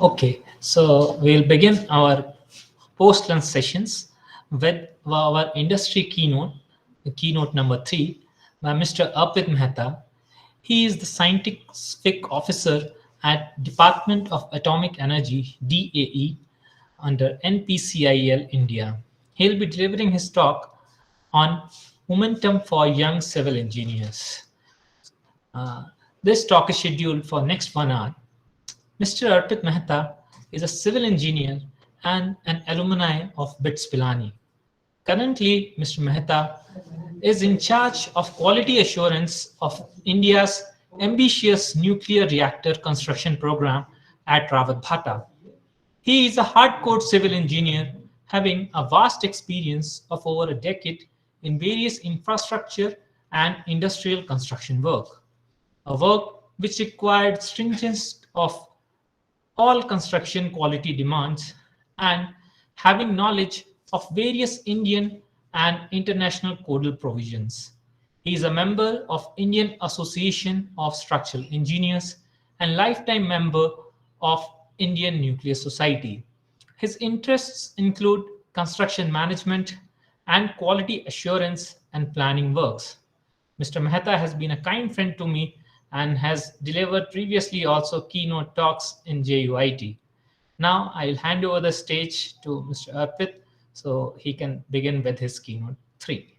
Okay, so we'll begin our post-lunch sessions with our industry keynote, the keynote number 3, by Mr. Arpit Mehta. He is the scientific officer at Department of Atomic Energy (DAE) under NPCIL India. He'll be delivering his talk on momentum for young civil engineers. Uh, this talk is scheduled for next 1 hour. Mr. Arpit Mehta is a civil engineer and an alumni of BITS Pilani. Currently, Mr. Mehta is in charge of quality assurance of India's ambitious nuclear reactor construction program at Rawat Bhata. He is a hardcore civil engineer having a vast experience of over a decade in various infrastructure and industrial construction work, a work which required stringence of all construction quality demands and having knowledge of various Indian and international codal provisions. He is a member of Indian Association of Structural Engineers and lifetime member of Indian Nuclear Society. His interests include construction management and quality assurance and planning works. Mr. Mehta has been a kind friend to me and has delivered previously also keynote talks in JUIT. Now I'll hand over the stage to Mr. Arpit so he can begin with his keynote 3.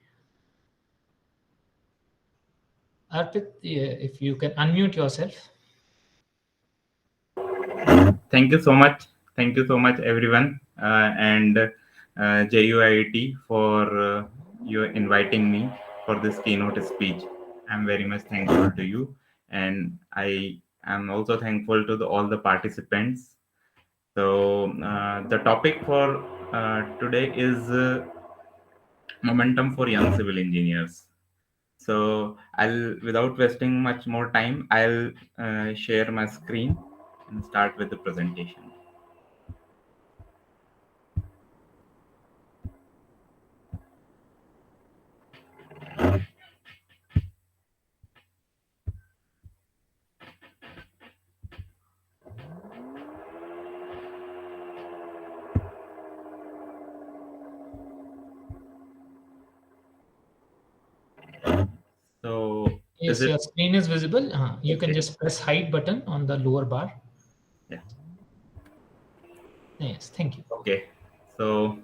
Arpit, if you can unmute yourself. Thank you so much. Thank you so much, everyone, and JUIT for you inviting me for this keynote speech. I'm very much thankful to you, and I am also thankful to all the participants. So the topic for today is momentum for young civil engineers. So without wasting much more time, I'll share my screen and start with the presentation. So Yes, is it your screen is visible. You can okay? just press hide button on the lower bar. Yeah. Yes, thank you. Okay. So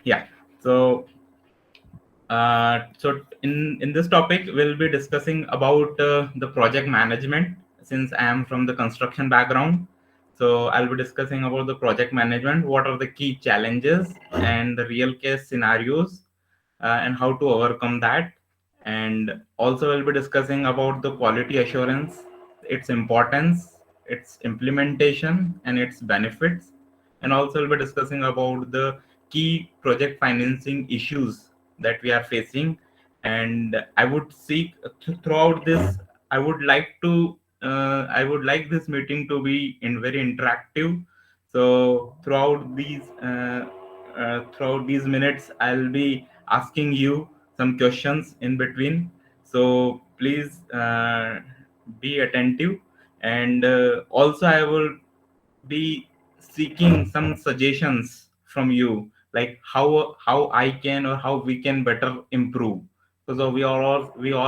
yeah. So in this topic, we'll be discussing about the project management. Since I am from the construction background, so I'll be discussing about the project management. What are the key challenges and the real case scenarios, and how to overcome that. And also, we'll be discussing about the quality assurance, its importance, its implementation, and its benefits. And also, we'll be discussing about the key project financing issues that we are facing. And I would seek throughout this, I would like to, I would like this meeting to be very interactive. So throughout these minutes, I'll be asking you some questions in between. So please be attentive, and also I will be seeking some suggestions from you, like how I can or how we can better improve. So we all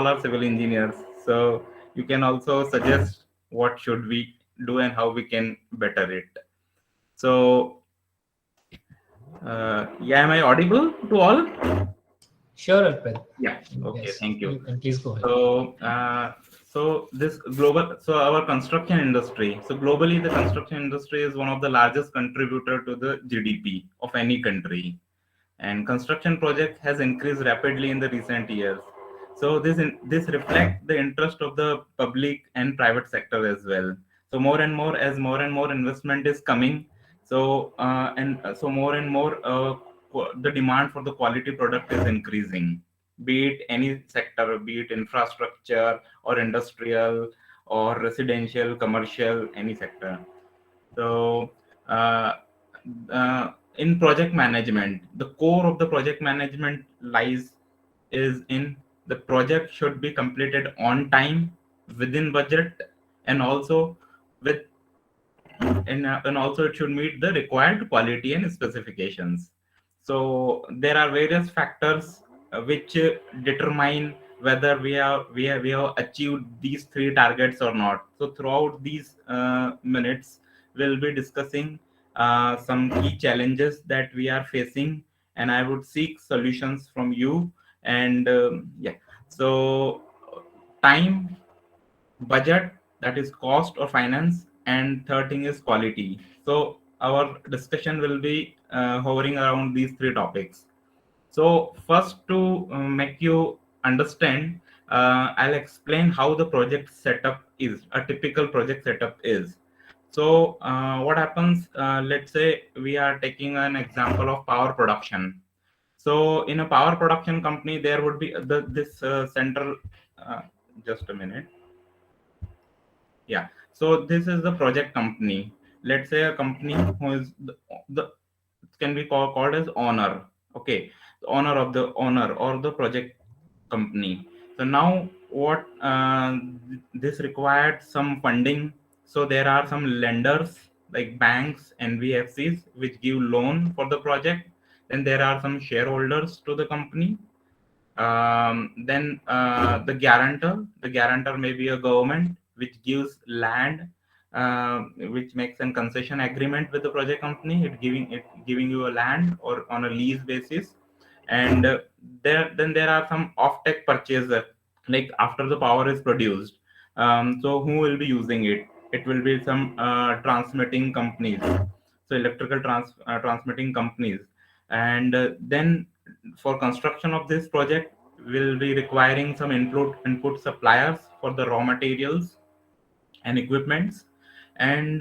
are civil engineers. So you can also suggest what should we do and how we can better it. So yeah, am I audible to all? Sure, Arpit. Yeah. Okay. Yes, Thank you. you can please go ahead. So our construction industry. So globally, the construction industry is one of the largest contributor to the GDP of any country, and construction project has increased rapidly in the recent years. So this reflects the interest of the public and private sector as well. So more and more investment is coming. So more and more the demand for the quality product is increasing, be it any sector, be it infrastructure or industrial or residential, commercial, any sector. So, uh, in project management, the core of the project management lies is in the project should be completed on time, within budget, and also with and also it should meet the required quality and specifications. So there are various factors which determine whether we have achieved these three targets or not. So throughout these minutes, we'll be discussing some key challenges that we are facing, and I would seek solutions from you. And yeah, so time, budget, that is cost or finance, and third thing is quality. So our discussion will be hovering around these three topics. So first, to make you understand, I'll explain how the project setup is, a typical project setup is. So what happens, let's say we are taking an example of power production. So in a power production company, there would be this central, uh, just a minute. Yeah. So this is the project company. Let's say a company who is the can be called as owner. Okay, the owner of the owner or the project company. So now what this required some funding. So there are some lenders like banks, NBFCs, which give loan for the project. Then there are some shareholders to the company. Then the guarantor may be a government which gives land, which makes a concession agreement with the project company, it giving you a land or on a lease basis. And there are some off-take purchaser, like after the power is produced. So who will be using it? It will be some transmitting companies, so electrical transmitting companies. And then for construction of this project, will be requiring some input suppliers for the raw materials and equipments. And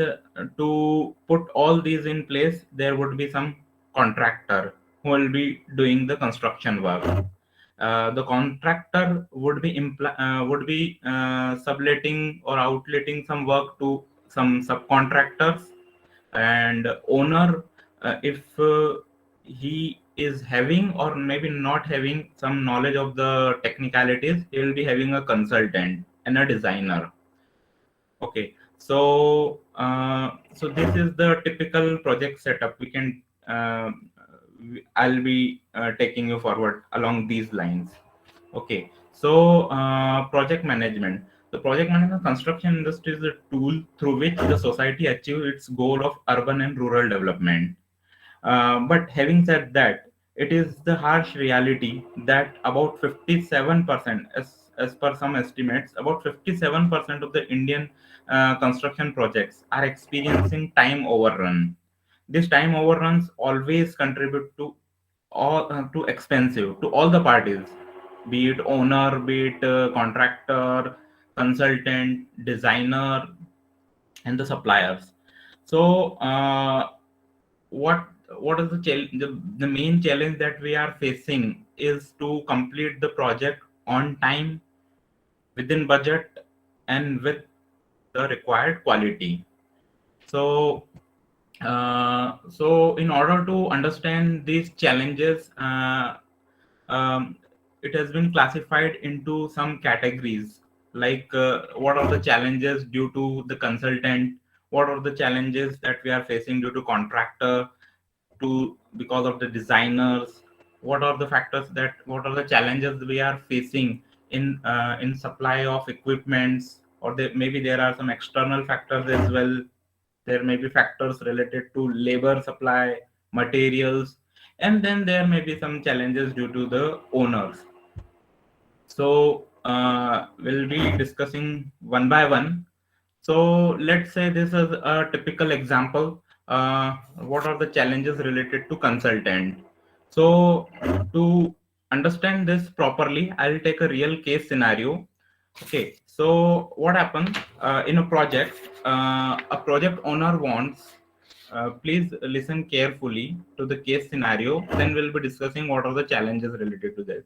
to put all these in place, there would be some contractor who will be doing the construction work. The contractor would be subletting or outletting some work to some subcontractors. And owner, if he is having or maybe not having some knowledge of the technicalities, he will be having a consultant and a designer. Okay, so this is the typical project setup. I'll be taking you forward along these lines. Okay, so project management. The project management construction industry is a tool through which the society achieves its goal of urban and rural development. But having said that, it is the harsh reality that about 57%, as per some estimates, about 57% of the Indian construction projects are experiencing time overrun. These time overruns always contribute to all too expensive to all the parties, be it owner, be it contractor, consultant, designer, and the suppliers. So what what is the main challenge that we are facing is to complete the project on time, within budget, and with the required quality. So so in order to understand these challenges, um, it has been classified into some categories, like what are the challenges due to the consultant, what are the challenges that we are facing due to contractor, to because of the designers, what are the challenges we are facing in supply of equipments, or maybe there are some external factors as well. There may be factors related to labor supply, materials, and then there may be some challenges due to the owners. So we'll be discussing one by one. So let's say this is a typical example. What are the challenges related to consultant? So to understand this properly, I'll take a real case scenario. Okay, so what happens in a project? A project owner wants. Please listen carefully to the case scenario. Then we'll be discussing what are the challenges related to this.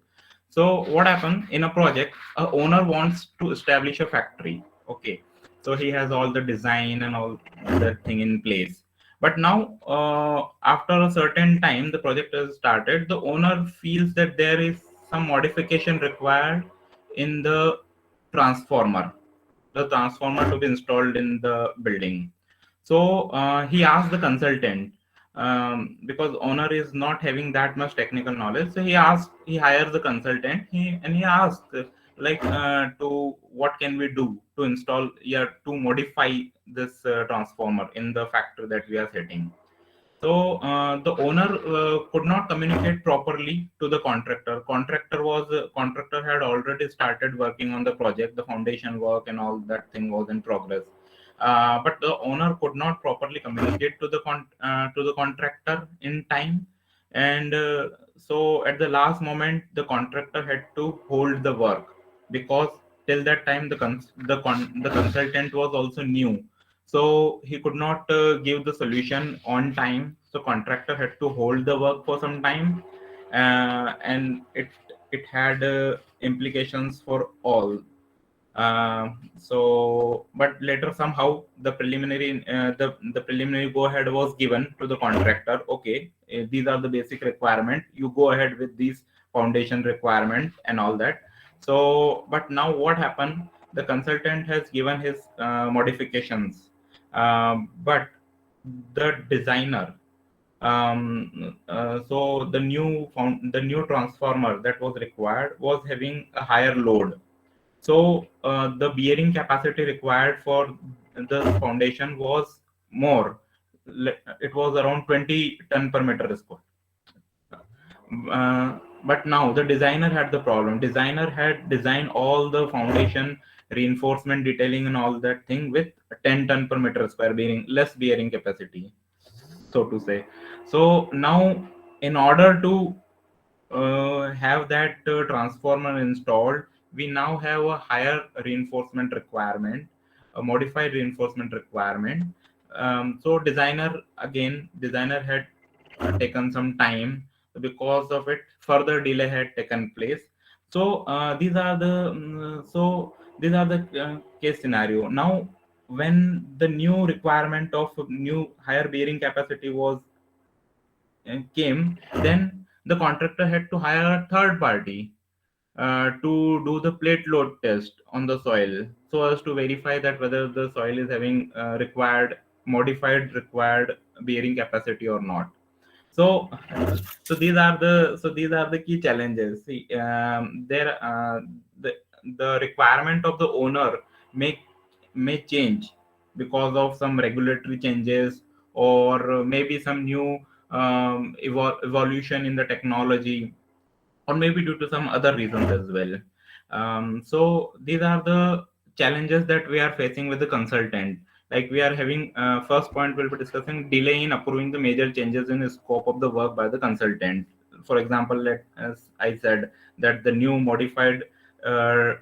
So what happens in a project? A owner wants to establish a factory. Okay, so he has all the design and all that thing in place. But now, after a certain time, the project has started. The owner feels that there is some modification required in the transformer, the transformer to be installed in the building. So he asked the consultant, because owner is not having that much technical knowledge. So he hires the consultant. He asked, to what can we do to install, yeah, to modify this transformer in the factory that we are setting. So the owner could not communicate properly to the contractor. Contractor had already started working on the project. The foundation work and all that thing was in progress. But the owner could not properly communicate to the contractor in time, and so at the last moment, the contractor had to hold the work, because till that time the consultant was also new, so he could not give the solution on time. So contractor had to hold the work for some time, and it had implications for all. But later somehow the preliminary go ahead was given to the contractor. Okay, these are the basic requirement. You go ahead with these foundation requirement and all that. So, but now what happened? The consultant has given his modifications, but the designer. So the new transformer that was required was having a higher load, so the bearing capacity required for the foundation was more. It was around 20 ton per meter square. But now the designer had the problem. Designer had designed all the foundation reinforcement detailing and all that thing with 10 ton per meter square bearing, less bearing capacity, so to say. So now, in order to have that transformer installed, we now have a higher reinforcement requirement, a modified reinforcement requirement. So designer had taken some time. Because of it, further delay had taken place. So these are the case scenario. Now, when the new requirement of new higher bearing capacity was came, then the contractor had to hire a third party to do the plate load test on the soil, so as to verify that whether the soil is having required bearing capacity or not. So these are the key challenges. See, there the requirement of the owner may may change because of some regulatory changes, or maybe some new evolution in the technology, or maybe due to some other reasons as well. So these are the challenges that we are facing with the consultant. Like, we are having, first point we'll be discussing delay in approving the major changes in the scope of the work by the consultant. For example, as I said, that the new modified uh,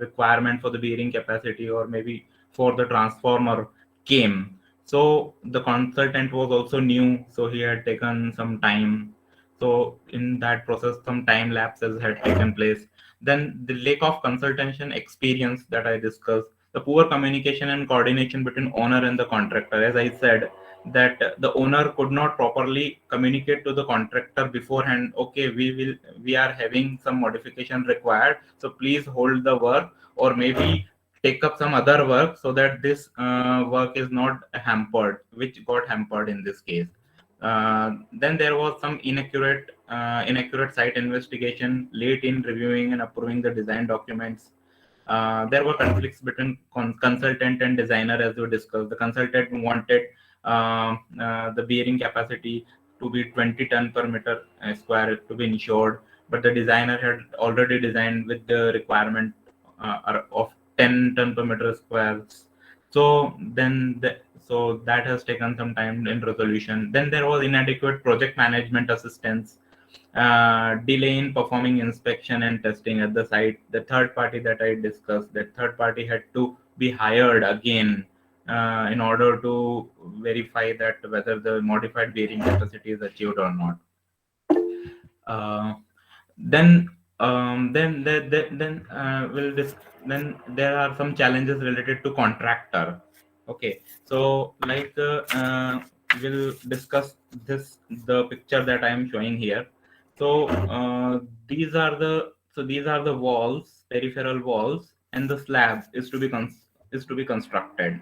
requirement for the bearing capacity, or maybe for the transformer, came. So the consultant was also new, so he had taken some time. So in that process, some time lapses had taken place. Then the lack of consultation experience that I discussed, the poor communication and coordination between owner and the contractor. As I said, that the owner could not properly communicate to the contractor beforehand. Okay, we are having some modification required, so please hold the work, or maybe take up some other work, so that this work is not hampered, which got hampered in this case. Then there was some inaccurate site investigation, late in reviewing and approving the design documents. There were conflicts between consultant and designer, as we discussed. The consultant wanted the bearing capacity to be 20 ton per meter square to be ensured, but the designer had already designed with the requirement of 10 ton per meter squares. So that has taken some time in resolution. Then there was inadequate project management assistance, delay in performing inspection and testing at the site. The third party that I discussed, that third party had to be hired again in order to verify that whether the modified bearing capacity is achieved or not. Uh, then we'll then there are some challenges related to contractor. Okay, so we'll discuss this, the picture that I am showing here. So these are the walls, peripheral walls, and the slab is to be constructed.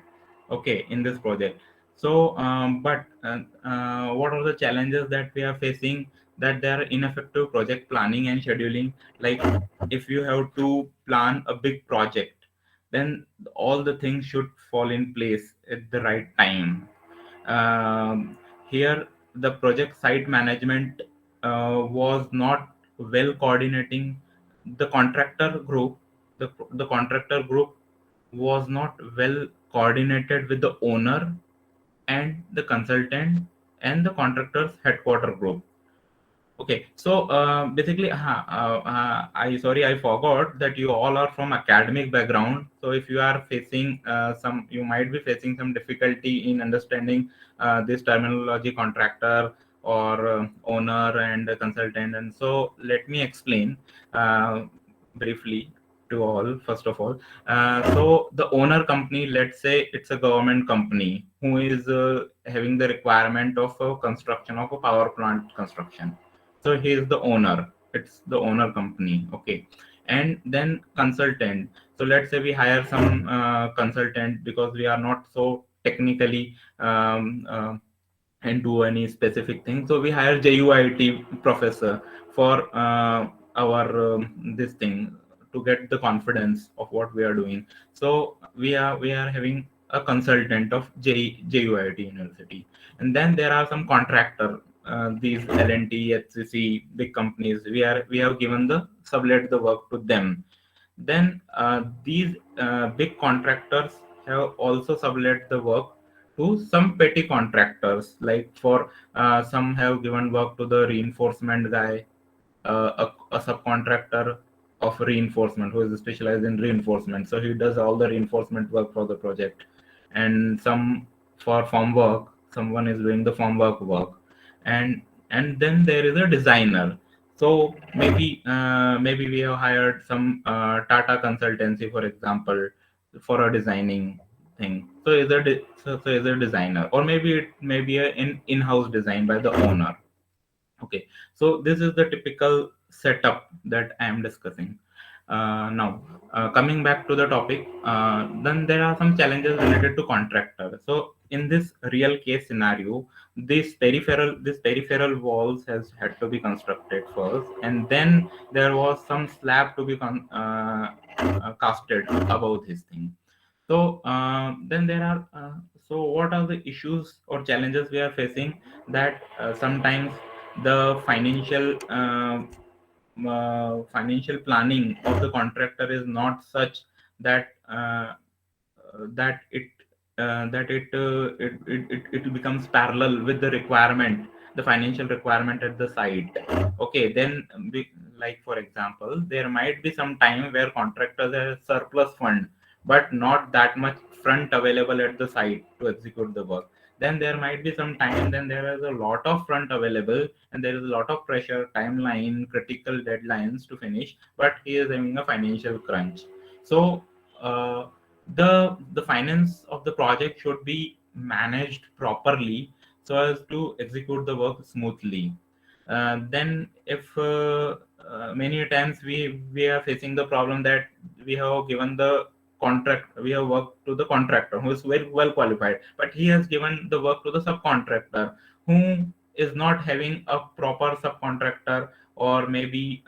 okay, in this project. So what are the challenges that we are facing? That there are ineffective project planning and scheduling. Like if you have to plan a big project, then all the things should fall in place at the right time. Here the project site management was not well coordinating. The contractor group, the contractor group was not well coordinated with the owner and the consultant and the contractor's headquarter group. Okay, so basically, I sorry, I forgot that you all are from academic background. So if you are facing you might be facing some difficulty in understanding this terminology, contractor or owner and consultant. And so let me explain uh, briefly to all. First of all, so the owner company, let's say it's a government company who is having the requirement of construction of a power plant construction, so he is the owner, it's the owner company. Okay, and then consultant. So let's say we hire some consultant because we are not so technically into any specific thing, so we hire JUIT professor for our this thing, to get the confidence of what we are doing. So we are having a consultant of JUIT university. And then there are some contractor, these L&T, HCC, big companies. We have given the sublet the work to them. Then these big contractors have also sublet the work to some petty contractors. Like for some have given work to the reinforcement guy, a subcontractor of reinforcement who is specialized in reinforcement. So he does all the reinforcement work for the project. And some for form work, someone is doing the form work. And then there is a designer. So maybe we have hired some Tata consultancy, for example, for a designing thing. So is a designer, or maybe it may be a in-house design by the owner. Okay, so this is the typical setup that I am discussing. Now, coming back to the topic, then there are some challenges related to contractor. So in this real case scenario, this peripheral walls has had to be constructed first, and then there was some slab to be casted above this thing. So then there are so what are the issues or challenges we are facing? That sometimes the financial planning of the contractor is not such that that it it becomes parallel with the requirement, the financial requirement at the site. Okay, then like for example, there might be some time where contractors have surplus fund, but not that much front available at the site to execute the work. Then there might be some time, then there is a lot of front available, and there is a lot of pressure, timeline, critical deadlines to finish, but he is having a financial crunch. So uh, the finance of the project should be managed properly so as to execute the work smoothly. Then if many times we are facing the problem that we have given the contract, we have worked to the contractor who is very well qualified, but he has given the work to the subcontractor who is not having a proper subcontractor, or maybe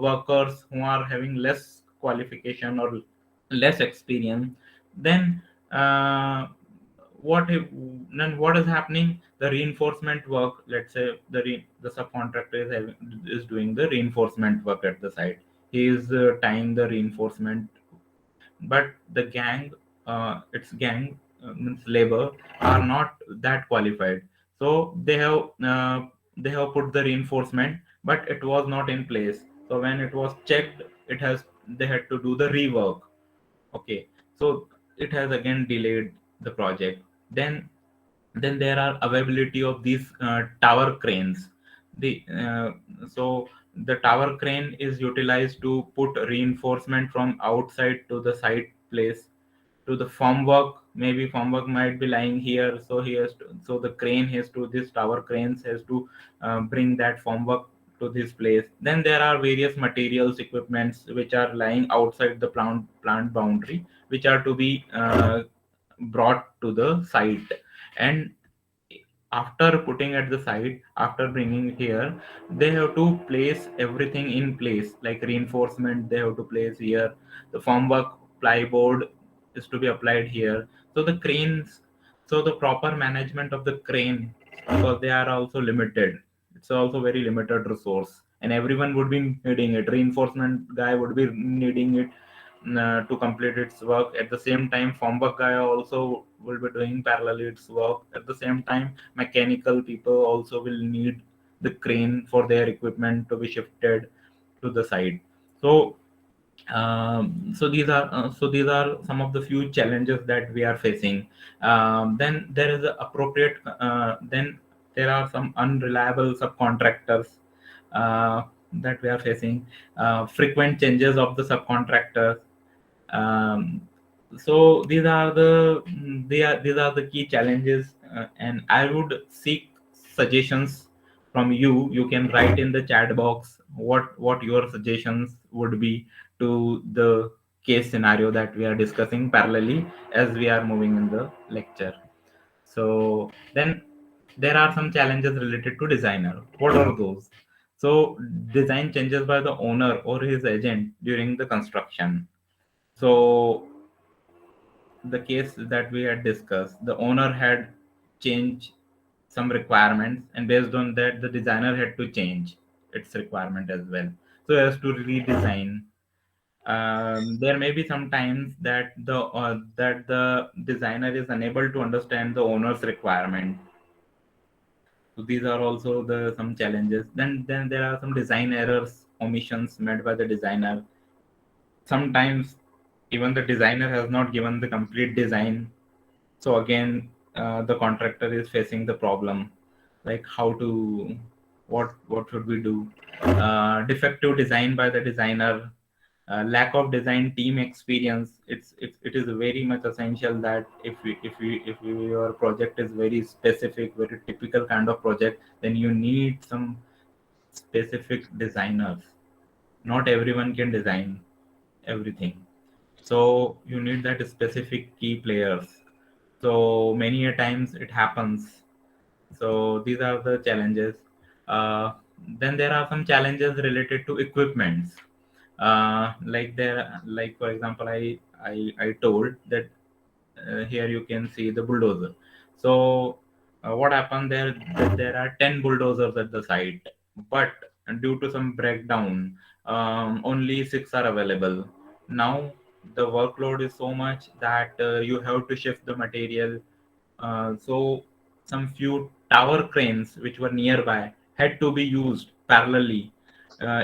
workers who are having less qualification or less experience. Then uh, what if, then what is happening? The reinforcement work, let's say the subcontractor is doing the reinforcement work at the site. He is tying the reinforcement, but the gang, its gang, means labor, are not that qualified. So they have put the reinforcement, but it was not in place. So when it was checked, it has they had to do the rework. Okay, so it has again delayed the project. Then there are availability of these tower cranes. The so the tower crane is utilized to put reinforcement from outside to the site place, to the formwork. Maybe formwork might be lying here, so he has to, so the crane has to, this tower cranes has to bring that formwork to this place. Then there are various materials, equipments which are lying outside the plant boundary, which are to be brought to the site. And after putting at the site, after bringing here, they have to place everything in place, like reinforcement they have to place here, the formwork plyboard is to be applied here. So the cranes, so the proper management of the crane, because they are also limited, it's also very limited resource, and everyone would be needing it, reinforcement guy would be needing it to complete its work. At the same time, formwork guy also will be doing parallel its work. At the same time, mechanical people also will need the crane for their equipment to be shifted to the side. So so these are some of the few challenges that we are facing. Then there is a appropriate then there are some unreliable subcontractors that we are facing, frequent changes of the subcontractors. Um, so these are the key challenges, and I would seek suggestions from you. You can write in the chat box what your suggestions would be to the case scenario that we are discussing parallelly as we are moving in the lecture. So then there are some challenges related to designer. What are those? So design changes by the owner or his agent during the construction. So the case that we had discussed, the owner had changed some requirements, and based on that, the designer had to change its requirement as well. So as to redesign, there may be some times that the designer is unable to understand the owner's requirement. So these are also the some challenges. Then there are some design errors, omissions made by the designer. Sometimes even the designer has not given the complete design. So again, the contractor is facing the problem, like how to, what should we do? Defective design by the designer, lack of design team experience. It is very much essential that if your project is very specific, very typical kind of project, then you need some specific designers. Not everyone can design everything, so you need that specific key players. So many a times it happens. So these are the challenges. uh, then there are some challenges related to equipments, like for example, I told that here you can see the bulldozer. So what happened there, that there are 10 bulldozers at the site, but due to some breakdown, only 6 are available. Now the workload is so much that you have to shift the material. So some few tower cranes which were nearby had to be used parallelly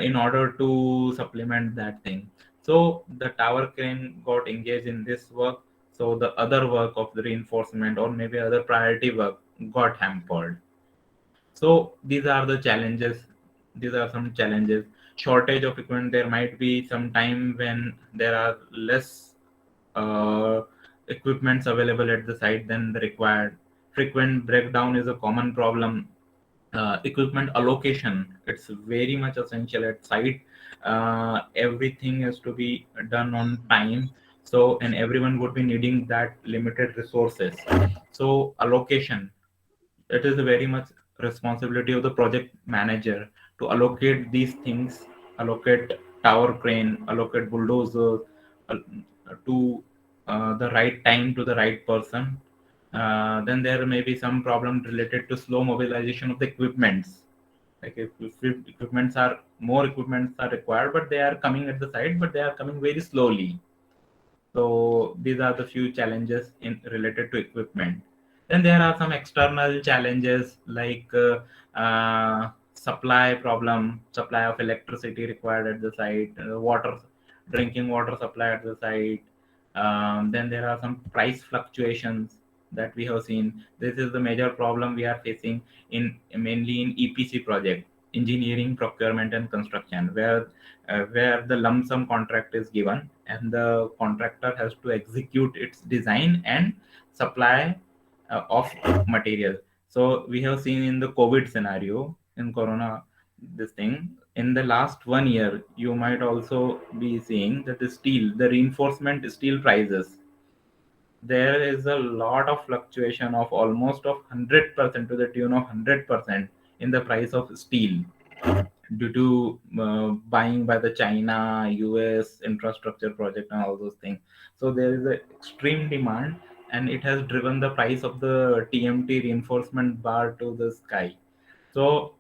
in order to supplement that thing. So the tower crane got engaged in this work. So the other work of the reinforcement or maybe other priority work got hampered. So these are the challenges. These are some challenges. Shortage of equipment. There might be some time when there are less uh, equipments available at the site than the required. Frequent breakdown is a common problem. Equipment allocation, it's very much essential at site. Everything has to be done on time. So and everyone would be needing that limited resources. So allocation, it is very much responsibility of the project manager to allocate these things, allocate tower crane, allocate bulldozer uh, to the right time to the right person. Then there may be some problem related to slow mobilization of the equipments. Like if equipments are more equipments are required, but they are coming at the site, but they are coming very slowly. So these are the few challenges in related to equipment. Then there are some external challenges like supply problem, supply of electricity required at the site, water, drinking water supply at the site. Then there are some price fluctuations that we have seen. This is the major problem we are facing in mainly in EPC project, engineering, procurement, and construction, where the lump sum contract is given and the contractor has to execute its design and supply of material. So we have seen in the COVID scenario, in Corona, this thing, in the last 1 year, you might also be seeing that the reinforcement steel prices, there is a lot of fluctuation of almost of 100% to the tune of 100% in the price of steel due to buying by the China, US infrastructure project and all those things. So there is a extreme demand, and it has driven the price of the TMT reinforcement bar to the sky. So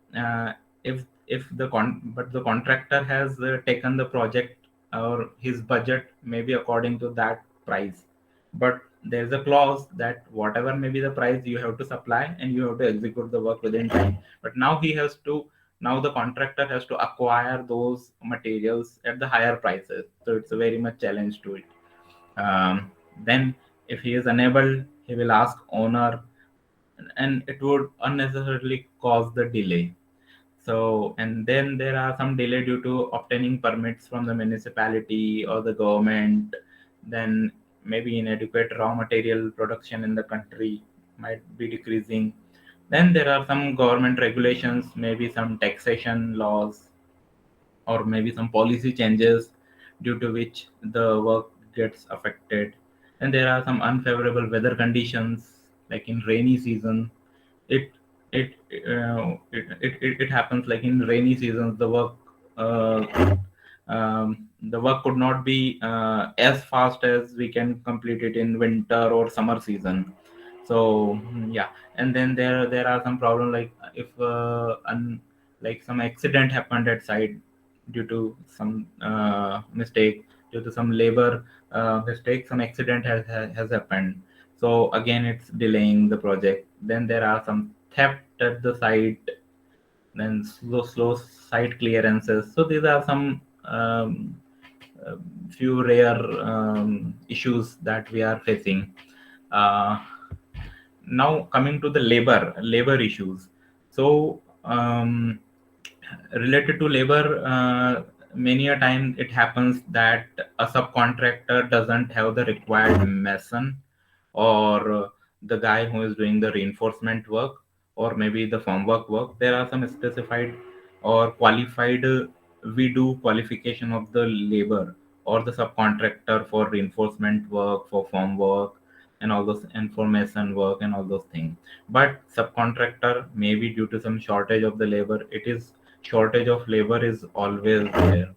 if but the contractor has taken the project or his budget maybe according to that price, but there's a clause that whatever may be the price, you have to supply and you have to execute the work within time. But now the contractor has to acquire those materials at the higher prices, so it's a very much challenge to it. Then if he is unable, he will ask owner, and it would unnecessarily cause the delay. So, and then there are some delay due to obtaining permits from the municipality or the government. Then maybe inadequate raw material production in the country might be decreasing. Then there are some government regulations, maybe some taxation laws, or maybe some policy changes due to which the work gets affected. And there are some unfavorable weather conditions, like in rainy season. It it it, it, it happens like in rainy seasons, the work could not be as fast as we can complete it in winter or summer season. So yeah. And then there are some problem, like if like some accident happened at site due to some mistake, due to some labor mistake, some accident has happened. So again, it's delaying the project. Then there are some theft at the site, then slow site clearances. So these are some uh, few rare issues that we are facing. Uh, Now coming to the labor issues. So related to labor, many a time it happens that a subcontractor doesn't have the required mason, or the guy who is doing the reinforcement work, or maybe the formwork work. There are some specified or qualified we do qualification of the labor or the subcontractor for reinforcement work, for form work, and all those information work and all those things. But subcontractor, maybe due to some shortage of the labor, it is shortage of labor is always there.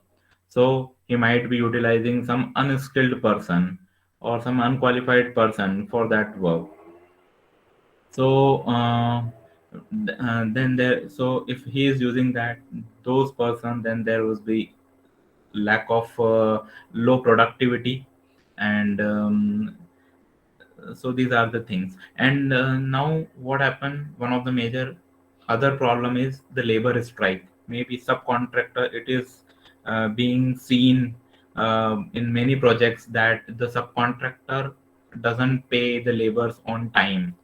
So he might be utilizing some unskilled person or some unqualified person for that work. So then there, so if he is using that those person, then there will be lack of low productivity. And so these are the things. And now what happened, one of the major other problem is the labor strike. Maybe subcontractor, it is being seen in many projects that the subcontractor doesn't pay the laborers on time,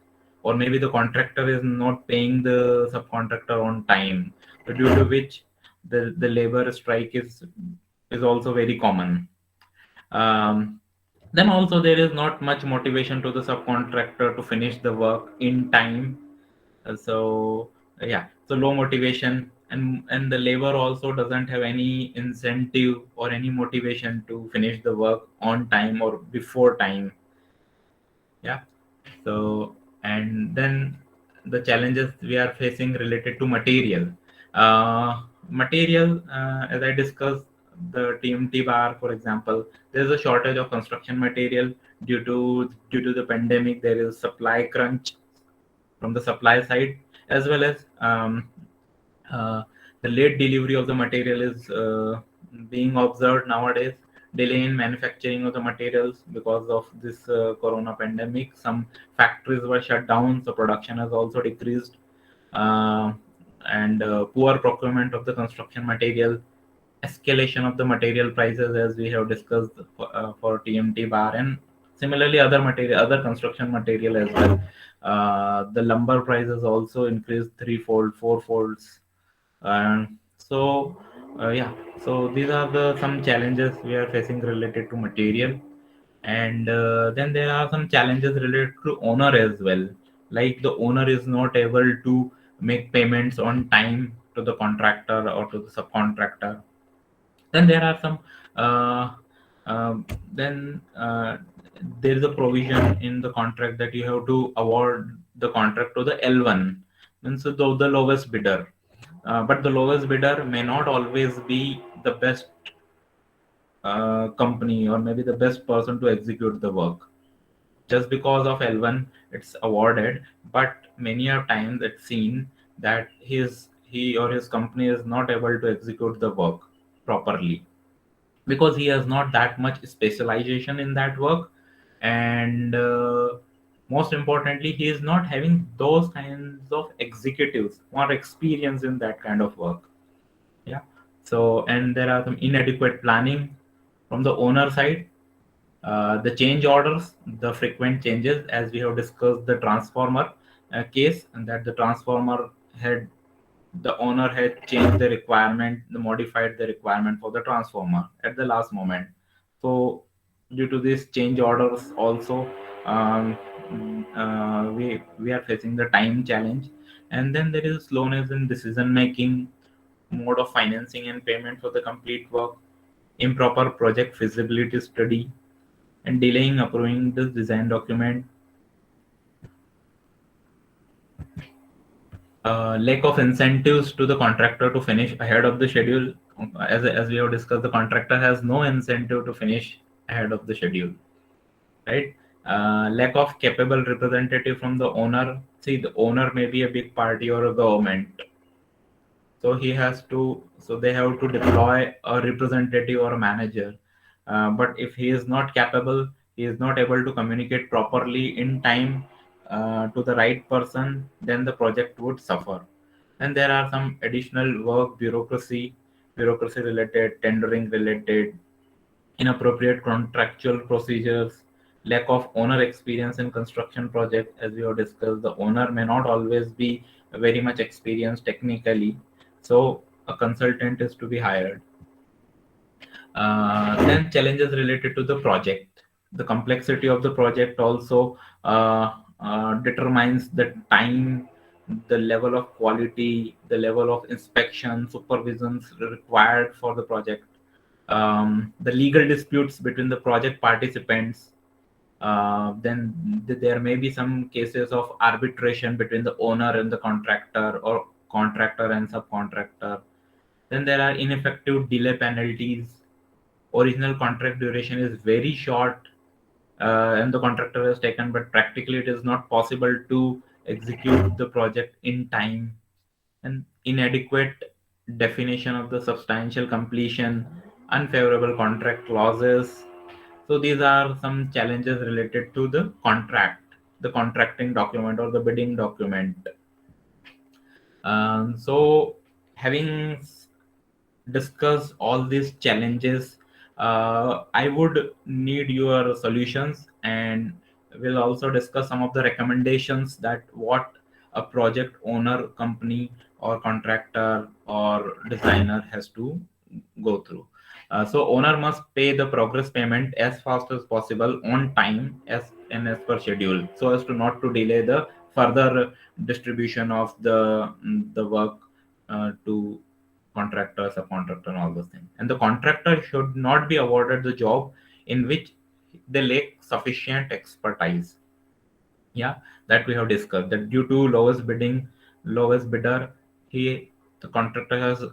or maybe the contractor is not paying the subcontractor on time, so due to which the labor strike is also very common. um, then also there is not much motivation to the subcontractor to finish the work in time. So yeah, so low motivation, and the labor also doesn't have any incentive or any motivation to finish the work on time or before time. Yeah. So, and then the challenges we are facing related to material. Material, as I discussed, the TMT bar, for example, there is a shortage of construction material due to the pandemic. There is supply crunch from the supply side, as well as uh, the late delivery of the material is being observed nowadays. Delay in manufacturing of the materials because of this corona pandemic. Some factories were shut down, so production has also decreased. Uh, and poor procurement of the construction material, escalation of the material prices, as we have discussed for TMT bar, and similarly other construction material as well. The lumber prices also increased threefold, fourfolds. And so yeah, so these are the some challenges we are facing related to material. And then there are some challenges related to owner as well, like the owner is not able to make payments on time to the contractor or to the subcontractor. Then there are some uh, then there is a provision in the contract that you have to award the contract to the L1, means the lowest bidder. But the lowest bidder may not always be the best company or maybe the best person to execute the work. Just because of L1, it's awarded, but many a times it's seen that he or his company is not able to execute the work properly because he has not that much specialization in that work, and most importantly he is not having those kinds of executives or experience in that kind of work. Yeah. So, and there are some inadequate planning from the owner side. The change orders, the frequent changes, as we have discussed the transformer case, and that the transformer had the owner had changed the requirement, the modified the requirement for the transformer at the last moment. So due to these change orders also, we are facing the time challenge, and then there is slowness in decision making, mode of financing and payment for the complete work, improper project feasibility study, and delaying approving the design document, lack of incentives to the contractor to finish ahead of the schedule. As we have discussed, the contractor has no incentive to finish ahead of the schedule, right? Lack of capable representative from the owner. See, the owner may be a big party or a government, so he has to, so they have to deploy a representative or a manager. But if he is not capable, he is not able to communicate properly in time to the right person, then the project would suffer. And there are some additional work, bureaucracy related, tendering related, inappropriate contractual procedures, lack of owner experience in construction project. As we have discussed, the owner may not always be very much experienced technically, so a consultant is to be hired. Then challenges related to the project. The complexity of the project also determines the time, the level of quality, the level of inspection, supervisions required for the project. The legal disputes between the project participants. Then there may be some cases of arbitration between the owner and the contractor or contractor and subcontractor. Then there are ineffective delay penalties. Original contract duration is very short, and the contractor has taken, but practically it is not possible to execute the project in time. And inadequate definition of the substantial completion, unfavorable contract clauses. So these are some challenges related to the contract, the contracting document or the bidding document. So having discuss all these challenges, I would need your solutions, and we'll also discuss some of the recommendations that what a project owner, company, or contractor or designer has to go through. So owner must pay the progress payment as fast as possible on time as per schedule, so as to not to delay the further distribution of the work to contractor, subcontractor, and all those things. And the contractor should not be awarded the job in which they lack sufficient expertise. Yeah, that we have discussed. That due to lowest bidder, the contractor has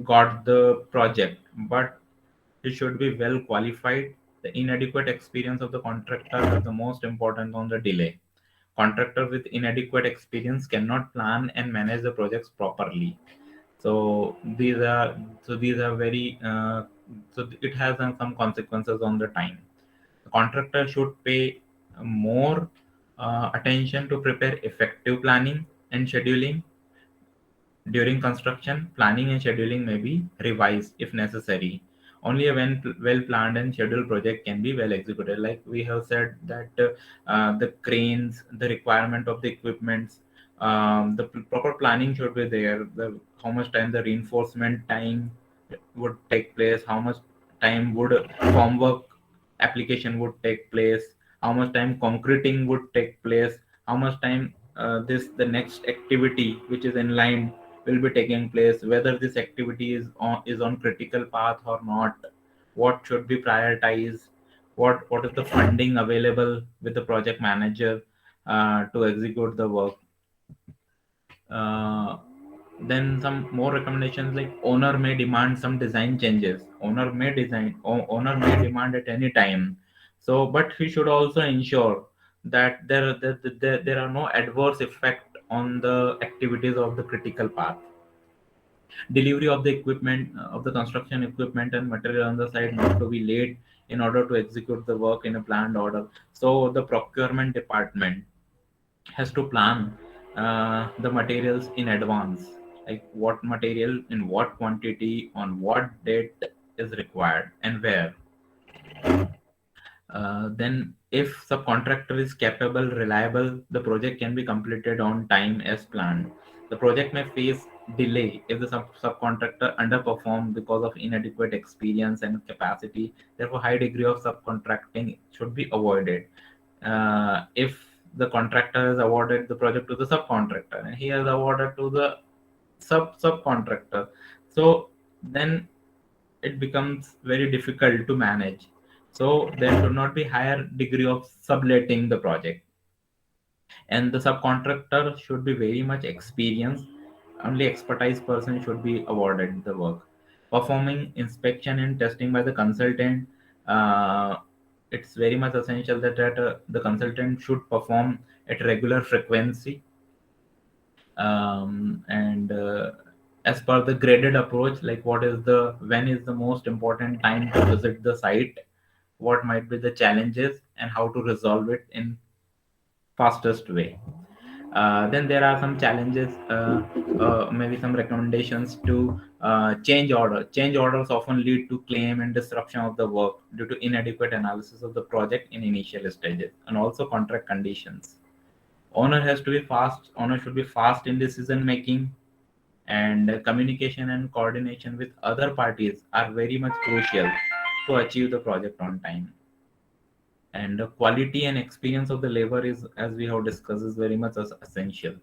got the project, but he should be well qualified. The inadequate experience of the contractor is the most important on the delay. Contractor with inadequate experience cannot plan and manage the projects properly. So these are very so it has some consequences on the time. The contractor should pay more attention to prepare effective planning and scheduling. During construction, planning and scheduling may be revised if necessary. Only a well planned and scheduled project can be well executed. Like we have said that the cranes, the requirement of the equipments, the proper planning should be there. How much time the reinforcement time would take place, how much time would formwork application would take place, how much time concreting would take place, how much time this the next activity which is in line will be taking place, whether this activity is on critical path or not, what should be prioritized, what is the funding available with the project manager to execute the work. uh, then some more recommendations, like owner may demand some design changes. Owner may demand at any time. So but he should also ensure that there are no adverse effect on the activities of the critical path. Delivery of the equipment, of the construction equipment and material on the site not to be late in order to execute the work in a planned order. So the procurement department has to plan the materials in advance, like what material in what quantity on what date is required and where. Then if subcontractor is capable, reliable, the project can be completed on time as planned. The project may face delay if the subcontractor underperform because of inadequate experience and capacity. Therefore high degree of subcontracting should be avoided. If the contractor has awarded the project to the subcontractor and he has awarded to the subcontractor, so then it becomes very difficult to manage. So there should not be higher degree of subletting the project, and the subcontractor should be very much experienced. Only expertise person should be awarded the work. Performing inspection and testing by the consultant. uh, it's very much essential that the consultant should perform at regular frequency, and as per the graded approach, like when is the most important time to visit the site, what might be the challenges and how to resolve it in fastest way. Then there are some challenges, maybe some recommendations to change orders often lead to claim and disruption of the work due to inadequate analysis of the project in initial stages, and also contract conditions. Owner should be fast in decision making, and communication and coordination with other parties are very much crucial to achieve the project on time. And the quality and experience of the labor is, as we have discussed, is very much essential.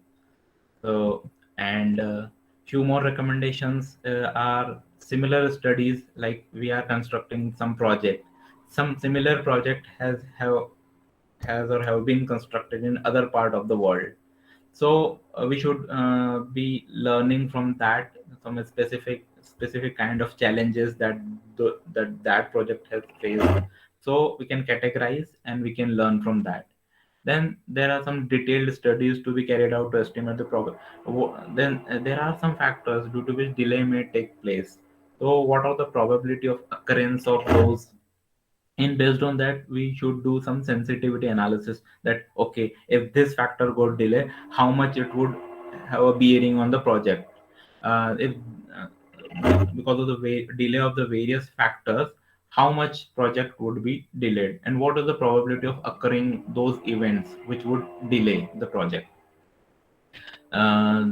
So, and few more recommendations are similar studies, like we are constructing some project, some similar project has or have been constructed in other part of the world. So we should be learning from that, from a specific kind of challenges that project has faced. So we can categorize and we can learn from that. Then there are some detailed studies to be carried out to estimate the problem. Then there are some factors due to which delay may take place. So what are the probability of occurrence of those? And based on that we should do some sensitivity analysis, that okay, if this factor got delay, how much it would have a bearing on the project. If uh, because of the delay of the various factors, how much project would be delayed, and what is the probability of occurring those events which would delay the project.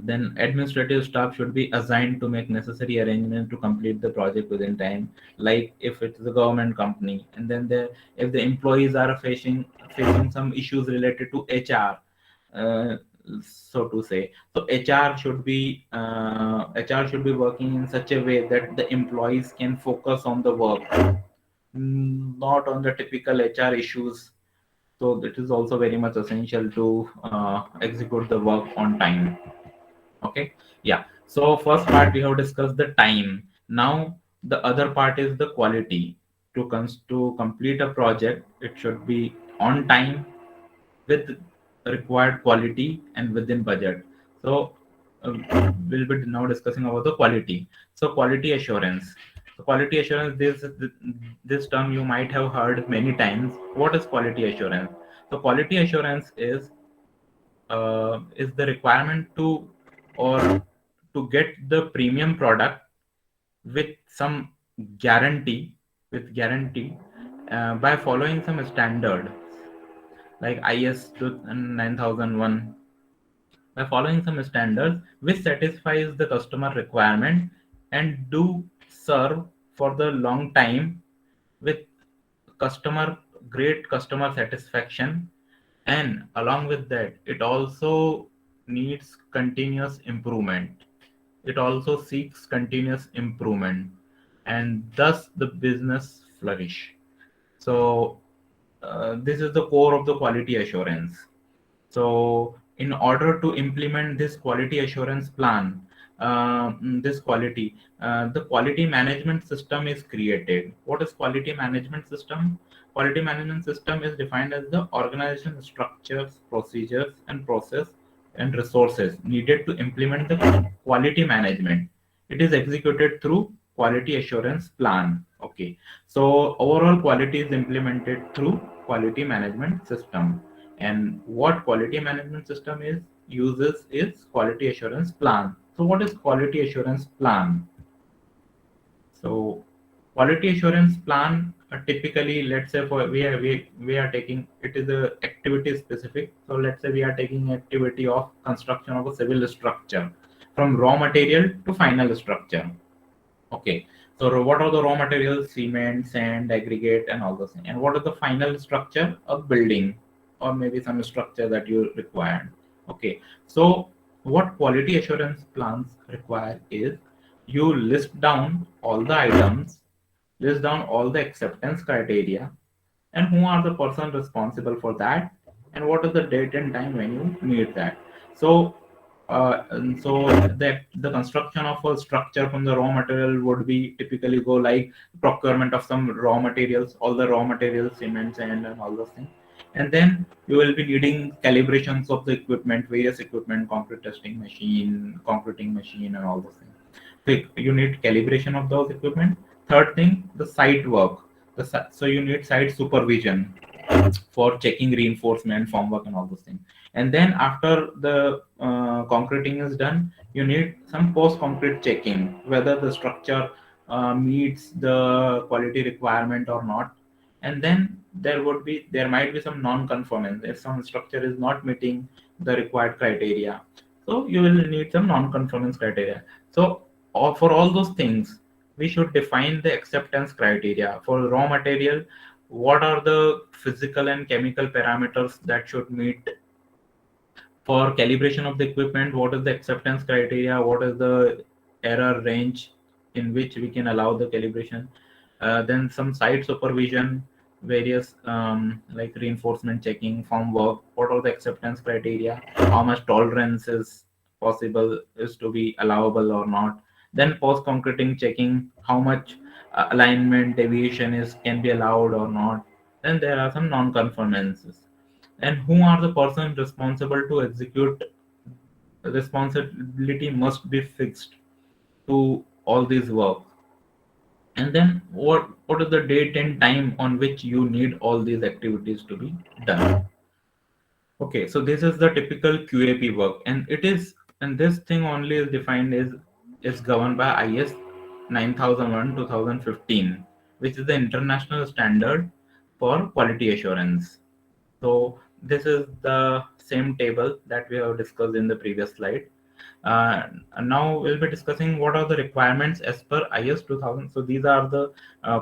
Then administrative staff should be assigned to make necessary arrangements to complete the project within time. Like if it's a government company, and then if the employees are facing some issues related to HR, uh, so to say, so HR should be working in such a way that the employees can focus on the work, not on the typical HR issues. So it is also very much essential to execute the work on time. Okay, yeah. So first part we have discussed the time. Now the other part is the quality. To complete a project, it should be on time, with required quality and within budget. So we'll be now discussing about the quality. So quality assurance. So quality assurance, this term you might have heard many times. What is quality assurance? So quality assurance is the requirement or to get the premium product with some guarantee by following some standard, like IS 9001, by following some standards which satisfies the customer requirement and do serve for the long time with customer great customer satisfaction. And along with that, it also needs continuous improvement. It also seeks continuous improvement, and thus the business flourish. So this is the core of the quality assurance. So, in order to implement this quality assurance plan, the quality management system is created. What is quality management system? Quality management system is defined as the organization structures, procedures, and process and resources needed to implement the quality management. It is executed through quality assurance plan. Okay, so overall quality is implemented through quality management system. And what quality management system is uses is quality assurance plan. So what is quality assurance plan? So quality assurance plan, typically, let's say for we are taking, it is a activity specific. So let's say we are taking activity of construction of a civil structure from raw material to final structure. Okay. So what are the raw materials? Cement, sand, aggregate, and all those things. And what is the final structure? A building, or maybe some structure that you required. Okay. So what quality assurance plans require is you list down all the items, list down all the acceptance criteria, and who are the person responsible for that, and what is the date and time when you need that. So and so the construction of a structure from the raw material would be typically go like procurement of some raw materials, all the raw materials, cement, sand, and all those things. And then you will be needing calibrations of the equipment, various equipment, concrete testing machine, concreting machine, and all those things. So you need calibration of those equipment. Third thing, the site work. So you need site supervision for checking reinforcement, formwork, and all those things. And then after the concreting is done, you need some post-concrete checking whether the structure meets the quality requirement or not. And then there might be some non-conformance if some structure is not meeting the required criteria. So you will need some non-conformance criteria. So for all those things, we should define the acceptance criteria for raw material. What are the physical and chemical parameters that should meet? For calibration of the equipment, what is the acceptance criteria? What is the error range in which we can allow the calibration? Then some site supervision, various like reinforcement checking, form work. What are the acceptance criteria? How much tolerance is possible, is to be allowable or not? Then post concreting checking, how much alignment deviation is can be allowed or not? Then there are some non-conformances. And who are the person responsible to execute? Responsibility must be fixed to all these work. And then what is the date and time on which you need all these activities to be done? Okay, so this is the typical QAP work, and this thing only is defined is governed by IS 9001 2015, which is the international standard for quality assurance. So this is the same table that we have discussed in the previous slide. And now we'll be discussing what are the requirements as per IS 2000. So these are the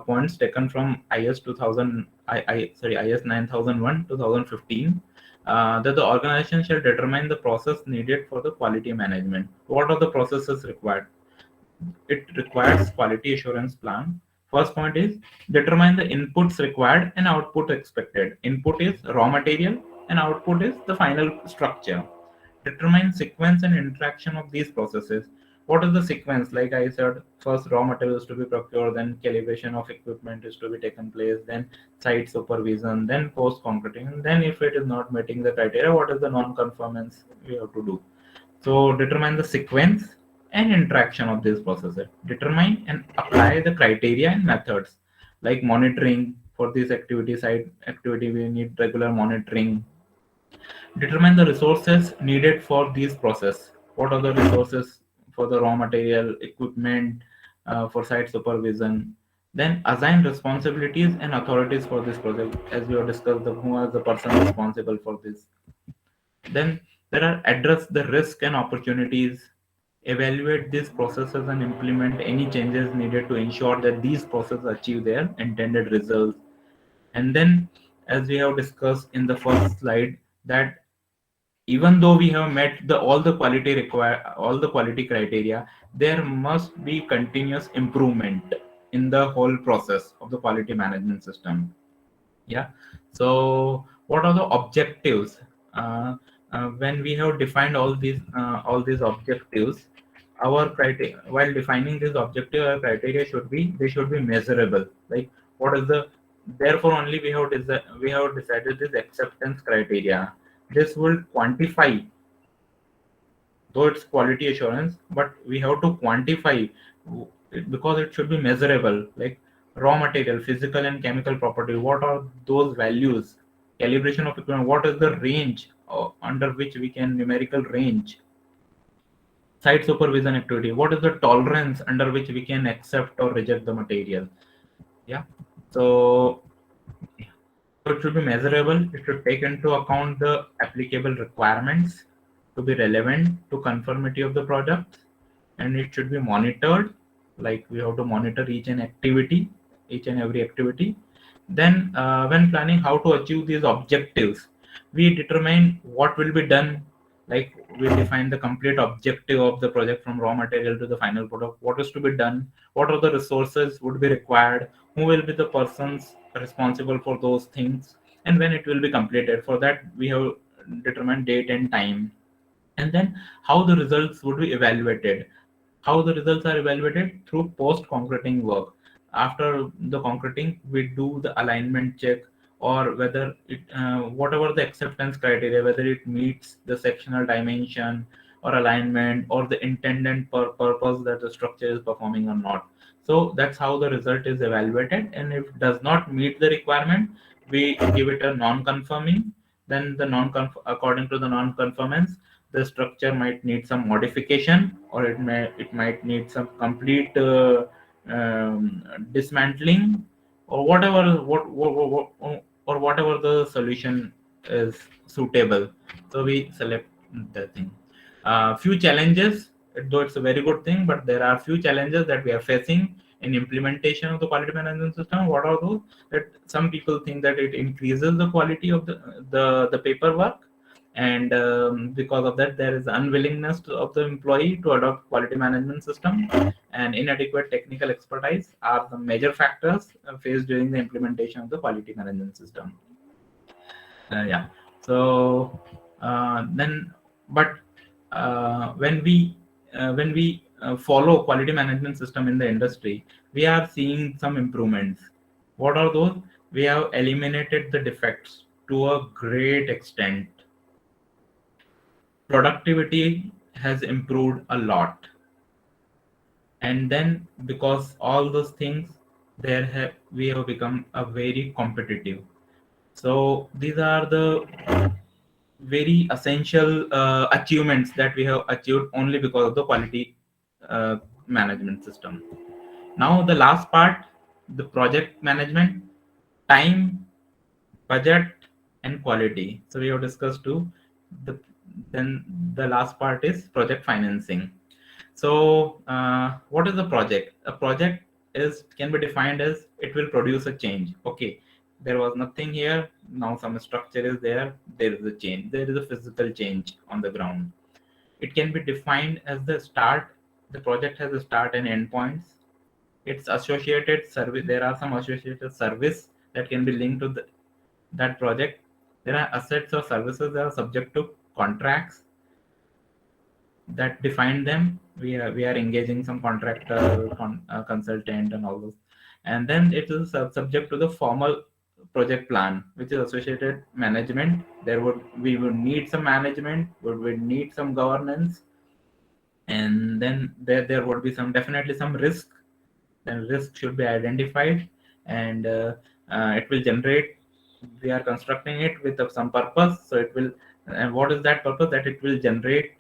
points taken from IS 2000, IS 9001 2015. That the organization shall determine the process needed for the quality management. What are the processes required? It requires quality assurance plan. First point is determine the inputs required and output expected. Input is raw material and output is the final structure. Determine sequence and interaction of these processes. What is the sequence? Like I said, first raw material is to be procured, then calibration of equipment is to be taken place, then site supervision, then post concreting, and then if it is not meeting the criteria, what is the non-conformance we have to do? So determine the sequence and interaction of these processes. Determine and apply the criteria and methods like monitoring for this activity side activity. We need regular monitoring. Determine the resources needed for these process. What are the resources for the raw material, equipment, for site supervision? Then assign responsibilities and authorities for this project, as we have discussed. Who are the person responsible for this? Then there are address the risk and opportunities, evaluate these processes and implement any changes needed to ensure that these processes achieve their intended results. And then, as we have discussed in the first slide, that even though we have met all the quality criteria, there must be continuous improvement in the whole process of the quality management system. Yeah. So what are the objectives? uh, when we have defined all these objectives, our criteria, while defining this objective, our criteria should be, they should be measurable. Like, what is the, therefore only we have decided this acceptance criteria. This will quantify, though it's quality assurance, but we have to quantify because it should be measurable. Like, raw material, physical and chemical property, what are those values? Calibration of equipment, what is the range under which we can, numerical range? Site supervision activity, what is the tolerance under which we can accept or reject the material? Yeah. So so it should be measurable. It should take into account the applicable requirements to be relevant to conformity of the product, and it should be monitored. Like, we have to monitor each and every activity. Then, when planning how to achieve these objectives, we determine what will be done. Like, we define the complete objective of the project from raw material to the final product. What is to be done? What are the resources would be required? Who will be the persons responsible for those things? And when it will be completed? For that, we have determined date and time. And then, how the results would be evaluated. How the results are evaluated? Through post concreting work. After the concreting, we do the alignment check, or whether it, whatever the acceptance criteria, whether it meets the sectional dimension or alignment or the intended purpose that the structure is performing or not. So that's how the result is evaluated, and if it does not meet the requirement, we give it a non-conforming. Then the according to the non-conformance, the structure might need some modification, or it might need some complete dismantling, or whatever the solution is suitable. So we select the thing. Few challenges, though it's a very good thing, but there are few challenges that we are facing in implementation of the quality management system. What are those? That some people think that it increases the quality of the paperwork, and because of that, there is unwillingness of the employee to adopt quality management system, and inadequate technical expertise are the major factors faced during the implementation of the quality management system. Yeah. So then, but when we follow quality management system in the industry, we are seeing some improvements. What are those? We have eliminated the defects to a great extent. Productivity has improved a lot, and then, because all those things, we have become a very competitive. So these are the very essential achievements that we have achieved only because of the quality uh, management system. Now the last part, the project management: time, budget, and quality. So we have discussed two. The Then the last part is project financing. So what is a project? A project is can be defined as, it will produce a change. Okay, there was nothing here. Now some structure is there. There is a change. There is a physical change on the ground. It can be defined as the start. The project has a start and end points. It's associated service. There are some associated service that can be linked to that project. There are assets or services that are subject to contracts that define them. We are engaging some contractor, consultant, and all those. And then it is subject to the formal project plan, which is associated management. We would need some management, would need some governance, and then there would be some, definitely some risk. Then risk should be identified, and it will generate. We are constructing it with some purpose, so it will. And what is that purpose? That it will generate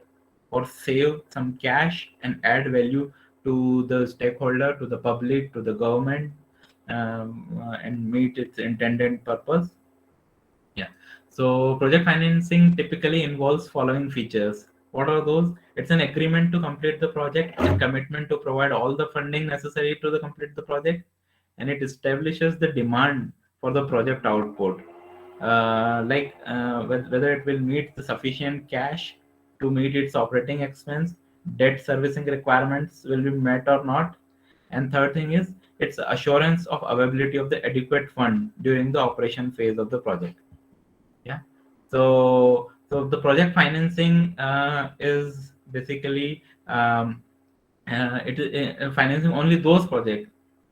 or save some cash and add value to the stakeholder, to the public, to the government, and meet its intended purpose. Yeah. So project financing typically involves following features. What are those? It's an agreement to complete the project and commitment to provide all the funding necessary to complete the project, and it establishes the demand for the project output. Whether it will meet the sufficient cash to meet its operating expense, debt servicing requirements will be met or not. And third thing is, It's assurance of availability of the adequate fund during the operation phase of the project. Yeah. So the project financing is basically it is financing only those projects.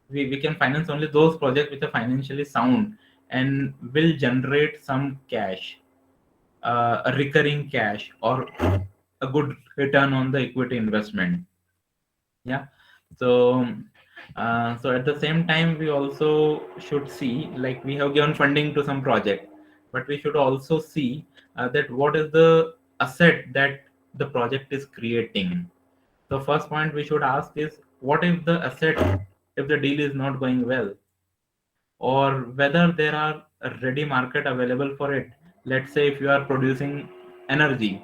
We can finance only those projects which are financially sound and will generate some cash, a recurring cash, or a good return on the equity investment. Yeah. So so at the same time, we also should see, like, we have given funding to some project, but we should also see that what is the asset that the project is creating. The first point we should ask is, what if the asset, if the deal is not going well, or whether there are a ready market available for it. Let's say if you are producing energy,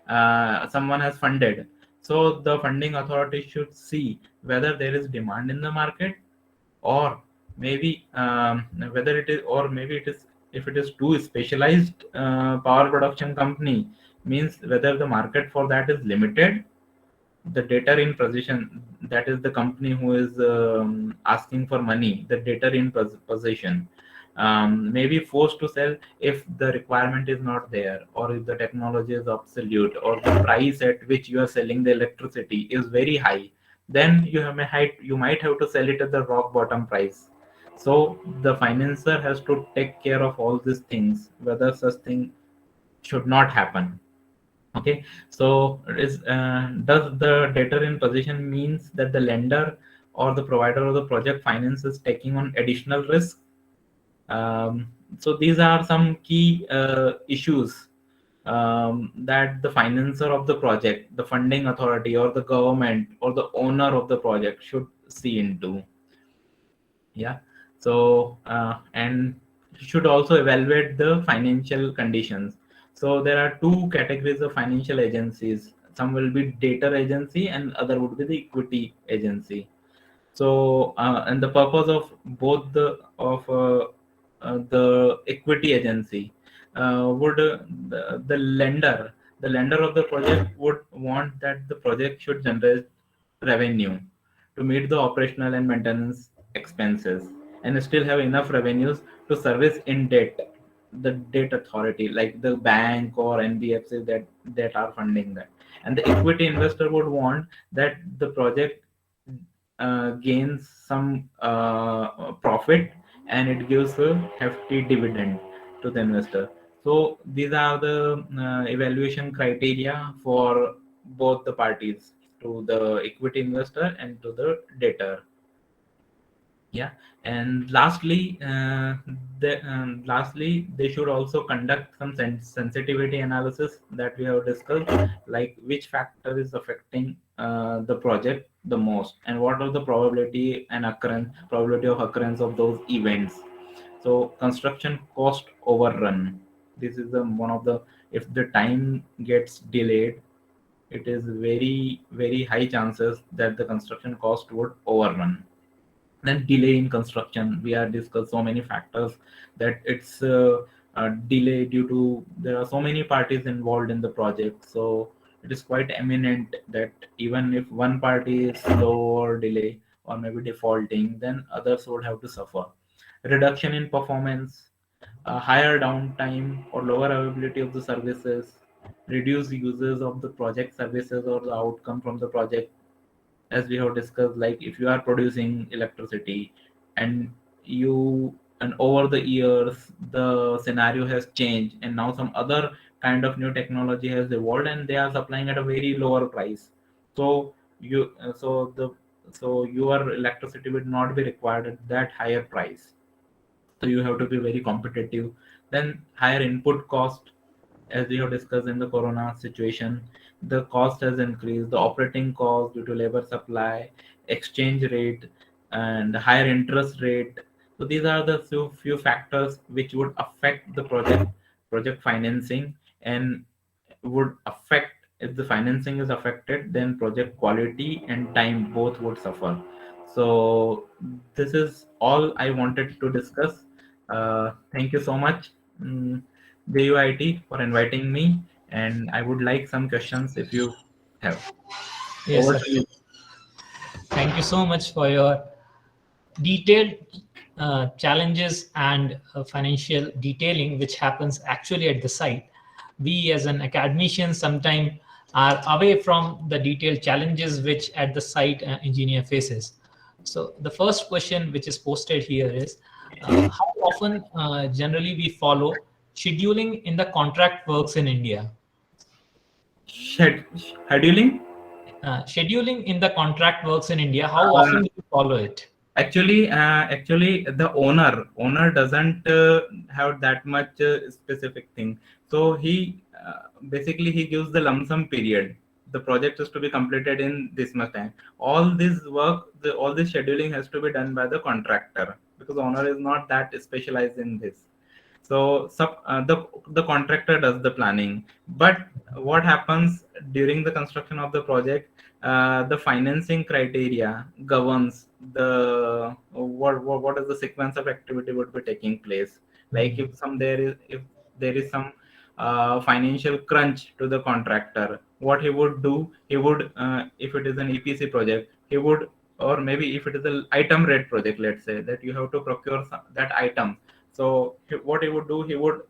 someone has funded, so the funding authority should see whether there is demand in the market, or maybe whether it is, or maybe it is, if it is too specialized power production company, means whether the market for that is limited. The debtor in position, that is the company who is asking for money, the debtor in position may be forced to sell if the requirement is not there, or if the technology is obsolete, or the price at which you are selling the electricity is very high. Then you might have to sell it at the rock bottom price. So the financer has to take care of all these things, whether such thing should not happen. Okay. So does the debtor in position means that the lender or the provider of the project finance is taking on additional risk? So these are some key issues that the financer of the project, the funding authority, or the government, or the owner of the project should see into. Yeah. And should also evaluate the financial conditions. So there are two categories of financial agencies. Some will be debtor agency, and other would be the equity agency. So and the purpose of both the equity agency would the lender of the project would want that the project should generate revenue to meet the operational and maintenance expenses, and still have enough revenues to service in debt the debt authority, like the bank or NBFCs that are funding that. And the equity investor would want that the project gains some profit, and it gives a hefty dividend to the investor. So these are the evaluation criteria for both the parties, to the equity investor and to the debtor. Yeah. And lastly, they should also conduct some sensitivity analysis that we have discussed, like which factor is affecting the project the most, and what are the probability of occurrence of those events. So construction cost overrun, this is the one of the, if the time gets delayed, it is very very high chances that the construction cost would overrun. Then delay in construction, we are discussed so many factors that it's a delay due to there are so many parties involved in the project. So it is quite eminent that even if one party is slow or delay or maybe defaulting, then others would have to suffer. Reduction in performance, higher downtime or lower availability of the services, reduced uses of the project services or the outcome from the project. As we have discussed, like if you are producing electricity, and you and over the years the scenario has changed, and now some other kind of new technology has evolved, and they are supplying at a very lower price. So you so your electricity would not be required at that higher price, so you have to be very competitive. Then higher input cost, as we have discussed in the corona situation, the cost has increased, the operating cost due to labor supply, exchange rate, and higher interest rate. So these are the few factors which would affect the project financing, and would affect, if the financing is affected, then project quality and time both would suffer. So this is all I wanted to discuss. Thank you so much, JUIT, for inviting me, and I would like some questions if you have. Yes, Over sir. to you. Thank you so much for your detailed challenges and financial detailing which happens actually at the site. We as an academician sometimes are away from the detailed challenges which at the site engineer faces. So the first question which is posted here is, how often generally we follow scheduling in the contract works in India? Scheduling. Scheduling in the contract works in India, how Uh, often do you follow it? actually, the owner doesn't have that much specific thing. So he basically he gives the lump sum period. The project is to be completed in this much time. All this work, all this scheduling has to be done by the contractor, because owner is not that specialized in this. So the contractor does the planning. But what happens during the construction of the project, the financing criteria governs the what is the sequence of activity would be taking place. Like if there is some financial crunch to the contractor, what he would do, he would, if it is an EPC project, he would, or maybe if it is an item rate project, let's say that you have to procure that item. So what he would do, he would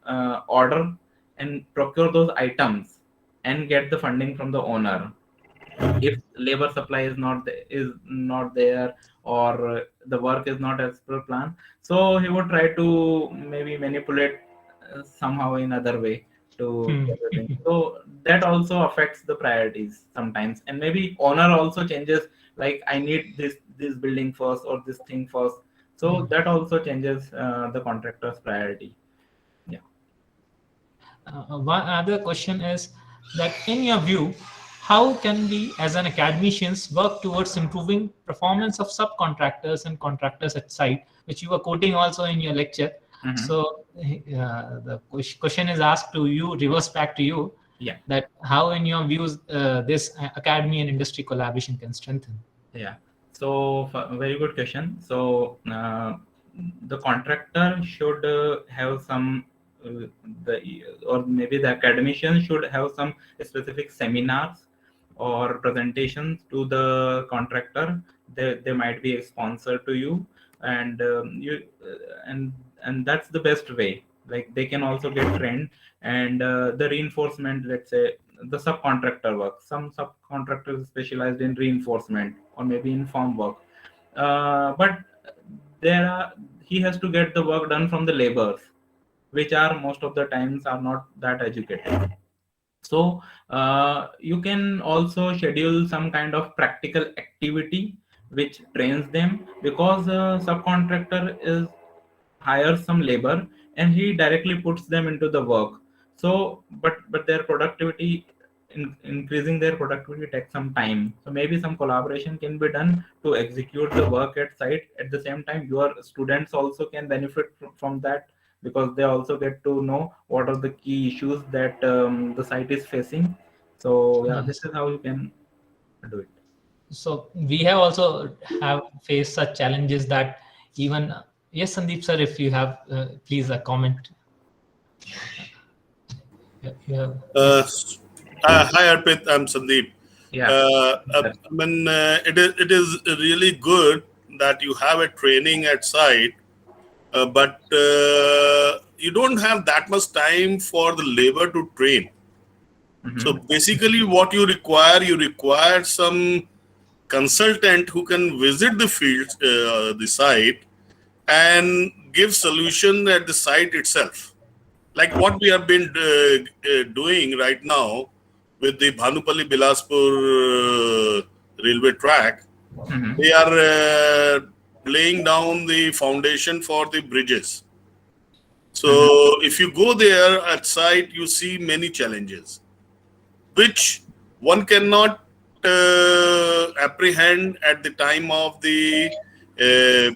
order and procure those items and get the funding from the owner. If labor supply is not there, or the work is not as per plan, so he would try to maybe manipulate somehow in other way to Hmm. get the thing. So that also affects the priorities sometimes, and maybe owner also changes, like I need this building first or this thing first. So Hmm. that also changes the contractor's priority. Yeah. One other question is that, in your view, how can we as an academicians work towards improving performance of subcontractors and contractors at site, which you were quoting also in your lecture? Hmm. So the question is asked to you, reverse back to you, Yeah. that how in your views this academy and industry collaboration can strengthen. Yeah. So very good question. So the contractor should have some the or maybe the academician should have some specific seminars or presentations to the contractor. They might be sponsored to you, and and that's the best way. Like they can also get trained, and the reinforcement. Let's say the subcontractor work. Some subcontractors specialized in reinforcement or maybe in farm work, but there are he has to get the work done from the laborers, which are most of the times are not that educated. So you can also schedule some kind of practical activity which trains them, because subcontractor is hires some labor and he directly puts them into the work. So but their productivity, increasing their productivity takes some time. So maybe some collaboration can be done to execute the work at site. At the same time, your students also can benefit from that, because they also get to know what are the key issues that the site is facing. So yeah, this Yes. is how you can do it. So we have also have faced such challenges that even, yes, Sandeep sir, if you have please a comment. Yeah, Uh, yes. Hi, Arpit. I'm Sandeep. Yeah. I mean, it is really good that you have a training at site, but you don't have that much time for the labor to train. So Mm-hmm. basically, what you require some consultant who can visit the field, the site, and give solution at the site itself, like what we have been doing right now with the Bhanupali Bilaspur railway track. Mm-hmm. They are laying down the foundation for the bridges. So Mm-hmm. if you go there at site, you see many challenges, which one cannot apprehend at the time of the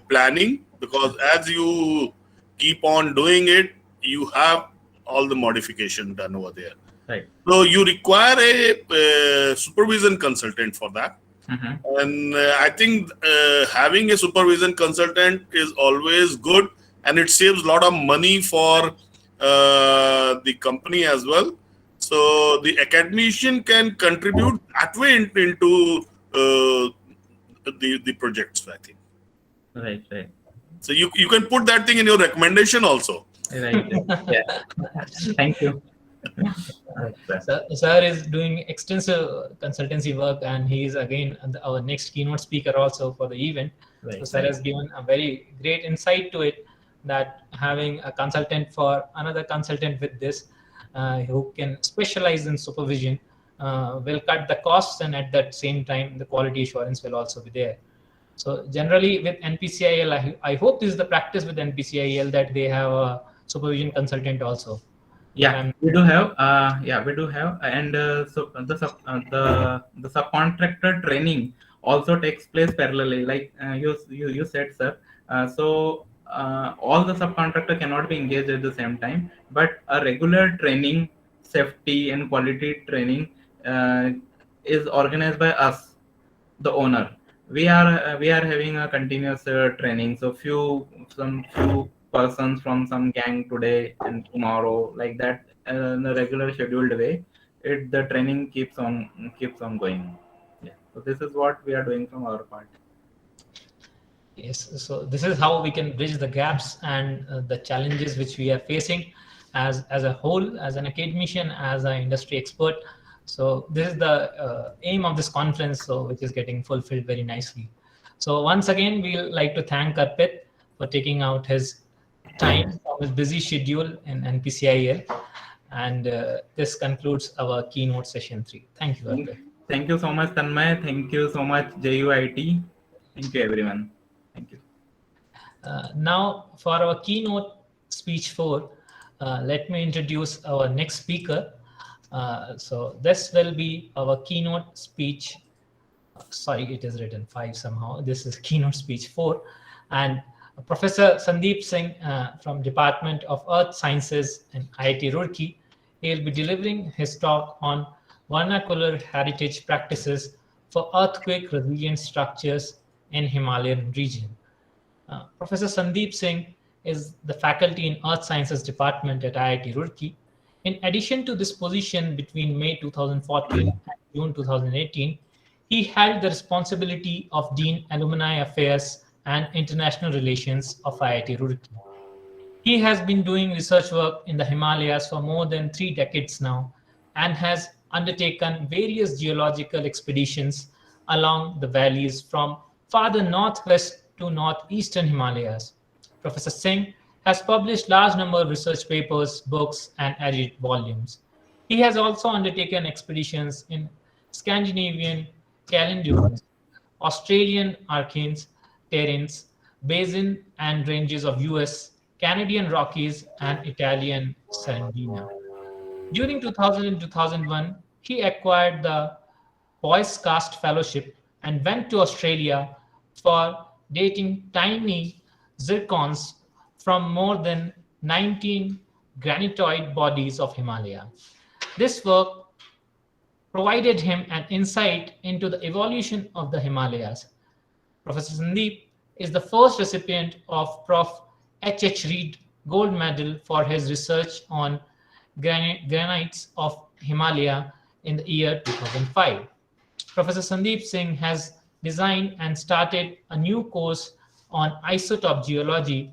planning, because as you keep on doing it, you have all the modification done over there. Right. So you require a supervision consultant for that. Mm-hmm. And I think having a supervision consultant is always good, and it saves a lot of money for the company as well. So the academician can contribute that way into the projects, I think. Right. So you can put that thing in your recommendation also. Right. Yeah. Thank you. Right, sir. Sir is doing extensive consultancy work, and he is again our next keynote speaker also for the event. Right, So sir right. has given a very great insight to it, that having a consultant for another consultant with this, who can specialize in supervision, will cut the costs, and at that same time the quality assurance will also be there. So generally with NPCIL, I hope this is the practice with NPCIL, that they have a supervision consultant also. Yeah, we do have. We do have, and so the subcontractor training also takes place parallelly. Like you said, sir. All the subcontractor cannot be engaged at the same time, but a regular training, safety and quality training uh, is organized by us, the owner. We are having a continuous training. So few persons from some gang today and tomorrow, like that, in a regular scheduled way. The training keeps on going. Yeah. So this is what we are doing from our part. Yes, so this is how we can bridge the gaps and the challenges which we are facing as a whole, as an academician, as an industry expert. So this is the aim of this conference, so which is getting fulfilled very nicely. So once again, we'll like to thank Arpit for taking out his time from his busy schedule in NPCIL, and this concludes our keynote session 3. Thank you, Arpit. Thank you so much, Tanmay. Thank you so much, JUIT. Thank you, everyone. Thank you. Now, for our keynote speech 4, let me introduce our next speaker. So this will be our keynote speech. Sorry, it is written 5 somehow. This is keynote speech 4. And Professor Sandeep Singh from Department of Earth Sciences in IIT Roorkee, he will be delivering his talk on vernacular heritage practices for earthquake resilient structures in Himalayan region. Professor Sandeep Singh is the faculty in Earth Sciences Department at IIT Roorkee. In addition to this position between May 2014 and June 2018, he held the responsibility of Dean Alumni Affairs and International Relations of IIT Roorkee. He has been doing research work in the Himalayas for more than 3 decades now, and has undertaken various geological expeditions along the valleys from farther northwest to northeastern Himalayas. Professor Singh has published large number of research papers, books, and edited volumes. He has also undertaken expeditions in Scandinavian Calendules, Australian Archeans, terrains, basin and ranges of US, Canadian Rockies, and Italian Sardinia. During 2000 and 2001, he acquired the Boyce Cast Fellowship and went to Australia for dating tiny zircons from more than 19 granitoid bodies of Himalaya. This work provided him an insight into the evolution of the Himalayas. Professor Sandeep is the first recipient of Prof. H. Reid Gold Medal for his research on granites of Himalaya in the year 2005. Professor Sandeep Singh has designed and started a new course on isotope geology.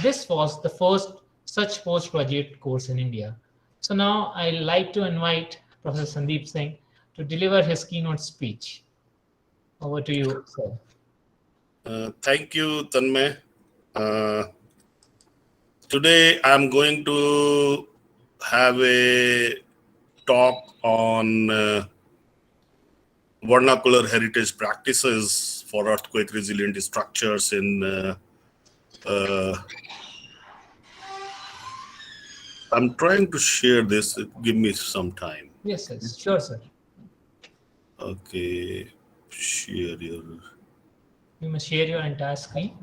This was the first such postgraduate course in India. So now I'd like to invite Professor Sandeep Singh to deliver his keynote speech. Over to you, sir. Thank you, Tanmay. Today I'm going to have a talk on vernacular heritage practices for earthquake resilient structures in I'm trying to share this. Give me some time. Yes, yes, sure, sir. Okay, share your. You must share your entire screen.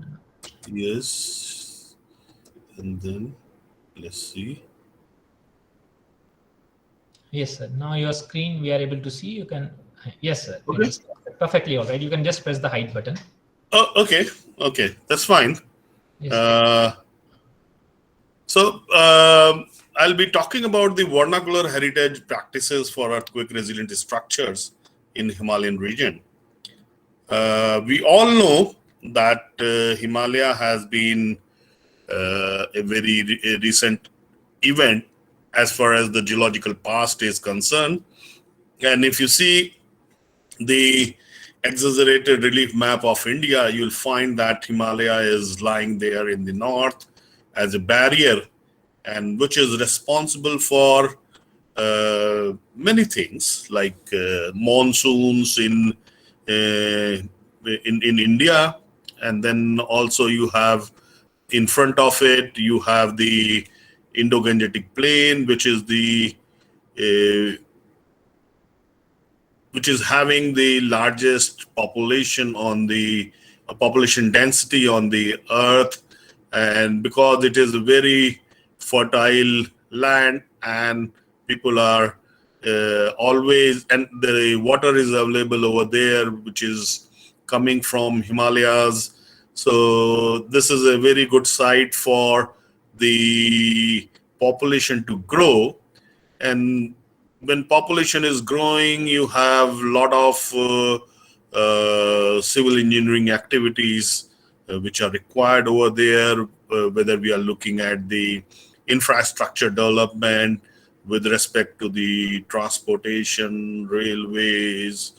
Yes, and then let's see. Yes, sir. Now your screen we are able to see. You can. Yes, sir. Okay. Yes, perfectly all right. You can just press the hide button. Oh, okay, that's fine. Yes, I'll be talking about the vernacular heritage practices for earthquake resilient structures in Himalayan region. We all know that Himalaya has been a very recent event as far as the geological past is concerned. And if you see the exaggerated relief map of India, you'll find that Himalaya is lying there in the north as a barrier, and which is responsible for many things like monsoons in India, and then also you have in front of it you have the Indo-Gangetic Plain, which is the which is having the largest population on the population density on the earth, and because it is a very fertile land and people are always, and the water is available over there which is coming from Himalayas. So this is a very good site for the population to grow. And when population is growing, you have a lot of civil engineering activities which are required over there, whether we are looking at the infrastructure development with respect to the transportation, railways,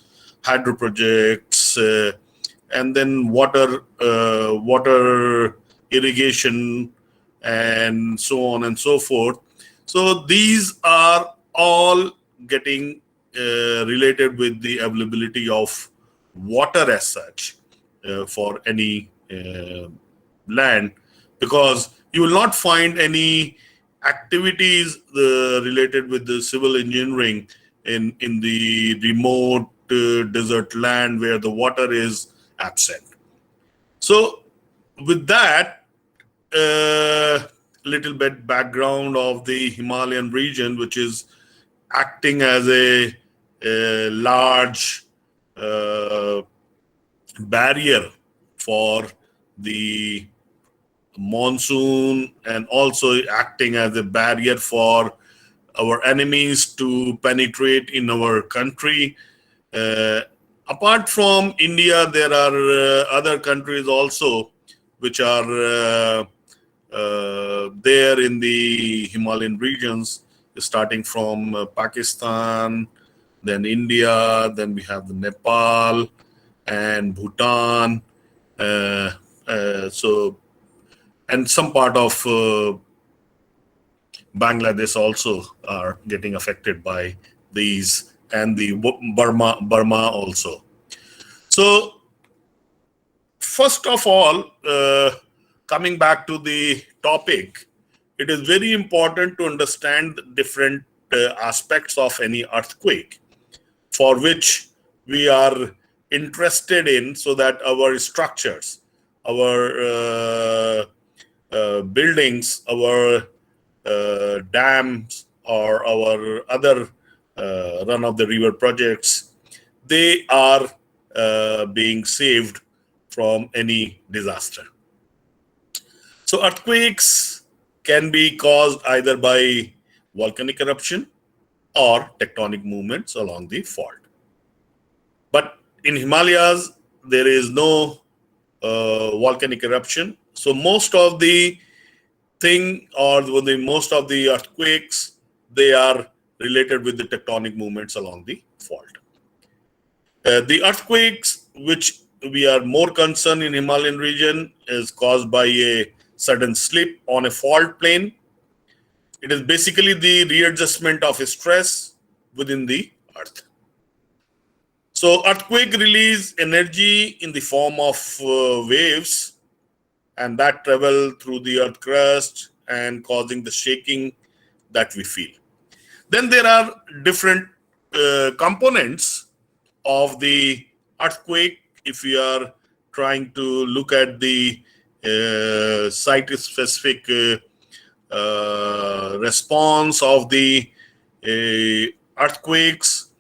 hydro projects, and then water irrigation, and so on and so forth. So these are all getting related with the availability of water as such for any land, because you will not find any activities related with the civil engineering in the remote desert land where the water is absent. So with that little bit background of the Himalayan region, which is acting as a large barrier for the monsoon, and also acting as a barrier for our enemies to penetrate in our country. Apart from India, there are other countries also which are there in the Himalayan regions, starting from Pakistan, then India, then we have the Nepal and Bhutan. So, and some part of Bangladesh also are getting affected by these, and the Burma also. So, first of all, coming back to the topic, it is very important to understand different aspects of any earthquake for which we are interested in, so that our structures, our buildings, our dams, or our other run-of-the-river projects, they are being saved from any disaster. So earthquakes can be caused either by volcanic eruption or tectonic movements along the fault. But in Himalayas, there is no volcanic eruption. So most of the most of the earthquakes, they are related with the tectonic movements along the fault. The earthquakes which we are more concerned in Himalayan region is caused by a sudden slip on a fault plane. It is basically the readjustment of stress within the earth. So earthquake release energy in the form of waves, and that travel through the earth crust and causing the shaking that we feel. Then there are different components of the earthquake. If we are trying to look at the site-specific response of the earthquakes,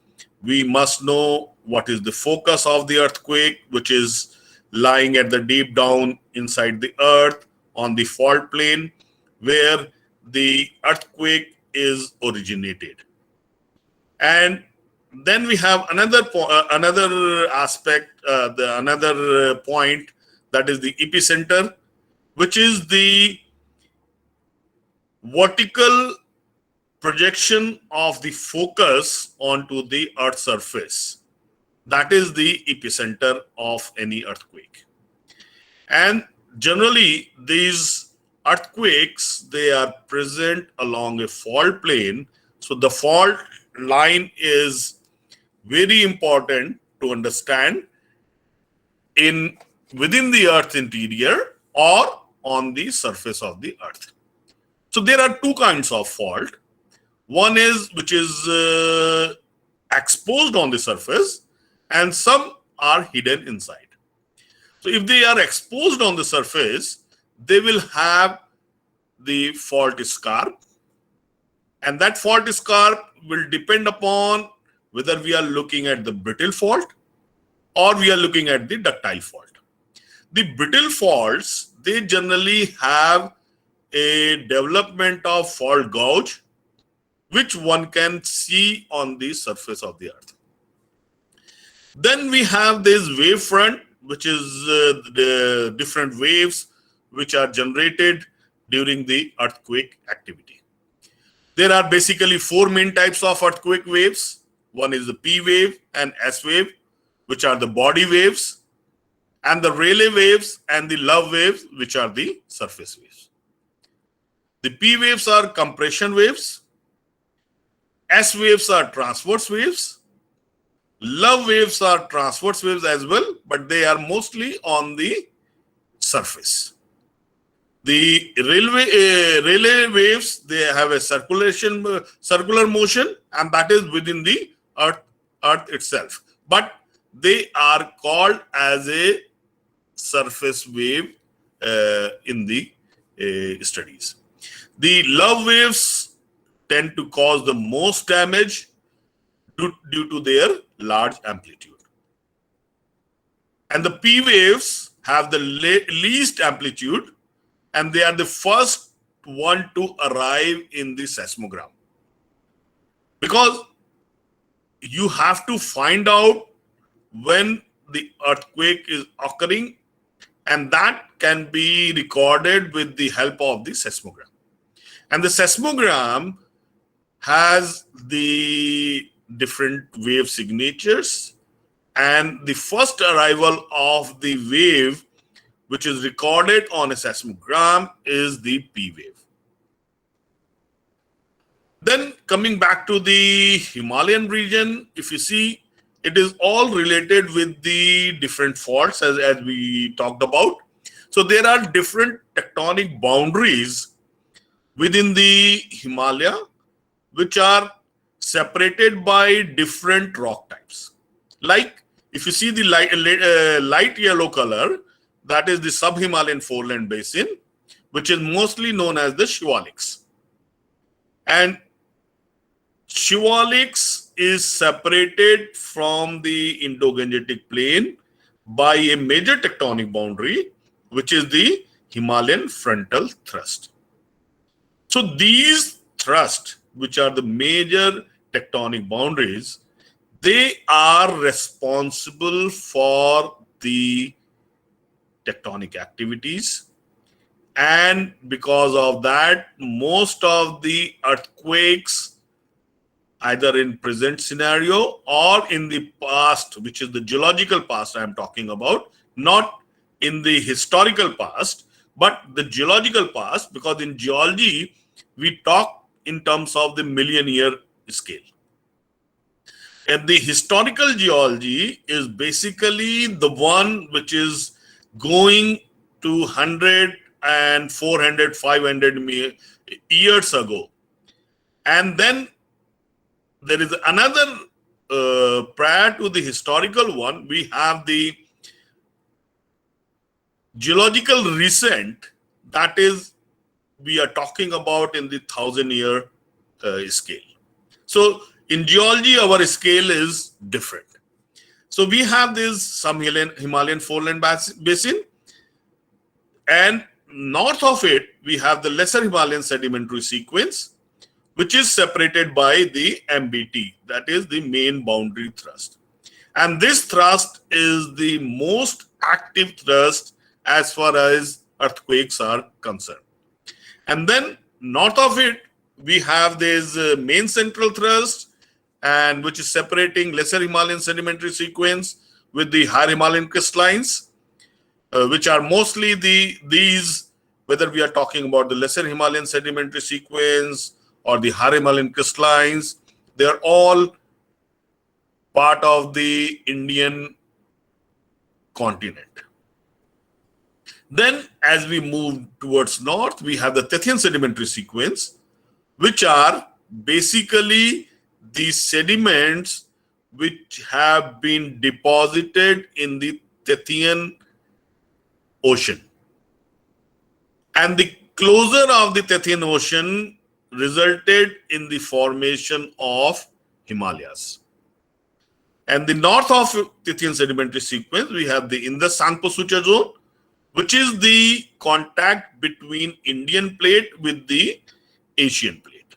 we must know what is the focus of the earthquake, which is lying at the deep down inside the earth on the fault plane where the earthquake is originated. And then we have another aspect, another point, that is the epicenter, which is the vertical projection of the focus onto the Earth's surface. That is the epicenter of any earthquake. And generally, these earthquakes, they are present along a fault plane. So the fault line is very important to understand within the Earth's interior or on the surface of the Earth. So there are two kinds of fault. One is which is exposed on the surface, and some are hidden inside. So if they are exposed on the surface, they will have the fault scarp, and that fault scarp will depend upon whether we are looking at the brittle fault or we are looking at the ductile fault. The brittle faults, they generally have a development of fault gouge, which one can see on the surface of the Earth. Then we have this wave front, which is the different waves which are generated during the earthquake activity. There are basically four main types of earthquake waves. One is the P wave and S wave, which are the body waves, and the Rayleigh waves and the Love waves, which are the surface waves. The P waves are compression waves. S waves are transverse waves. Love waves are transverse waves as well, but they are mostly on the surface. The Rayleigh waves, they have a circular motion, and that is within the Earth itself. But they are called as a surface wave in the studies. The Love waves tend to cause the most damage due to their large amplitude. And the P waves have the least amplitude, and they are the first one to arrive in the seismogram. Because you have to find out when the earthquake is occurring, and that can be recorded with the help of the seismogram. And the seismogram has the different wave signatures, and the first arrival of the wave which is recorded on a seismogram is the P wave. Then coming back to the Himalayan region, if you see, it is all related with the different faults as we talked about. So there are different tectonic boundaries within the Himalaya, which are separated by different rock types. Like if you see the light yellow color, that is the sub-Himalayan foreland basin, which is mostly known as the Shivaliks. And Shivaliks is separated from the Indo-Gangetic plain by a major tectonic boundary, which is the Himalayan frontal thrust. So these thrusts, which are the major tectonic boundaries, they are responsible for the tectonic activities. And because of that, most of the earthquakes, either in present scenario or in the past, which is the geological past I am talking about, not in the historical past, but the geological past, because in geology, we talk in terms of the million-year scale. And the historical geology is basically the one which is going to 100 and 400, 500 years ago. And then there is another, prior to the historical one, we have the geological recent, that is, we are talking about in the 1,000-year scale. So in geology, our scale is different. So we have this Himalayan foreland basin, and north of it, we have the lesser Himalayan sedimentary sequence, which is separated by the MBT, that is the main boundary thrust. And this thrust is the most active thrust as far as earthquakes are concerned. And then north of it, we have this main central thrust, and which is separating lesser Himalayan sedimentary sequence with the higher Himalayan crystallines, which are mostly these, whether we are talking about the lesser Himalayan sedimentary sequence or the higher Himalayan crystallines, they are all part of the Indian continent. Then as we move towards north, we have the Tethyan sedimentary sequence, which are basically the sediments which have been deposited in the Tethyan Ocean. And the closure of the Tethyan Ocean resulted in the formation of Himalayas. And the north of Tethyan sedimentary sequence, we have the Indus-Sangpo-Sucha zone, which is the contact between Indian plate with the Asian plate.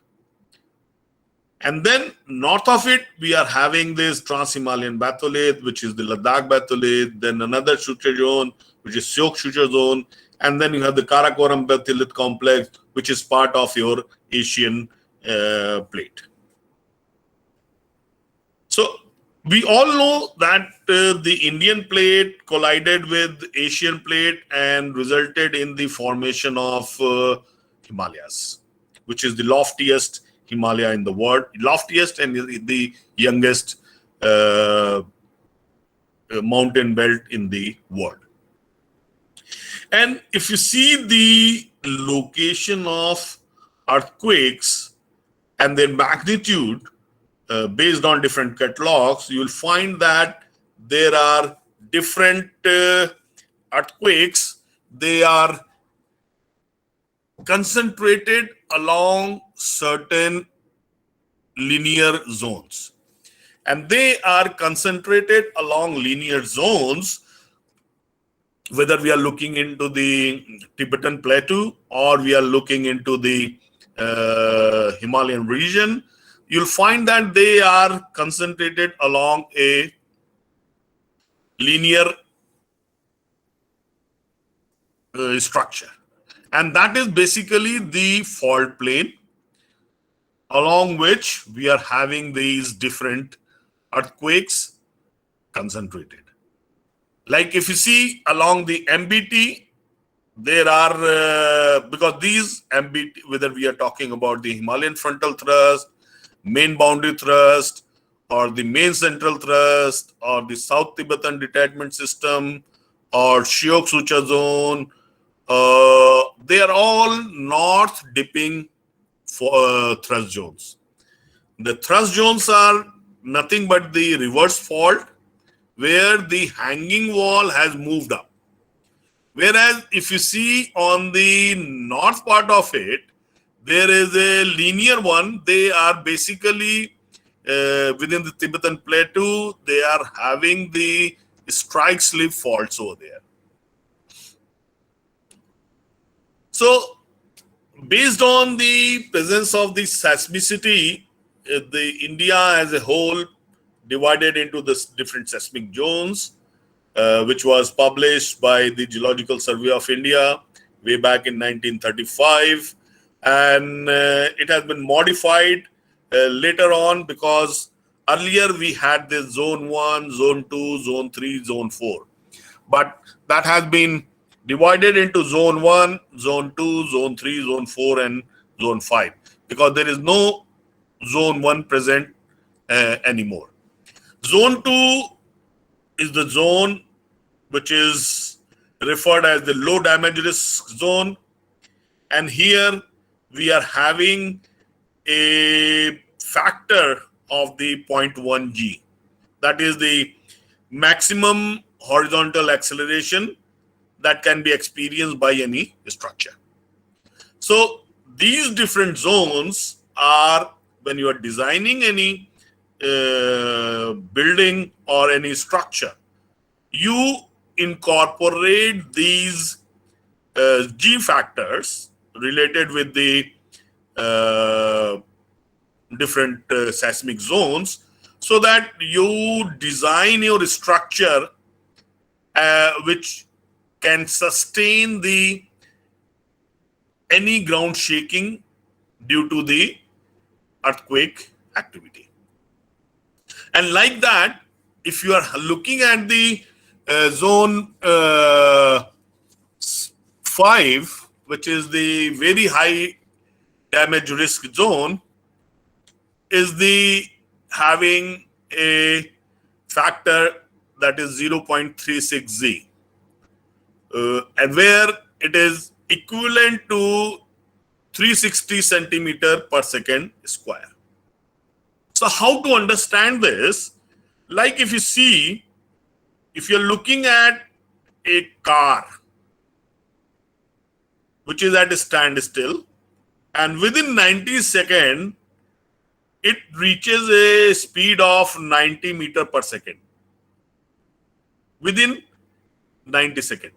And then north of it, we are having this Trans-Himalayan batholith, which is the Ladakh batholith, then another Sucha zone, which is Syok Sucha zone, and then you have the Karakoram batholith complex, which is part of your Asian plate. So we all know that the Indian plate collided with Asian plate and resulted in the formation of Himalayas, which is the loftiest Himalaya in the world, loftiest and the youngest mountain belt in the world. And if you see the location of earthquakes and their magnitude based on different catalogs, you will find that there are different earthquakes. They are concentrated along certain linear zones. And they are concentrated along linear zones, whether we are looking into the Tibetan Plateau or we are looking into the Himalayan region, you'll find that they are concentrated along a linear structure. And that is basically the fault plane along which we are having these different earthquakes concentrated. Like if you see along the MBT, there are, because these MBT, whether we are talking about the Himalayan frontal thrust, main boundary thrust, or the main central thrust, or the South Tibetan detachment system, or Syok Sucha zone, they are all north dipping thrust zones. The thrust zones are nothing but the reverse fault where the hanging wall has moved up. Whereas if you see on the north part of it, there is a linear one. They are basically within the Tibetan Plateau, they are having the strike slip faults over there. So based on the presence of the seismicity, the India as a whole divided into the different seismic zones, which was published by the Geological Survey of India way back in 1935. And it has been modified later on, because earlier we had this zone 1, zone 2, zone 3, zone 4. But that has been divided into zone 1, zone 2, zone 3, zone 4, and zone 5, because there is no zone 1 present anymore. Zone 2 is the zone which is referred as the low damage risk zone. And here we are having a factor of the 0.1 g. That is the maximum horizontal acceleration that can be experienced by any structure. So these different zones are, when you are designing any building or any structure, you incorporate these G factors related with the different seismic zones, so that you design your structure which can sustain any ground shaking due to the earthquake activity. And like that, if you are looking at the zone 5, which is the very high damage risk zone, is the having a factor that is 0.36Z, and where it is equivalent to 360 centimeter per second square. So how to understand this? Like if you see, if you're looking at a car which is at a standstill, and within 90 seconds, it reaches a speed of 90 meter per second. Within 90 seconds.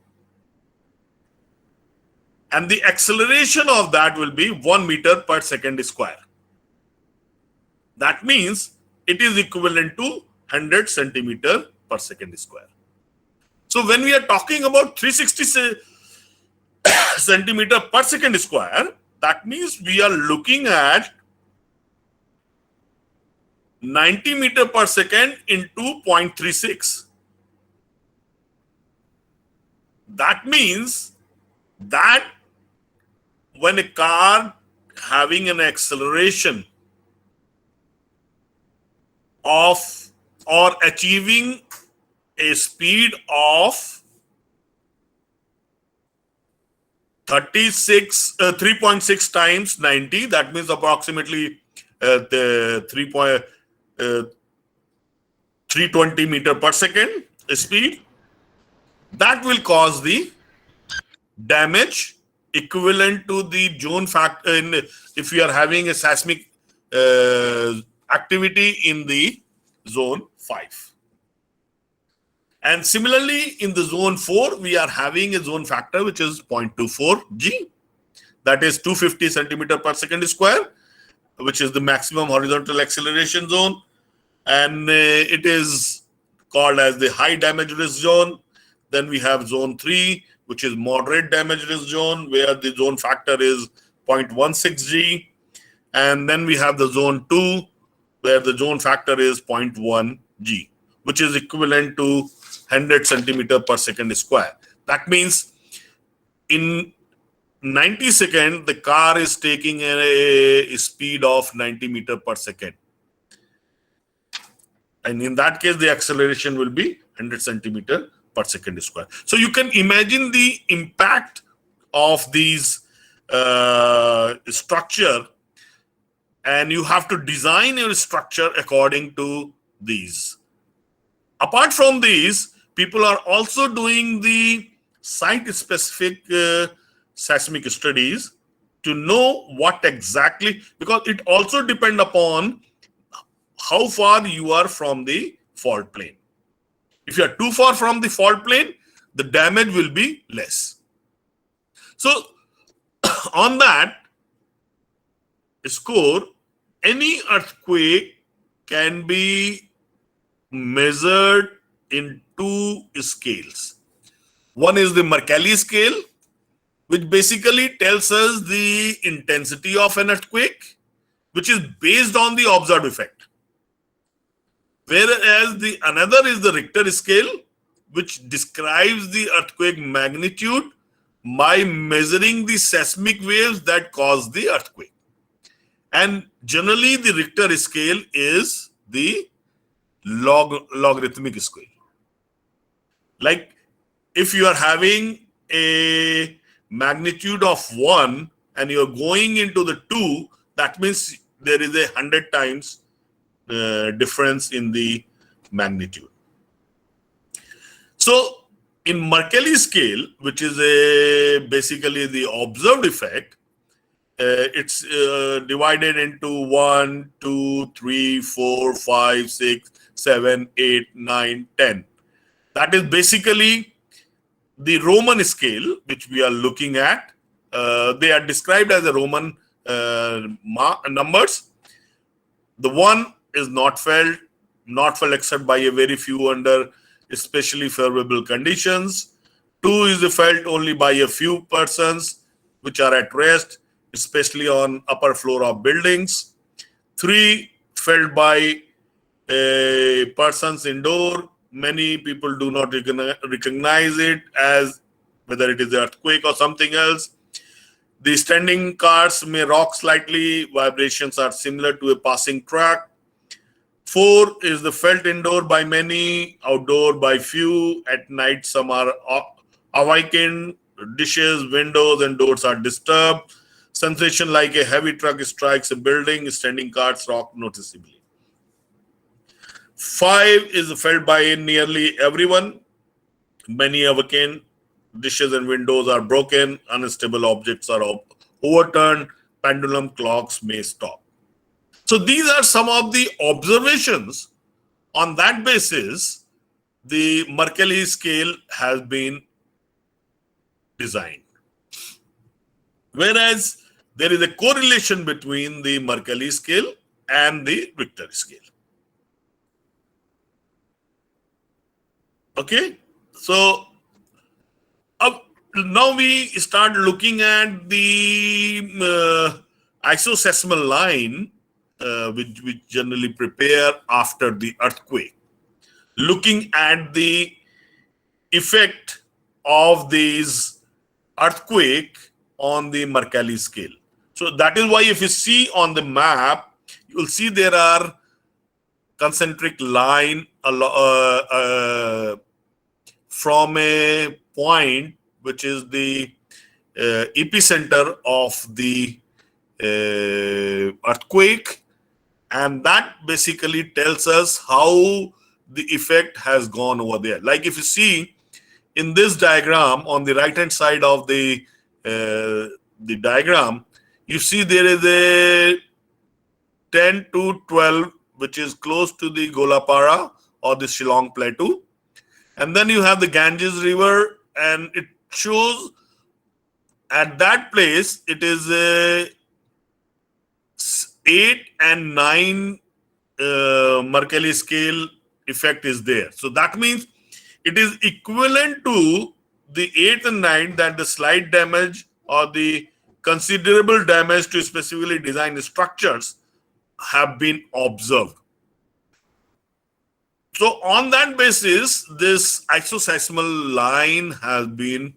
And the acceleration of that will be 1 meter per second square. That means it is equivalent to 100 centimeter per second square. So when we are talking about 360 centimeter per second square, that means we are looking at 90 meter per second into 0.36. That means that when a car having an acceleration of or achieving a speed of 3.6 times 90, that means approximately the 320 meter per second speed, that will cause the damage equivalent to the zone factor if you are having a seismic activity in the zone 5. And similarly, in the zone 4, we are having a zone factor which is 0.24 G, that is 250 centimeter per second square, which is the maximum horizontal acceleration zone, and it is called as the high damage risk zone. Then we have zone 3, which is moderate damage risk zone, where the zone factor is 0.16 G. And then we have the zone 2, where the zone factor is 0.1 G, which is equivalent to 100 centimeter per second square. That means in 90 seconds, the car is taking a speed of 90 meter per second. And in that case, the acceleration will be 100 centimeter per second square. So you can imagine the impact of these structure, and you have to design your structure according to these. Apart from these, people are also doing the site-specific seismic studies to know what exactly, because it also depends upon how far you are from the fault plane. If you are too far from the fault plane, the damage will be less. So on that score, any earthquake can be measured in 2 scales. One is the Mercalli scale, which basically tells us the intensity of an earthquake, which is based on the observed effect. Whereas the another is the Richter scale, which describes the earthquake magnitude by measuring the seismic waves that cause the earthquake. And generally, the Richter scale is the logarithmic scale. Like if you are having a magnitude of 1 and you are going into the 2, that means there is a 100 times difference in the magnitude. So in Mercalli scale, which is basically the observed effect, it's divided into 1, 2, 3, 4, 5, 6, 7, 8, 9, 10. That is basically the Roman scale, which we are looking at. They are described as the Roman numbers. The 1 is not felt except by a very few under especially favorable conditions. 2 is felt only by a few persons which are at rest, especially on upper floor of buildings. 3 felt by persons indoor. Many people do not recognize it as whether it is earthquake or something else. The standing cars may rock slightly. Vibrations are similar to a passing truck. 4 is the felt indoor by many, outdoor by few. At night, some are awakened. Dishes, windows, and doors are disturbed. Sensation like a heavy truck strikes a building. Standing cars rock noticeably. 5 is felt by nearly everyone. Many awakened. Dishes and windows are broken. Unstable objects are overturned. Pendulum clocks may stop. So these are some of the observations. On that basis, the Mercalli scale has been designed. Whereas there is a correlation between the Mercalli scale and the Richter scale. Okay, so now we start looking at the isoseismal line, which we generally prepare after the earthquake, looking at the effect of these earthquake on the Mercalli scale. So that is why if you see on the map, you will see there are concentric line from a point which is the epicenter of the earthquake, and that basically tells us how the effect has gone over there. Like if you see in this diagram on the right hand side of the diagram, you see there is a 10 to 12 which is close to the Golapara or the Shillong Plateau, and then you have the Ganges River, and it shows at that place it is a 8 and 9 Mercalli scale effect is there. So that means it is equivalent to the 8 and 9, that the slight damage or the considerable damage to specifically designed structures have been observed. So on that basis, this isoseismal line has been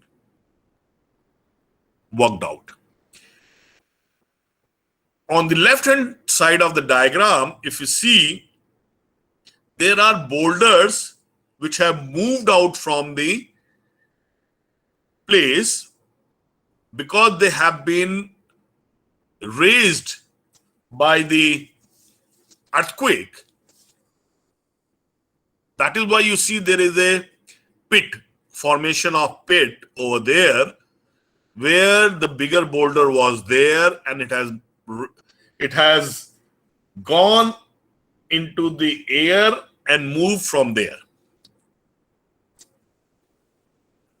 worked out. On the left hand side of the diagram, if you see, there are boulders which have moved out from the place because they have been raised by the earthquake. That is why you see there is a pit, formation of pit over there, where the bigger boulder was there, and it has gone into the air and moved from there.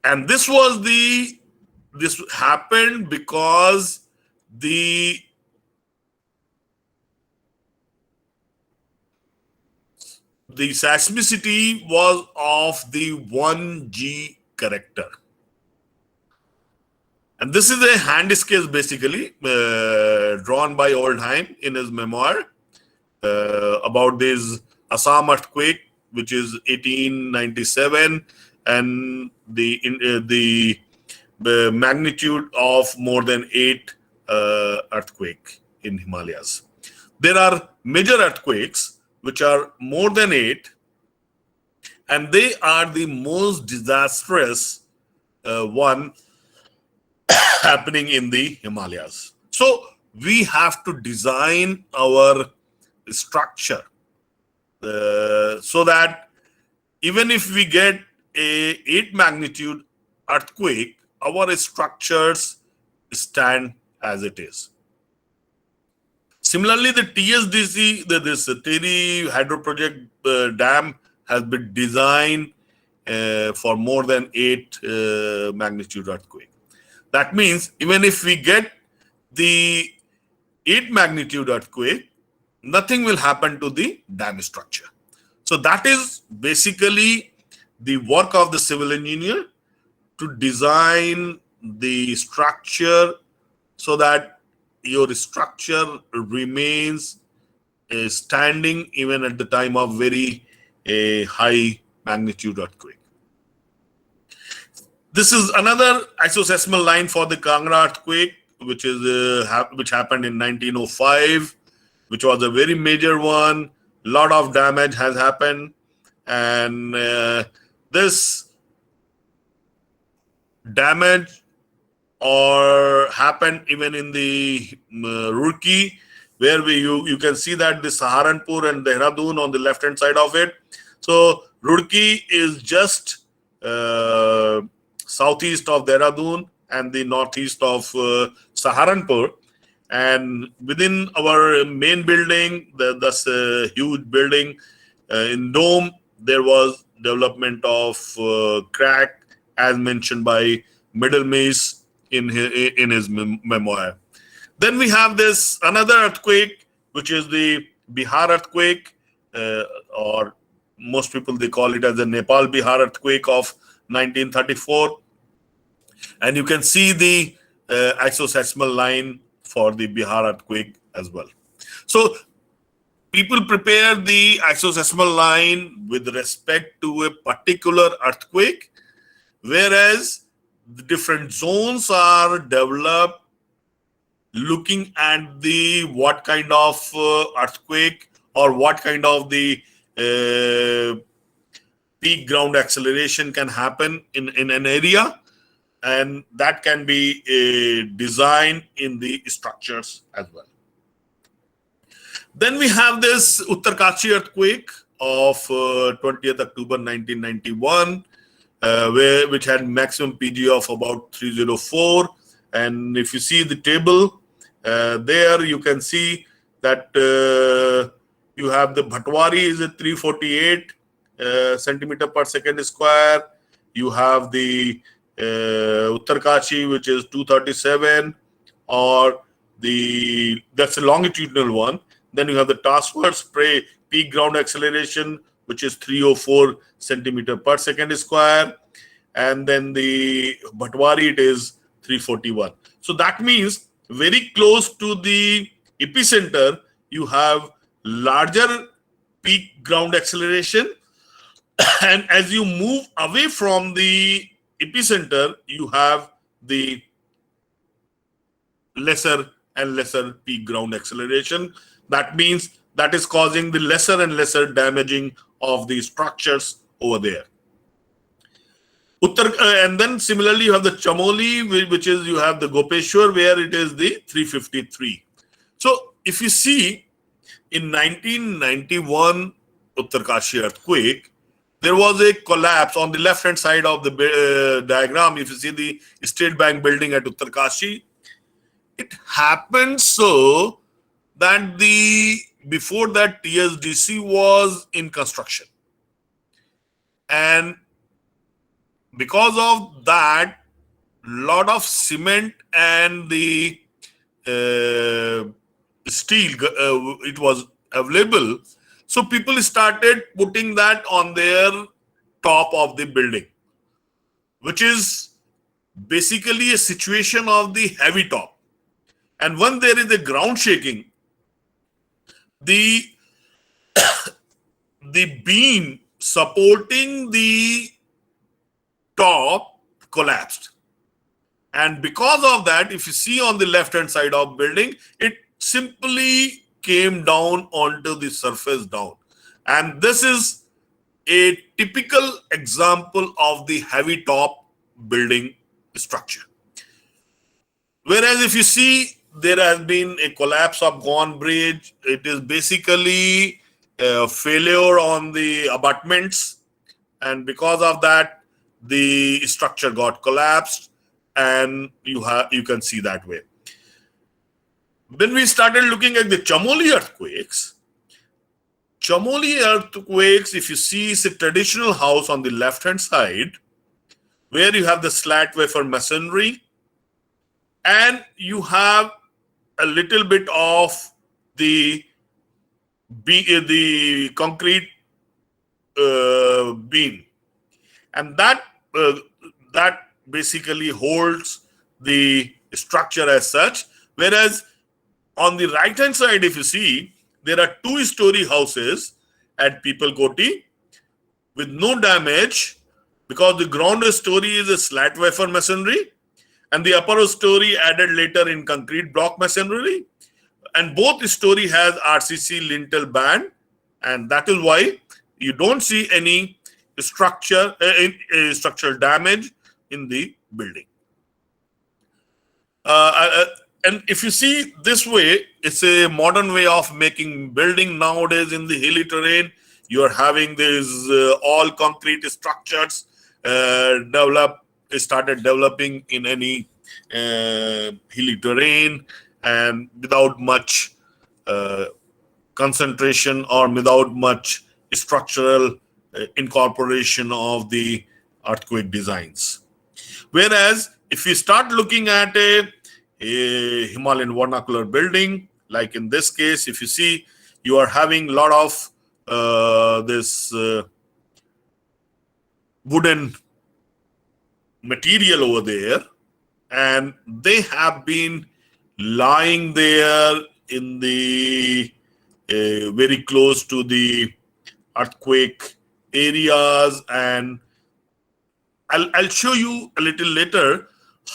And this happened because the seismicity was of the 1G character. And this is a hand sketch basically drawn by Oldheim in his memoir about this Assam earthquake, which is 1897, and the magnitude of more than 8 earthquake in Himalayas. There are major earthquakes which are more than 8, and they are the most disastrous one happening in the Himalayas. So we have to design our structure so that even if we get a 8 magnitude earthquake, our structures stand as it is. Similarly, the TSDC, this Teri hydro project dam, has been designed for more than 8 magnitude earthquake. That means even if we get the 8 magnitude earthquake, nothing will happen to the dam structure. So that is basically the work of the civil engineer to design the structure so that your structure remains standing even at the time of very high magnitude earthquake. This is another isosesmal line for the Kangra earthquake, which happened in 1905, which was a very major one. A lot of damage has happened, and this damage or happened even in the Roorkee, where you can see that the Saharanpur and Dehradun on the left hand side of it. So Roorkee is just southeast of Dehradun and the northeast of Saharanpur. And within our main building, that's a huge building in Dome, there was development of crack, as mentioned by Middle Mace in his memoir. Then we have this another earthquake, which is the Bihar earthquake, or most people they call it as the Nepal Bihar earthquake of 1934. And you can see the isosesmal line for the Bihar earthquake as well. So people prepare the isosesmal line with respect to a particular earthquake, whereas the different zones are developed looking at the what kind of earthquake or what kind of the peak ground acceleration can happen in an area, and that can be designed in the structures as well. Then we have this Uttarkachi earthquake of 20th October 1991, which had maximum PG of about 304. And if you see the table there, you can see that you have the Bhatwari is at 348 centimeter per second square. You have the Uttarkachi, which is 237, or that's a longitudinal one. Then you have the task force peak ground acceleration, which is 304 centimeter per second square, and then the Bhatwari it is 341. So that means very close to the epicenter, you have larger peak ground acceleration, and as you move away from the epicenter, you have the lesser and lesser peak ground acceleration. That means that is causing the lesser and lesser damaging of the structures over there. And then similarly, you have the Chamoli, which is you have the Gopeshwar, where it is the 353. So if you see in 1991 Uttarkashi earthquake, there was a collapse on the left hand side of the diagram. If you see the State Bank building at Uttarkashi, it happened so that before that TSDC was in construction, and because of that, lot of cement and the steel it was available. So people started putting that on their top of the building, which is basically a situation of the heavy top. And when there is a ground shaking, the beam supporting the top collapsed. And because of that, if you see on the left hand side of building, it simply came down onto the surface down. And this is a typical example of the heavy top building structure. Whereas if you see, there has been a collapse of Gone Bridge. It is basically a failure on the abutments, and because of that, the structure got collapsed, and you can see that way. When we started looking at the Chamoli earthquakes, if you see, is a traditional house on the left hand side, where you have the slat wafer masonry, and you have a little bit of the concrete beam, and that basically holds the structure as such. Whereas on the right hand side, if you see, there are 2-story houses at Pipalkoti with no damage, because the ground story is a slat wafer masonry and the upper story added later in concrete block masonry, and both story has RCC lintel band, and that is why you don't see any structural damage in the building. And if you see this way, it's a modern way of making building nowadays in the hilly terrain. You are having these all concrete structures started developing in any hilly terrain, and without much concentration or without much structural incorporation of the earthquake designs. Whereas if you start looking at a Himalayan vernacular building, like in this case, if you see, you are having a lot of this wooden material over there, and they have been lying there in the very close to the earthquake areas, and I'll show you a little later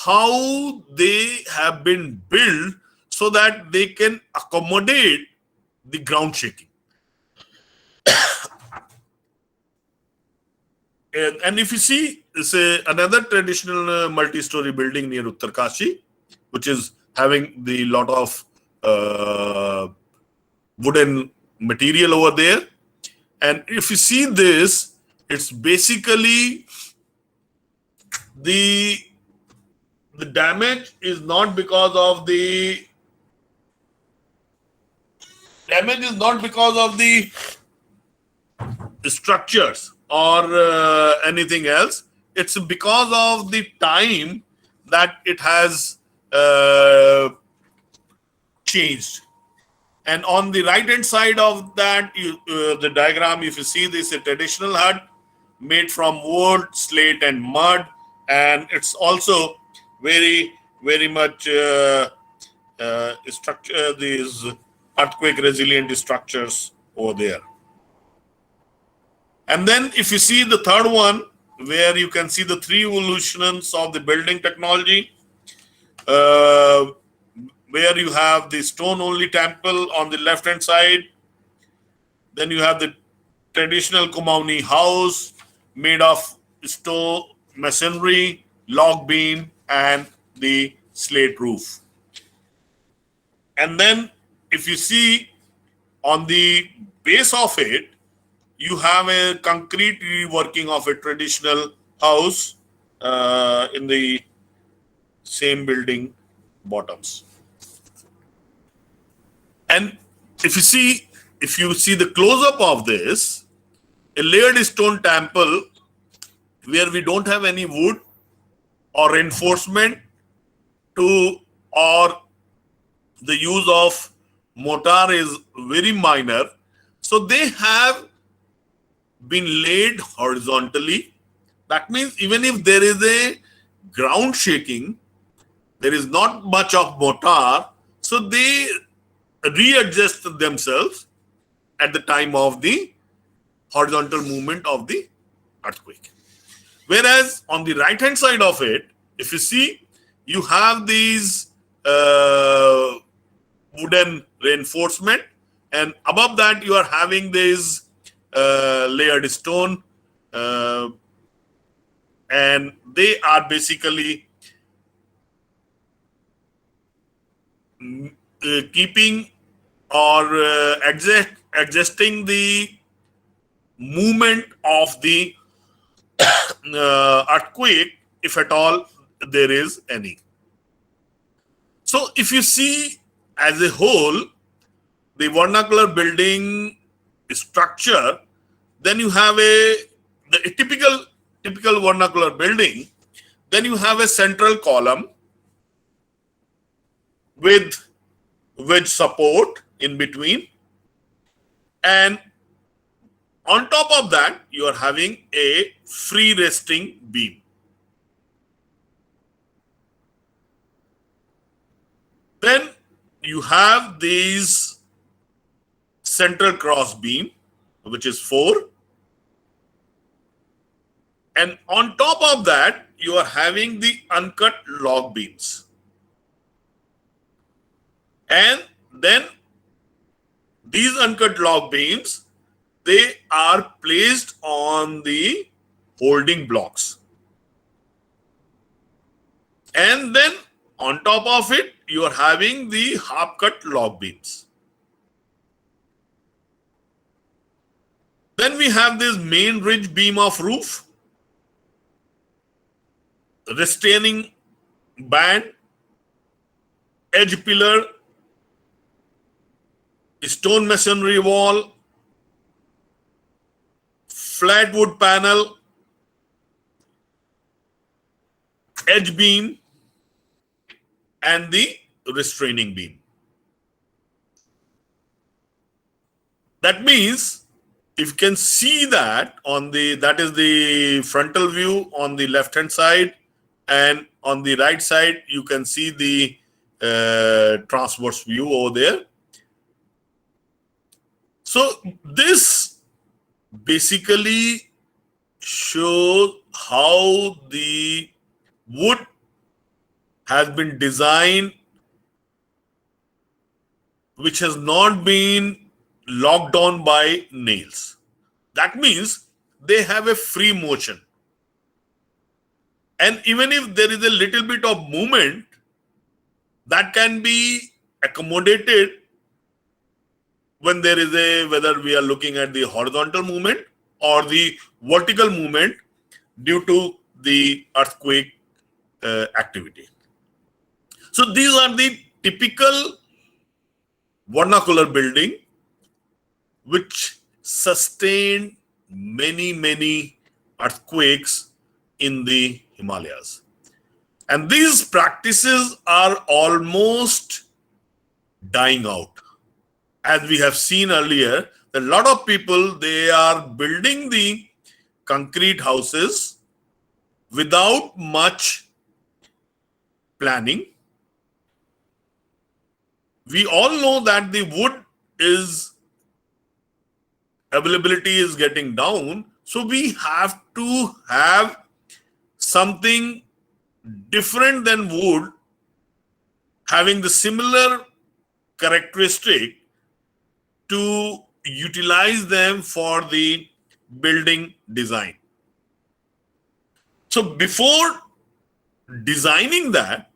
how they have been built so that they can accommodate the ground shaking. And if you see, it's another traditional multi-story building near Uttarkachi, which is having the lot of wooden material over there. And if you see this, it's basically the damage is not because of the structures or anything else. It's because of the time that it has changed. And on the right hand side of that, the diagram, if you see, this is a traditional hut made from wood, slate and mud, and it's also very much structure, these earthquake resilient structures over there. And then if you see the third one, where you can see the 3 evolutions of the building technology, where you have the stone only temple on the left hand side, then you have the traditional Kumaoni house made of stone masonry, log beam and the slate roof. And then if you see on the base of it, you have a concrete reworking of a traditional house in the same building bottoms. And if you see the close-up of this, a layered stone temple where we don't have any wood or reinforcement or the use of mortar is very minor. So they have been laid horizontally. That means even if there is a ground shaking, there is not much of mortar. So they readjust themselves at the time of the horizontal movement of the earthquake. Whereas on the right hand side of it, if you see, you have these wooden reinforcement, and above that you are having this layered stone, and they are basically keeping or adjusting the movement of the earthquake, if at all there is any. So if you see as a whole the vernacular building structure, then you have a typical vernacular building. Then you have a central column with wedge support in between, and on top of that you are having a free resting beam. Then you have these central cross beam, which is 4. And on top of that, you are having the uncut log beams. And then these uncut log beams, they are placed on the holding blocks. And then on top of it, you are having the half-cut log beams. Then we have this main ridge beam of roof, retaining band, edge pillar, stone masonry wall, flat wood panel, edge beam, and the restraining beam. That means if you can see that that is the frontal view on the left hand side, and on the right side you can see the transverse view over there. So this basically shows how the wood has been designed, which has not been locked down by nails. That means they have a free motion. And even if there is a little bit of movement, that can be accommodated when there is whether we are looking at the horizontal movement or the vertical movement due to the earthquake activity. So these are the typical vernacular building which sustained many earthquakes in the Himalayas. And these practices are almost dying out. As we have seen earlier, a lot of people, they are building the concrete houses without much planning. We all know that the wood availability is getting down, so we have to have something different than wood having the similar characteristic to utilize them for the building design. So before designing that,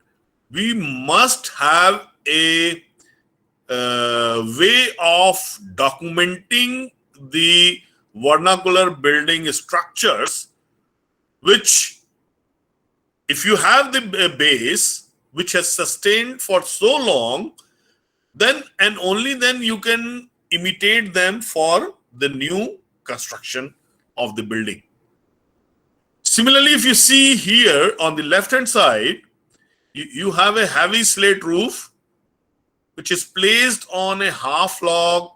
we must have a way of documenting the vernacular building structures, which if you have the base which has sustained for so long, then and only then you can imitate them for the new construction of the building. Similarly, if you see here on the left hand side, you have a heavy slate roof which is placed on a half log,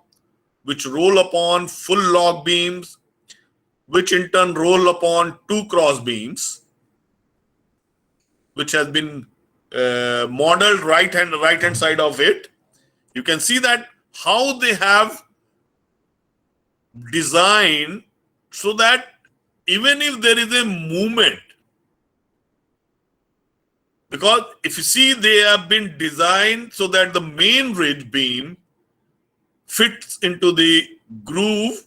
which roll upon full log beams, which in turn roll upon two cross beams, which has been modeled right hand side of it. You can see that how they have designed so that even if there is a movement, because if you see, they have been designed so that the main ridge beam fits into the groove,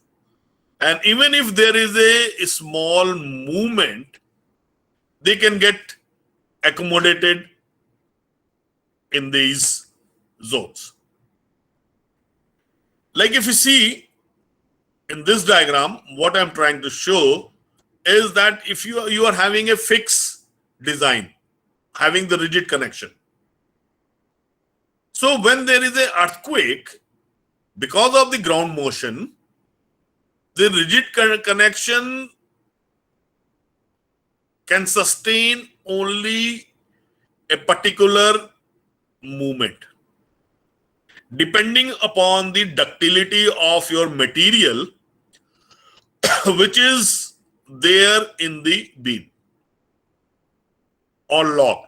and even if there is a small movement, they can get accommodated in these zones. Like if you see in this diagram, what I'm trying to show is that if you are having a fixed design, having the rigid connection. So when there is an earthquake, because of the ground motion, the rigid connection can sustain only a particular movement. Depending upon the ductility of your material, which is there in the beam or log.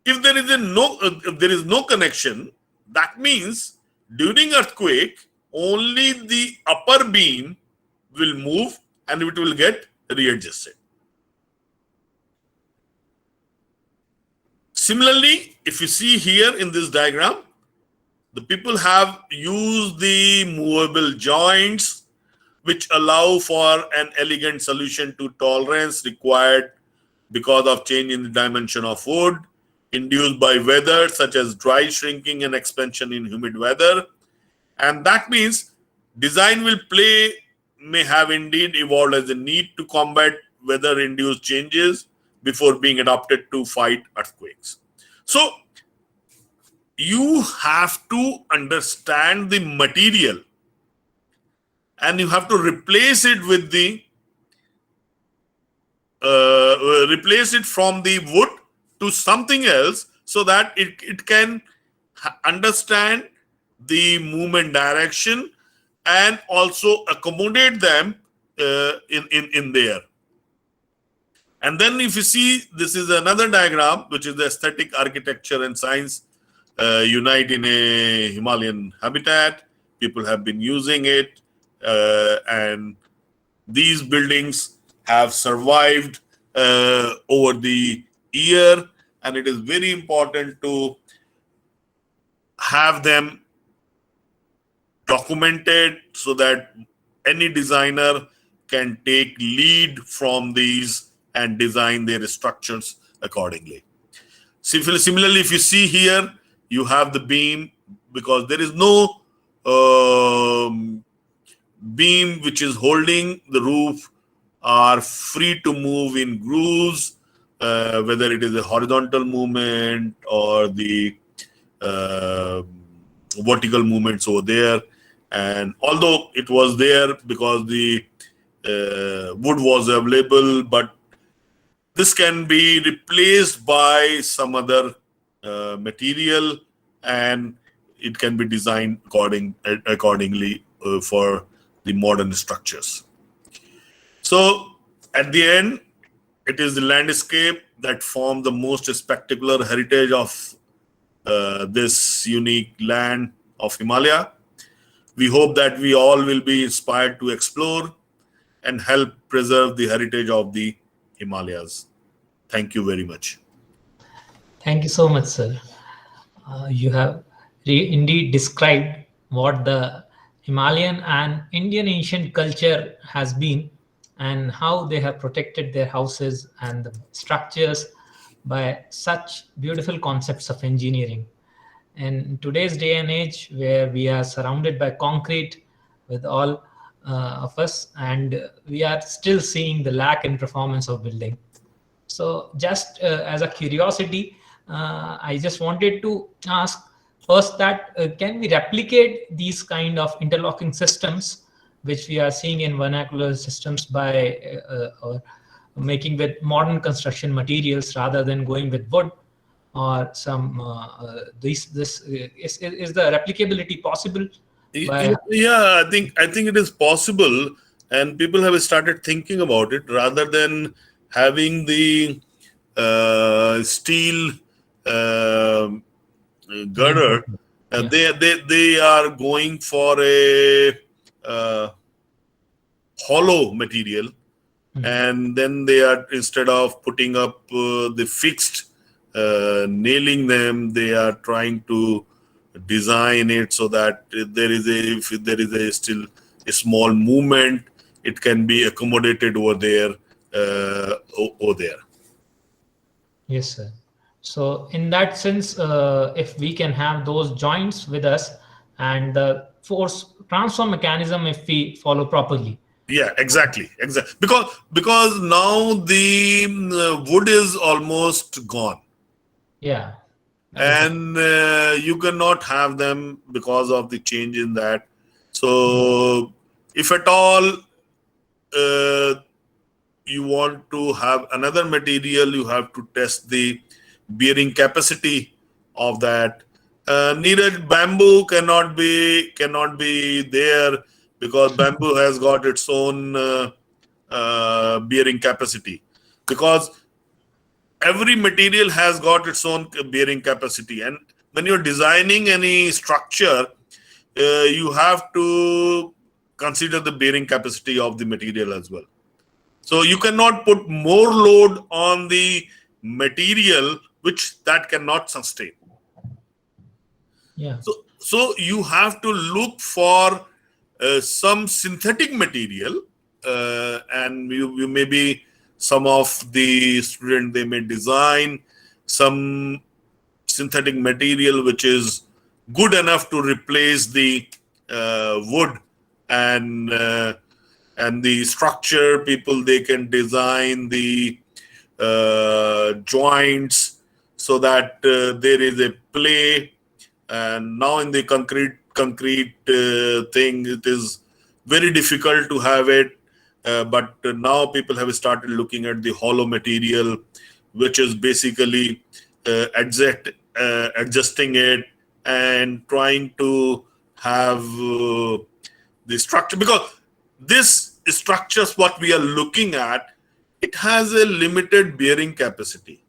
If there is no connection, that means during earthquake, only the upper beam will move and it will get readjusted. Similarly, if you see here in this diagram, the people have used the movable joints which allow for an elegant solution to tolerance required because of change in the dimension of wood induced by weather such as dry shrinking and expansion in humid weather. And that means design may have indeed evolved as a need to combat weather-induced changes before being adopted to fight earthquakes. So you have to understand the material and you have to replace it with the replace it from the wood to something else so that it can understand the movement direction and also accommodate them in there. And then if you see, this is another diagram, which is the aesthetic architecture and science unite in a Himalayan habitat. People have been using it, and these buildings have survived over the year, and it is very important to have them documented so that any designer can take lead from these and design their structures accordingly. Similarly, if you see here, you have the beam, because there is no beam which is holding the roof are free to move in grooves, whether it is a horizontal movement or the vertical movements over there. And although it was there because the wood was available, but this can be replaced by some other material, and it can be designed accordingly for the modern structures. So at the end, it is the landscape that form the most spectacular heritage of this unique land of Himalaya. We hope that we all will be inspired to explore and help preserve the heritage of the Himalayas. Thank you very much. Thank you so much, sir. You have indeed described what the Himalayan and Indian ancient culture has been and how they have protected their houses and the structures by such beautiful concepts of engineering. In today's day and age, where we are surrounded by concrete with all of us, and we are still seeing the lack in performance of building. So just as a curiosity, I just wanted to ask first that can we replicate these kind of interlocking systems which we are seeing in vernacular systems by making with modern construction materials rather than going with wood or some is the replicability possible? Yeah, I think it is possible, and people have started thinking about it rather than having the steel girder. They are going for a hollow material, and then they are, instead of putting up the fixed nailing them, they are trying to design it so that if there is still a small movement, it can be accommodated over there. Yes, sir. So in that sense, if we can have those joints with us and the force transfer mechanism, if we follow properly. Yeah, exactly. Because now the wood is almost gone. Yeah. And you cannot have them because of the change in that. So if at all you want to have another material, you have to test the bearing capacity of that. Needed bamboo cannot be there, because bamboo has got its own bearing capacity. Because every material has got its own bearing capacity, and when you're designing any structure, you have to consider the bearing capacity of the material as well. So you cannot put more load on the material which that cannot sustain. Yeah. So you have to look for some synthetic material, and you maybe some of the students, they may design some synthetic material which is good enough to replace the wood, and the structure. People, they can design the joints so that there is a play. And now in the concrete thing, it is very difficult to have it. But now people have started looking at the hollow material, which is basically adjusting it and trying to have the structure. Because this structures, what we are looking at, it has a limited bearing capacity.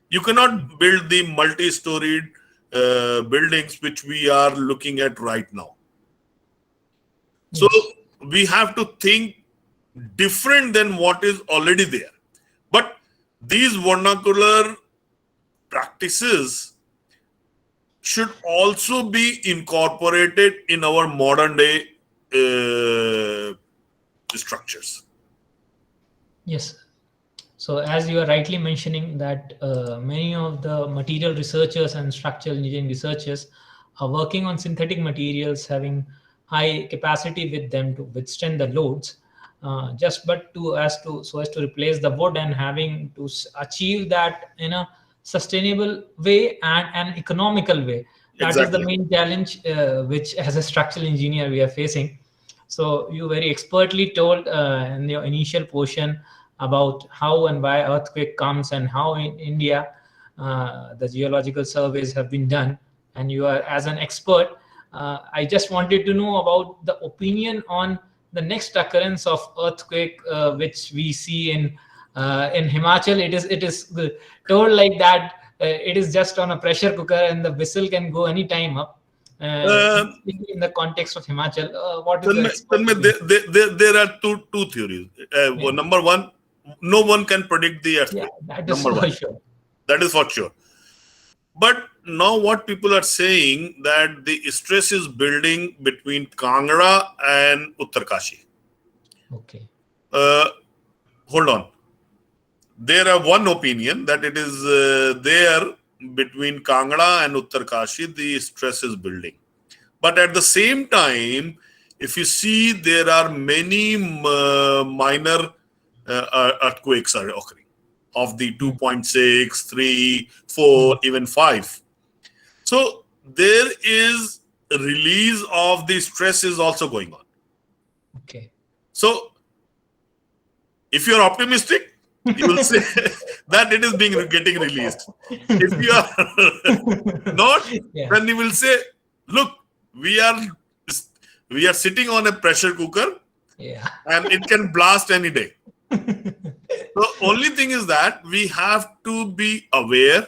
You cannot build the multi-storied buildings which we are looking at right now. So we have to think different than what is already there. But these vernacular practices should also be incorporated in our modern day structures. Yes. So as you are rightly mentioning that many of the material researchers and structural engineering researchers are working on synthetic materials having high capacity with them to withstand the loads, so as to replace the wood, and having to achieve that in a sustainable way and an economical way. That is the Exactly. main challenge which as a structural engineer we are facing. So you very expertly told in your initial portion about how and why earthquake comes and how in India the geological surveys have been done, and you are as an expert. I just wanted to know about the opinion on the next occurrence of earthquake, which we see in Himachal. It is told like that it is just on a pressure cooker and the whistle can go any time up. In the context of Himachal, what is the There are two theories. Number one, no one can predict the earthquake. That is Number for one. sure. That is for sure. But now what people are saying, that the stress is building between Kangra and Uttarkachi. Okay. Hold on. There are one opinion that it is there between Kangra and Uttarkachi, the stress is building. But at the same time, if you see, there are many minor earthquakes are occurring of the 2.6, 3, 4, even 5. So there is a release of the stress is also going on. Okay. So if you are optimistic, you will say that it is getting released. If you are not, then you will say, look, we are sitting on a pressure cooker, and it can blast any day. The only thing is that we have to be aware,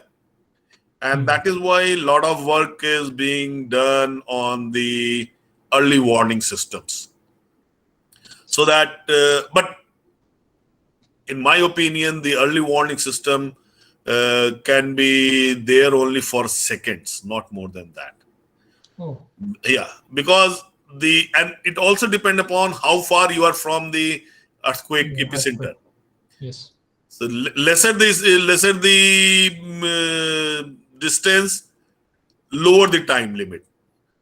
and that is why a lot of work is being done on the early warning systems. So that, but in my opinion, the early warning system can be there only for seconds, not more than that. Oh. Yeah, because and it also depends upon how far you are from the earthquake epicenter. Yes. So lesser the distance, lower the time limit.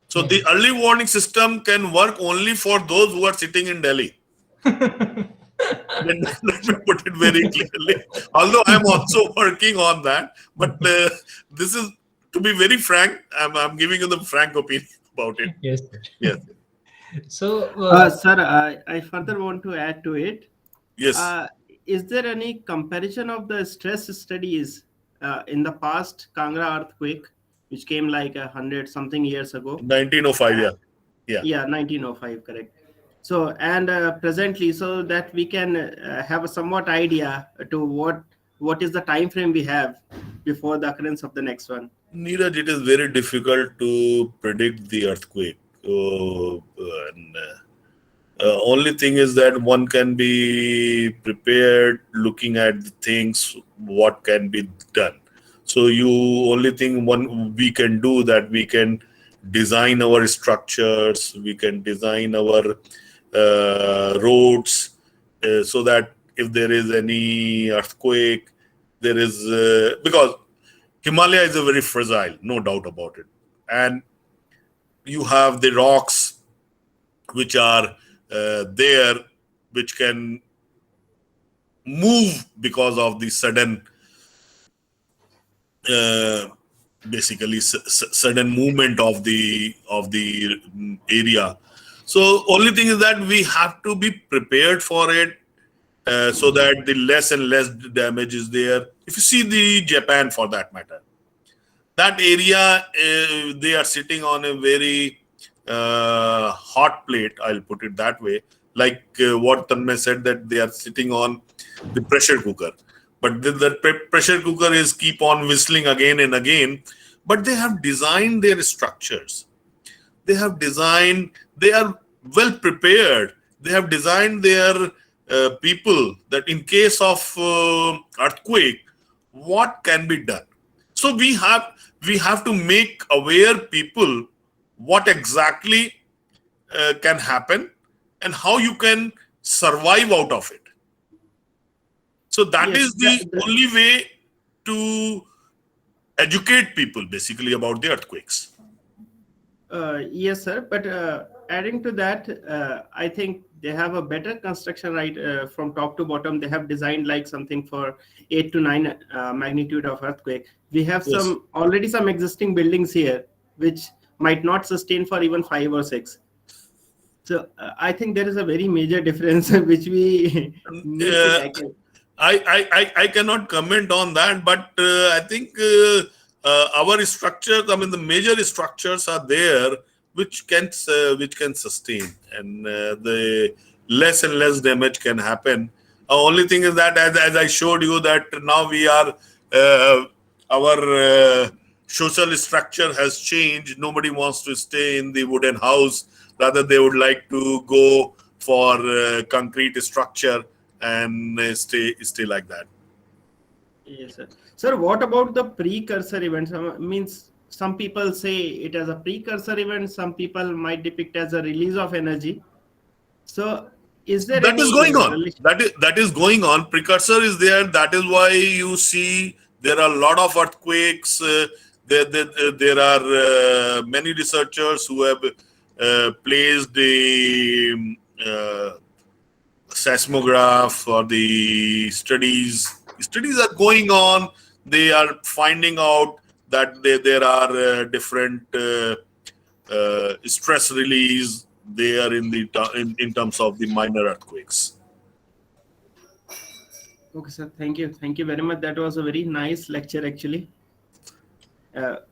So the early warning system can work only for those who are sitting in Delhi. Let me put it very clearly. Although I'm also working on that, but this is, to be very frank, I'm giving you the frank opinion about it. Yes. Yes. So, sir, I further want to add to it. Yes. Is there any comparison of the stress studies in the past Kangra earthquake, which came like 100-something years ago? 1905, yeah, 1905, correct. So, and presently, so that we can have a somewhat idea to what what is the time frame we have before the occurrence of the next one? Neeraj, it is very difficult to predict the earthquake. Only thing is that one can be prepared looking at the things, what can be done. So only thing we can do that we can design our structures, we can design our roads, so that if there is any earthquake, there is because Himalaya is a very fragile, no doubt about it, and you have the rocks which are there, which can move because of the sudden basically sudden movement of the area. So only thing is that we have to be prepared for it, so that the less and less damage is there. If you see the Japan, for that matter, that area, they are sitting on a very hot plate, I'll put it that way, like what Tanmay said, that they are sitting on the pressure cooker. But the pressure cooker is keep on whistling again and again. But they have designed their structures. They are well prepared. They have designed their people that in case of earthquake, what can be done. So we have to make aware people what exactly can happen and how you can survive out of it. So that is the only way to educate people basically about the earthquakes. Yes, sir. But adding to that, I think they have a better construction, right? From top to bottom, they have designed like something for 8 to 9 magnitude of earthquake. We have already some existing buildings here, which might not sustain for even 5 or 6. So I think there is a very major difference which we need to tackle. I cannot comment on that, but I think our structures, the major structures are there which can sustain, and the less and less damage can happen. Only thing is that, as I showed you, that now we are our social structure has changed. Nobody wants to stay in the wooden house. Rather, they would like to go for concrete structure and stay like that. Yes, sir. Sir, what about the precursor events? Means some people say it as a precursor event. Some people might depict as a release of energy. So, is there that is going on? That is going on. Precursor is there. That is why you see there are a lot of earthquakes. There are many researchers who have placed the seismograph or the studies. Studies are going on. They are finding out that there are different stress release there in terms of the minor earthquakes. Okay, sir. Thank you very much. That was a very nice lecture, actually.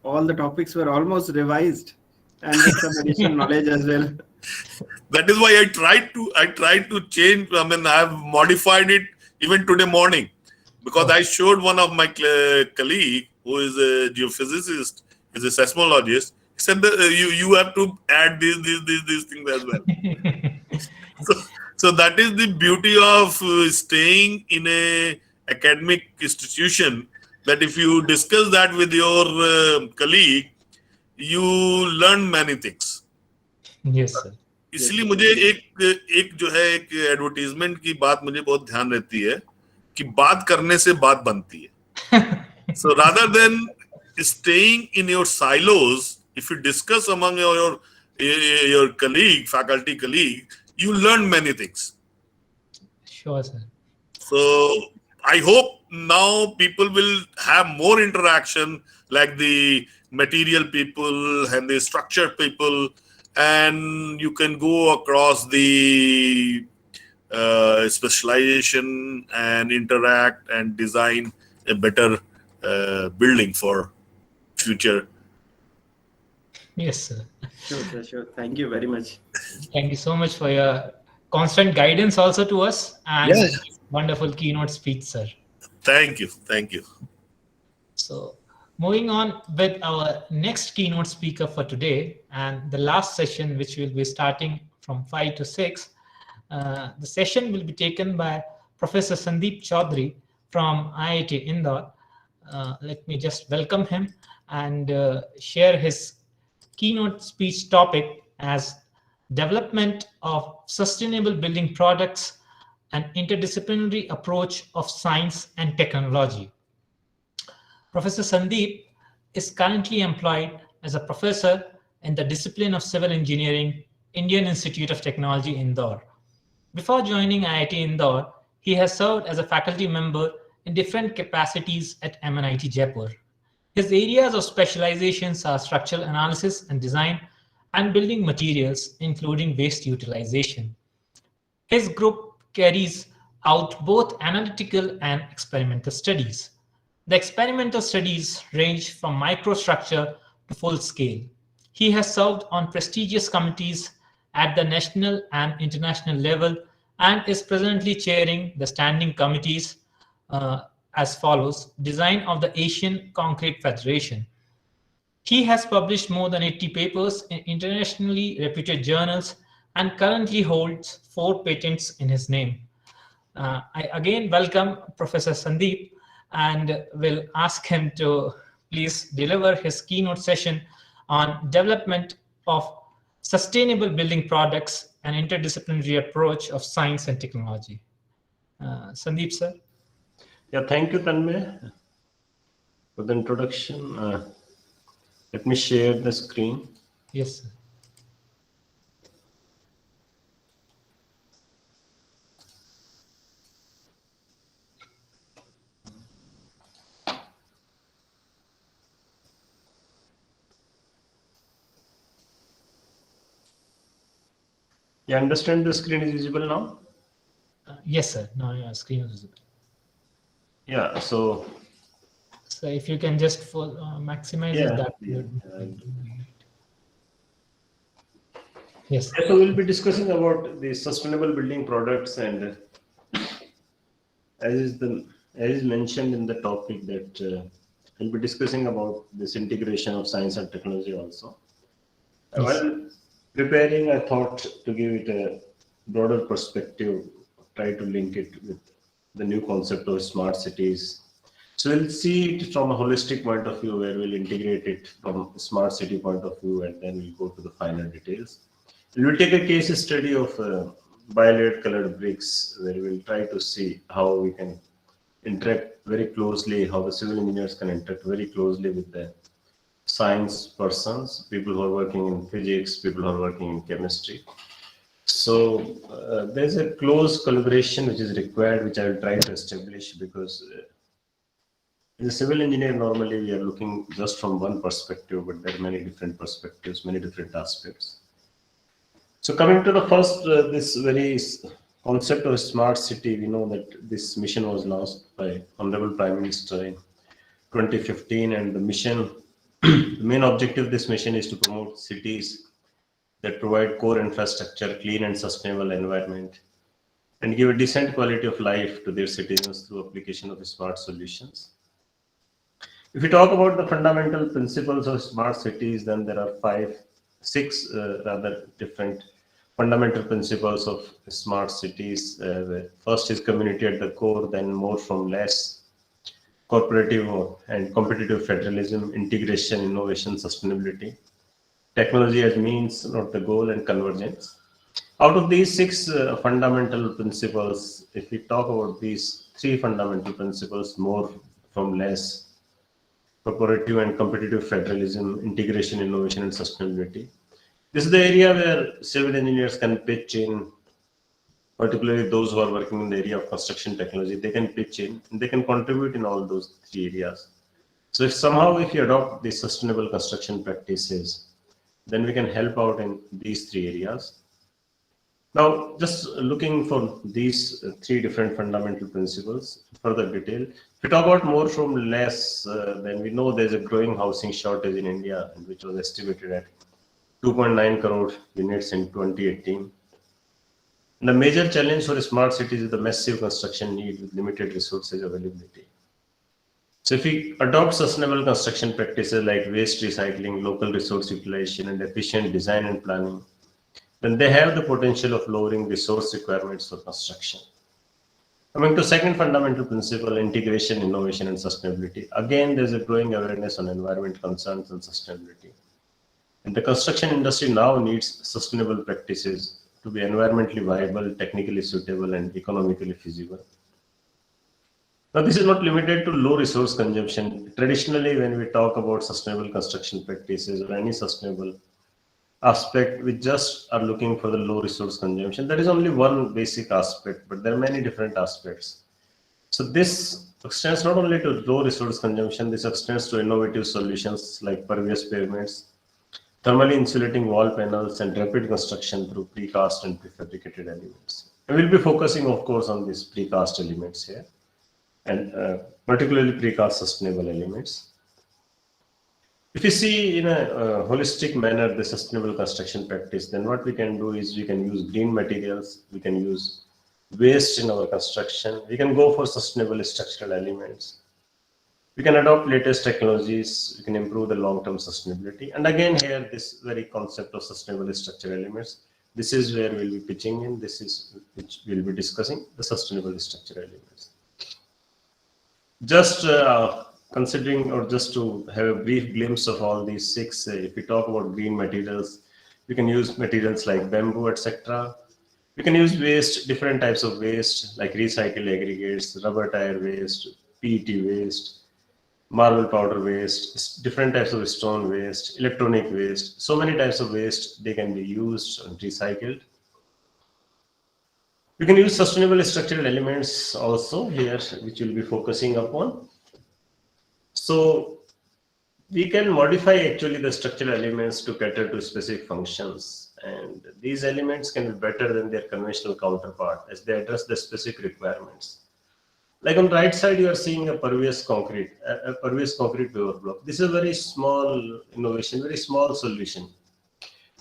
All the topics were almost revised, and with some additional knowledge as well. That is why I tried to change. I have modified it even today morning, because I showed one of my colleague who is a geophysicist, is a seismologist. He said that you have to add these things as well. So that is the beauty of staying in a academic institution, that if you discuss that with your colleague, you learn many things. Yes, sir. इसलिए मुझे एक जो है एक advertisement की बात मुझे बहुत ध्यान रहती है कि बात करने से बात बनती है. So rather than staying in your silos, if you discuss among your colleague, faculty colleague, you learn many things. Sure, sir. So I hope now people will have more interaction, like the material people and the structure people, and you can go across the specialization and interact and design a better building for future. Yes, sir. Sure. Thank you very much. Thank you so much for your constant guidance also to us, and wonderful keynote speech, sir. Thank you. Thank you. So moving on with our next keynote speaker for today and the last session, which will be starting from 5 to 6. The session will be taken by Professor Sandeep Chaudhary from IIT Indore. Let me just welcome him and share his keynote speech topic as development of sustainable building products, an interdisciplinary approach of science and technology. Professor Sandeep is currently employed as a professor in the discipline of civil engineering, Indian Institute of Technology, Indore. Before joining IIT Indore, he has served as a faculty member in different capacities at MNIT Jaipur. His areas of specializations are structural analysis and design and building materials, including waste utilization. His group carries out both analytical and experimental studies. The experimental studies range from microstructure to full scale. He has served on prestigious committees at the national and international level and is presently chairing the standing committees as follows: Design of the Asian Concrete Federation. He has published more than 80 papers in internationally reputed journals and currently holds 4 patents in his name. I again welcome Professor Sandeep and will ask him to please deliver his keynote session on development of sustainable building products, an interdisciplinary approach of science and technology. Sandeep, sir. Yeah, thank you, Tanmay, for the introduction. Let me share the screen. Yes, sir. You understand the screen is visible now? Yes, sir. Now your screen is visible. Yeah, so if you can just maximize it, that would. Yes. So we'll be discussing about the sustainable building products, and as is mentioned in the topic that we'll be discussing about this integration of science and technology also. Yes. While preparing, I thought to give it a broader perspective, try to link it with the new concept of smart cities. So we'll see it from a holistic point of view, where we'll integrate it from a smart city point of view, and then we'll go to the final details. We'll take a case study of bi-layered colored bricks, where we'll try to see how we can interact very closely, how the civil engineers can interact very closely with the science persons, people who are working in physics, people who are working in chemistry. So there's a close collaboration which is required, which I will try to establish, because as a civil engineer, normally we are looking just from one perspective, but there are many different perspectives, many different aspects. So coming to the first, this very concept of a smart city, we know that this mission was launched by Honorable Prime Minister in 2015, and the mission, the main objective of this mission is to promote cities that provide core infrastructure, clean and sustainable environment, and give a decent quality of life to their citizens through application of smart solutions. If we talk about the fundamental principles of smart cities, then there are six rather different fundamental principles of smart cities. First is community at the core, then more from less, cooperative and competitive federalism, integration, innovation, sustainability, technology as means, not the goal, and convergence. Out of these 6 fundamental principles, if we talk about these 3 fundamental principles, more from less, cooperative and competitive federalism, integration, innovation, and sustainability, this is the area where civil engineers can pitch in, particularly those who are working in the area of construction technology. They can pitch in and they can contribute in all those 3 areas. So if you adopt these sustainable construction practices, then we can help out in these 3 areas. Now, just looking for these 3 different fundamental principles in further detail. If we talk about more from less, then we know there's a growing housing shortage in India, which was estimated at 2.9 crore units in 2018. And the major challenge for smart cities is the massive construction need with limited resources availability. So if we adopt sustainable construction practices like waste recycling, local resource utilization, and efficient design and planning, then they have the potential of lowering resource requirements for construction. Coming to second fundamental principle, integration, innovation, and sustainability. Again, there's a growing awareness on environment concerns and sustainability. And the construction industry now needs sustainable practices to be environmentally viable, technically suitable, and economically feasible. Now, this is not limited to low resource consumption. Traditionally, when we talk about sustainable construction practices or any sustainable aspect, we just are looking for the low resource consumption. That is only one basic aspect, but there are many different aspects. So this extends not only to low resource consumption, this extends to innovative solutions like pervious pavements, thermally insulating wall panels, and rapid construction through precast and prefabricated elements. And we'll be focusing, of course, on these precast elements here, and particularly precast sustainable elements. If you see in a holistic manner the sustainable construction practice, then what we can do is we can use green materials, we can use waste in our construction, we can go for sustainable structural elements, we can adopt latest technologies, we can improve the long-term sustainability. And again here, this very concept of sustainable structural elements, this is where we'll be pitching in, this is which we'll be discussing, the sustainable structural elements. Just considering, or just to have a brief glimpse of all these six, if we talk about green materials, we can use materials like bamboo, etc. We can use waste, different types of waste like recycled aggregates, rubber tire waste, PET waste, marble powder waste, different types of stone waste, electronic waste. So many types of waste, they can be used and recycled. We can use sustainable structural elements also here, which we'll be focusing upon. So we can modify actually the structural elements to cater to specific functions, and these elements can be better than their conventional counterpart as they address the specific requirements. Like on the right side, you are seeing a pervious concrete paver block. This is a very small innovation, very small solution.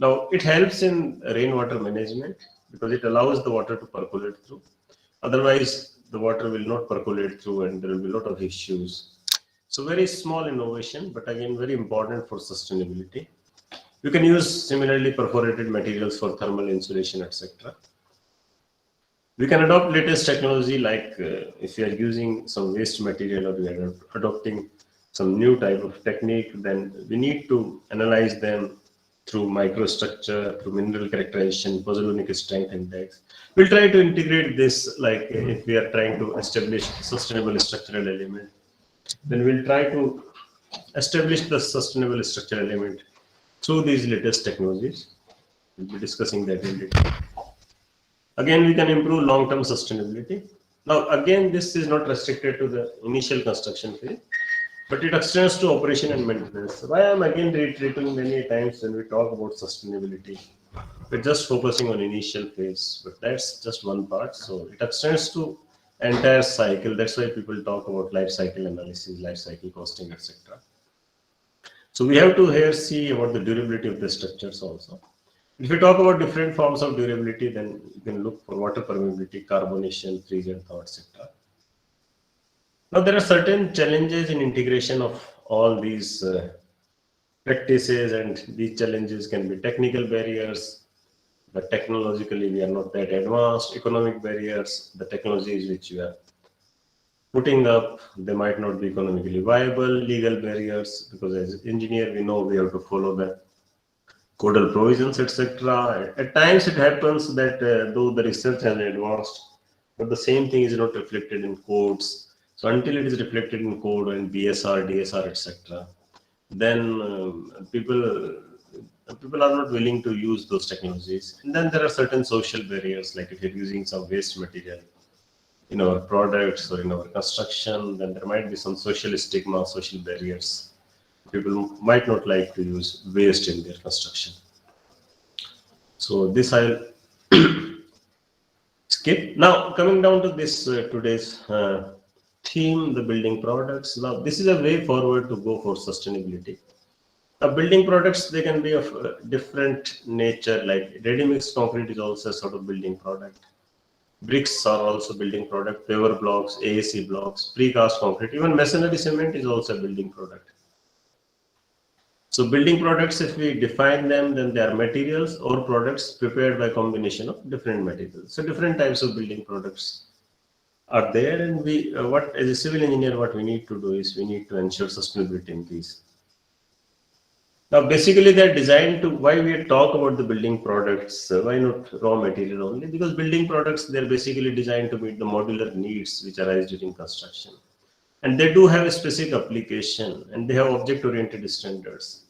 Now it helps in rainwater management because it allows the water to percolate through. Otherwise, the water will not percolate through and there will be a lot of issues. So very small innovation, but again, very important for sustainability. You can use similarly perforated materials for thermal insulation, etc. We can adopt latest technology like if you are using some waste material or we are adopting some new type of technique, then we need to analyze them through microstructure, through mineral characterization, pozzolanic strength index. We'll try to integrate this, like if we are trying to establish sustainable structural element, then we'll try to establish the sustainable structural element through these latest technologies. We'll be discussing that in detail. Again, we can improve long-term sustainability. Now, again, this is not restricted to the initial construction phase, but it extends to operation and maintenance. Why I'm again reiterating many times when we talk about sustainability, we're just focusing on initial phase, but that's just one part. So it extends to entire cycle. That's why people talk about life cycle analysis, life cycle costing, etc. So we have to here see about the durability of the structures also. If we talk about different forms of durability, then you can look for water permeability, carbonation, freeze and thaw, etc. Now there are certain challenges in integration of all these practices, and these challenges can be technical barriers, but technologically we are not that advanced, economic barriers, the technologies which we are putting up, they might not be economically viable, legal barriers, because as an engineer we know we have to follow the codal provisions, etc. At times it happens that though the research has advanced, but the same thing is not reflected in codes. So until it is reflected in code and BSR, DSR, etc., then people are not willing to use those technologies. And then there are certain social barriers, like if you're using some waste material in our products or in our construction, then there might be some social stigma, social barriers. People might not like to use waste in their construction. So this I'll skip. Now coming down to this today's theme, the building products. Now this is a way forward to go for sustainability. Building products, they can be of different nature, like ready-mix concrete is also a sort of building product. Bricks are also building product, paver blocks, AAC blocks, precast concrete, even masonry cement is also a building product. So building products, if we define them, then they are materials or products prepared by combination of different materials. So different types of building products are there, and we, what as a civil engineer, what we need to do is we need to ensure sustainability in these. Now, basically, they're designed to, why we talk about the building products, why not raw material only? Because building products, they're basically designed to meet the modular needs which arise during construction. And they do have a specific application, and they have object-oriented standards.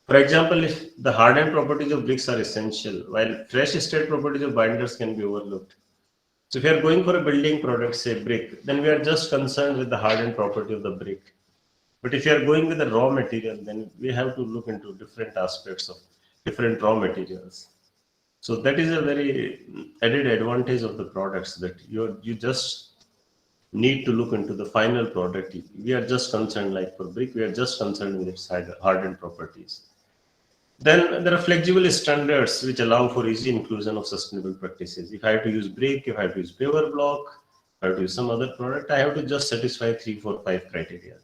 For example, if the hardened properties of bricks are essential, while fresh state properties of binders can be overlooked. So if you are going for a building product, say brick, then we are just concerned with the hardened property of the brick. But if you are going with the raw material, then we have to look into different aspects of different raw materials. So that is a very added advantage of the products, that you just need to look into the final product. We are just concerned, like for brick, we are just concerned with its hardened properties. Then there are flexible standards which allow for easy inclusion of sustainable practices. If I have to use brick, if I have to use paver block, if I have to use some other product, I have to just satisfy 3, 4, 5 criteria.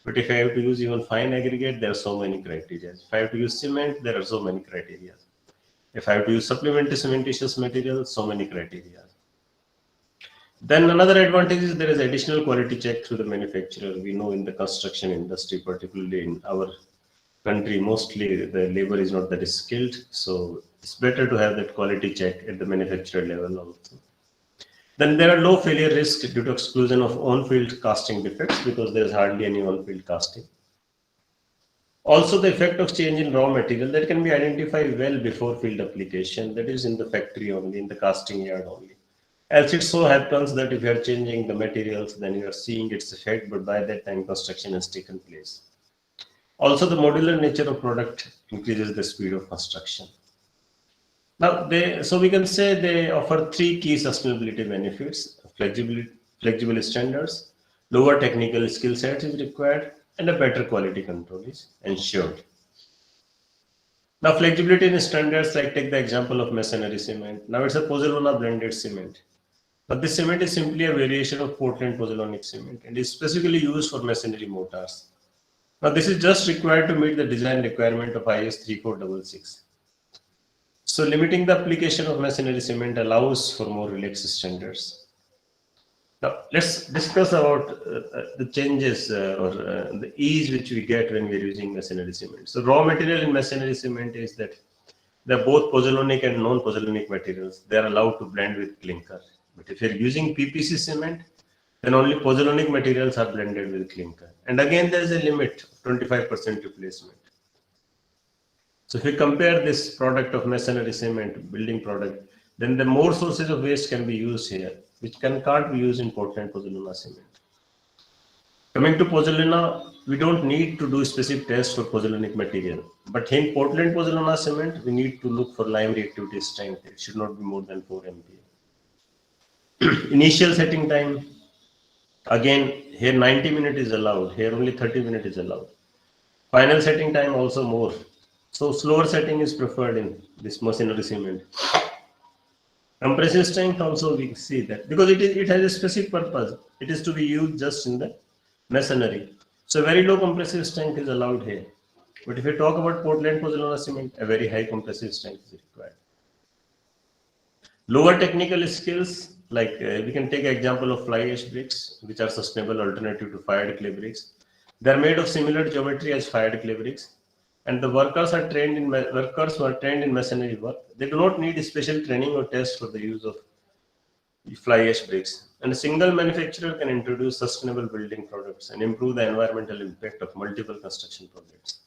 But if I have to use even fine aggregate, there are so many criteria. If I have to use cement, there are so many criteria. If I have to use supplementary cementitious material, so many criteria. Then another advantage is there is additional quality check through the manufacturer. We know in the construction industry, particularly in our country, mostly the labor is not that skilled. So it's better to have that quality check at the manufacturer level also. Then there are low failure risk due to exclusion of on-field casting defects, because there is hardly any on-field casting. Also, the effect of change in raw material that can be identified well before field application, that is in the factory only, in the casting yard only. Else it so happens that if you are changing the materials, then you are seeing its effect, but by that time construction has taken place. Also, the modular nature of product increases the speed of construction. Now, so we can say they offer 3 key sustainability benefits: flexible standards, lower technical skill set is required, and a better quality control is ensured. Now, flexibility in standards, like take the example of masonry cement. Now, it's a pozzolana blended cement, but this cement is simply a variation of Portland pozzolanic cement and is specifically used for masonry mortars. Now, this is just required to meet the design requirement of IS 3466. So limiting the application of masonry cement allows for more relaxed standards. Now let's discuss about the changes or the ease which we get when we're using masonry cement. So raw material in masonry cement is that they're both pozzolanic and non-pozzolanic materials. They're allowed to blend with clinker. But if you're using PPC cement, then only pozzolanic materials are blended with clinker. And again, there is a limit of 25% replacement. So if we compare this product of masonry cement, building product, then the more sources of waste can be used here, which can't be used in Portland pozzolana cement. Coming to pozzolana, we don't need to do specific tests for pozzolanic material. But in Portland pozzolana cement, we need to look for lime reactivity strength. It should not be more than 4 MPa. Initial setting time, again, here 90 minutes is allowed. Here only 30 minutes is allowed. Final setting time also more. So slower setting is preferred in this masonry cement. Compressive strength also we see that, because it has a specific purpose. It is to be used just in the masonry. So very low compressive strength is allowed here. But if you talk about Portland pozzolana cement, a very high compressive strength is required. Lower technical skills, like we can take an example of fly ash bricks, which are sustainable alternative to fired clay bricks. They are made of similar geometry as fired clay bricks. And the workers who are trained in masonry work, they do not need special training or test for the use of fly ash bricks. And a single manufacturer can introduce sustainable building products and improve the environmental impact of multiple construction projects.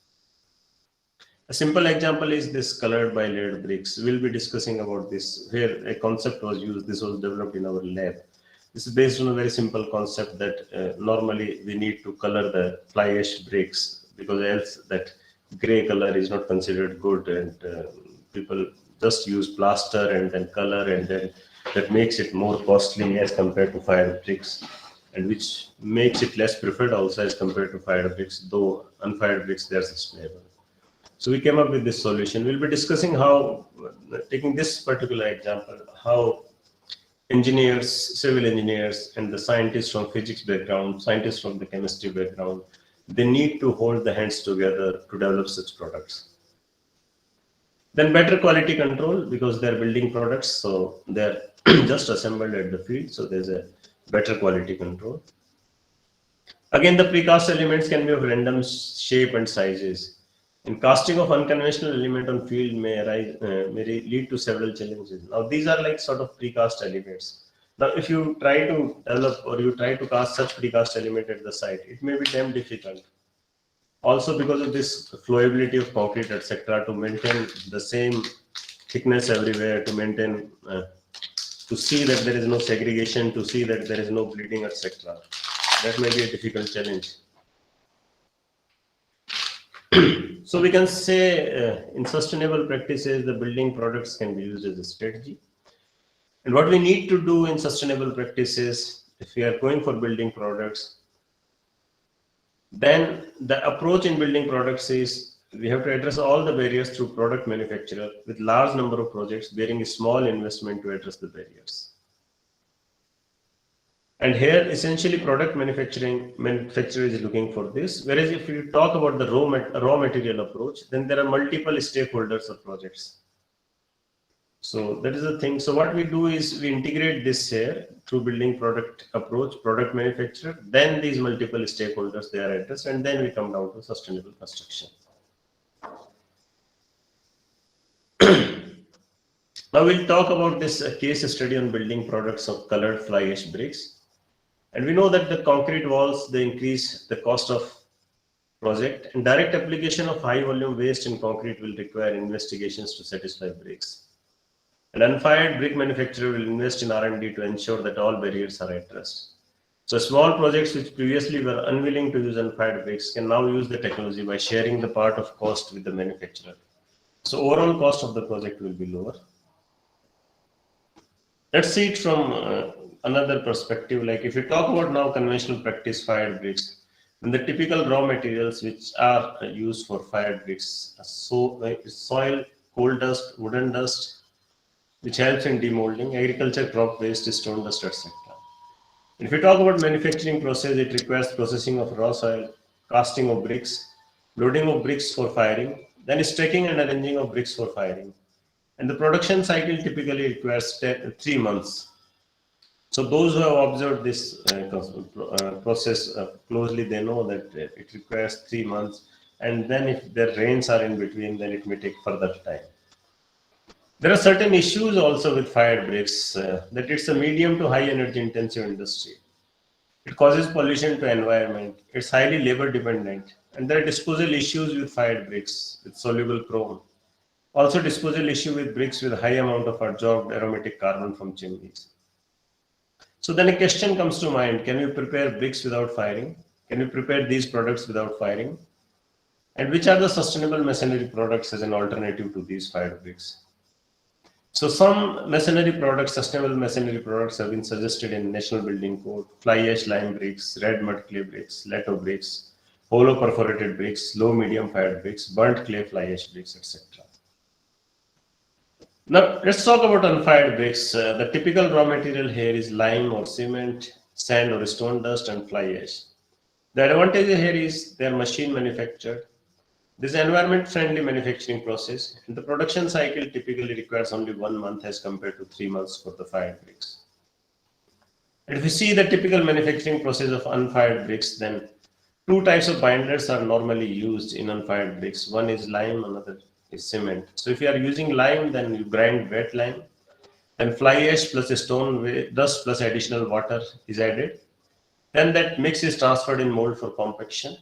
A simple example is this colored by layered bricks. We'll be discussing about this, where a concept was used. This was developed in our lab. This is based on a very simple concept that normally we need to color the fly ash bricks, because else that gray color is not considered good, and people just use plaster and then color, and then that makes it more costly as compared to fired bricks, and which makes it less preferred also as compared to fired bricks, though unfired bricks, they are sustainable. So we came up with this solution. We'll be discussing how, taking this particular example, how engineers, civil engineers, and the scientists from physics background, scientists from the chemistry background, they need to hold the hands together to develop such products. Then better quality control, because they're building products, so they're just assembled at the field, so there's a better quality control. Again, the precast elements can be of random shape and sizes. And casting of unconventional element on field may lead to several challenges. Now, these are like sort of precast elements. Now, if you try to develop or you try to cast such precast element at the site, it may be damn difficult. Also, because of this flowability of concrete, etc., to maintain the same thickness everywhere, to maintain, to see that there is no segregation, to see that there is no bleeding, etc. That may be a difficult challenge. So we can say in sustainable practices, the building products can be used as a strategy. And what we need to do in sustainable practices, if we are going for building products, then the approach in building products is we have to address all the barriers through product manufacturer with large number of projects bearing a small investment to address the barriers. And here, essentially, product manufacturer is looking for this. Whereas if you talk about the raw material approach, then there are multiple stakeholders of projects. So that is the thing. So what we do is we integrate this here through building product approach, product manufacturer, then these multiple stakeholders, they are addressed, and then we come down to sustainable construction. Now we'll talk about this case study on building products of colored fly ash bricks. And we know that the concrete walls, they increase the cost of project, and direct application of high volume waste in concrete will require investigations to satisfy bricks. An unfired brick manufacturer will invest in R&D to ensure that all barriers are addressed. So small projects which previously were unwilling to use unfired bricks can now use the technology by sharing the part of cost with the manufacturer. So overall cost of the project will be lower. Let's see it from another perspective. Like if you talk about now conventional practice fired bricks, then the typical raw materials which are used for fired bricks are soil, coal dust, wooden dust, which helps in demolding, agriculture crop waste, stone dust, etc. If you talk about manufacturing process, it requires processing of raw soil, casting of bricks, loading of bricks for firing, then stacking and arranging of bricks for firing. And the production cycle typically requires 3 months. So those who have observed this process closely, they know that it requires 3 months. And then if the rains are in between, then it may take further time. There are certain issues also with fired bricks, that it's a medium to high energy intensive industry. It causes pollution to environment. It's highly labor dependent. And there are disposal issues with fired bricks, with soluble chrome. Also disposal issue with bricks with high amount of adsorbed aromatic carbon from chimneys. So then a question comes to mind, can you prepare bricks without firing? Can you prepare these products without firing? And which are the sustainable masonry products as an alternative to these fired bricks? So some masonry products, sustainable masonry products have been suggested in National Building Code: fly ash lime bricks, red mud clay bricks, lato bricks, hollow perforated bricks, low medium fired bricks, burnt clay fly ash bricks, etc. Now let's talk about unfired bricks. The typical raw material here is lime or cement, sand or stone dust, and fly ash. The advantage here is they are machine manufactured. This is an environment-friendly manufacturing process, and the production cycle typically requires only 1 month as compared to 3 months for the fired bricks. And if you see the typical manufacturing process of unfired bricks, then 2 types of binders are normally used in unfired bricks. One is lime, another is cement. So if you are using lime, then you grind wet lime, then fly ash plus stone dust plus additional water is added. Then that mix is transferred in mold for compaction.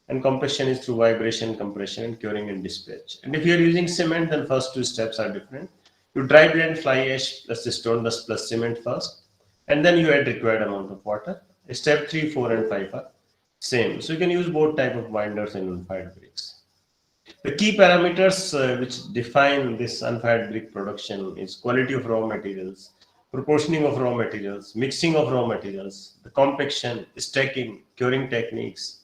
And compaction is through vibration, compression, and curing and dispatch. And if you are using cement, then first 2 steps are different. You dry blend fly ash plus stone dust plus cement first, and then you add required amount of water. Step 3, 4, and 5 are same. So you can use both type of binders in unfired bricks. The key parameters which define this unfired brick production is quality of raw materials, proportioning of raw materials, mixing of raw materials, the compaction, stacking, curing techniques,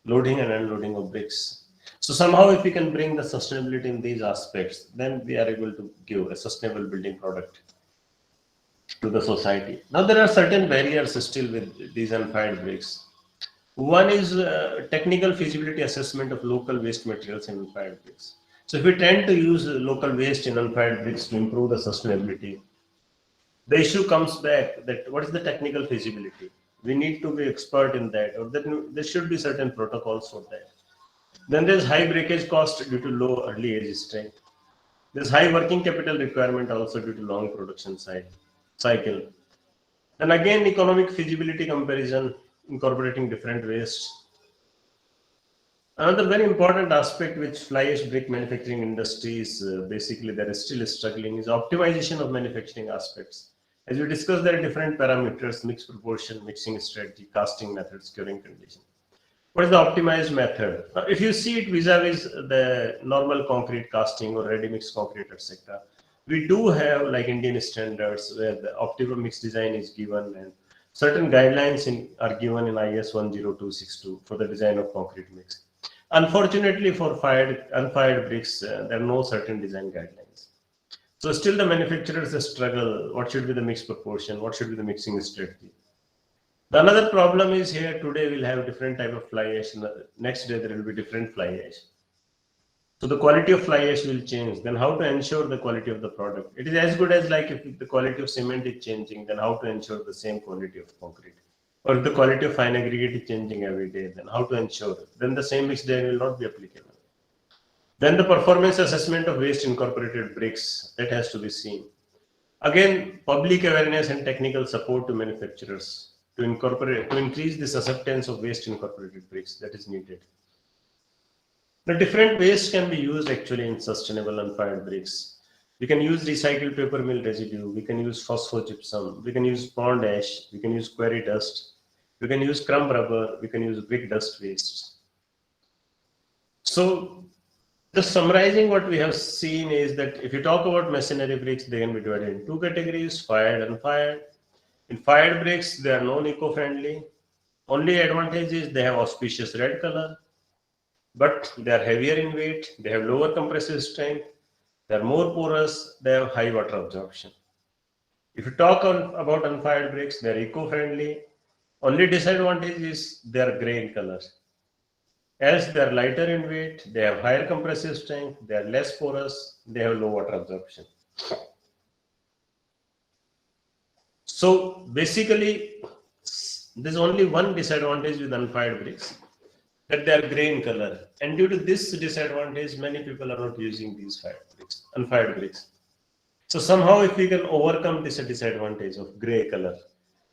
loading and unloading of bricks. So somehow if we can bring the sustainability in these aspects, then we are able to give a sustainable building product to the society. Now there are certain barriers still with these unfired bricks. One is technical feasibility assessment of local waste materials in unfired bricks. So if we tend to use local waste in unfired bricks to improve the sustainability, the issue comes back that what is the technical feasibility? We need to be expert in that, or that there should be certain protocols for that. Then there's high breakage cost due to low early age strength. There's high working capital requirement also due to long production cycle. And again, economic feasibility comparison, incorporating different wastes. Another very important aspect which fly ash brick manufacturing industry is basically that is still struggling is optimization of manufacturing aspects. As we discussed, there are different parameters: mix proportion, mixing strategy, casting methods, curing condition. What is the optimized method? Now, if you see it vis-a-vis the normal concrete casting or ready-mix concrete, etc., we do have like Indian standards where the optimum mix design is given and certain guidelines are given in IS 10262 for the design of concrete mix. Unfortunately, for unfired bricks, there are no certain design guidelines. So still the manufacturers struggle. What should be the mix proportion? What should be the mixing strategy? The another problem is here today we'll have different type of fly ash. And the next day there will be different fly ash. So the quality of fly ash will change. Then how to ensure the quality of the product? It is as good as like if the quality of cement is changing, then how to ensure the same quality of concrete? Or if the quality of fine aggregate is changing every day, then how to ensure it? Then the same mix design will not be applicable. Then the performance assessment of waste incorporated bricks, that has to be seen. Again, public awareness and technical support to manufacturers to increase this acceptance of waste incorporated bricks, that is needed. The different waste can be used actually in sustainable unfired bricks. We can use recycled paper mill residue, we can use phosphogypsum, we can use pond ash, we can use quarry dust, we can use crumb rubber, we can use brick dust waste. So just summarizing what we have seen is that if you talk about masonry bricks, they can be divided in two categories: fired and unfired. In fired bricks, they are non-eco-friendly. Only advantage is they have auspicious red color, but they are heavier in weight, they have lower compressive strength, they are more porous, they have high water absorption. If you talk about unfired bricks, they are eco-friendly. Only disadvantage is they are gray in color. As they are lighter in weight, they have higher compressive strength, they are less porous, they have low water absorption. So basically, there's only one disadvantage with unfired bricks, that they are gray in color. And due to this disadvantage, many people are not using these unfired bricks. So somehow if we can overcome this disadvantage of gray color,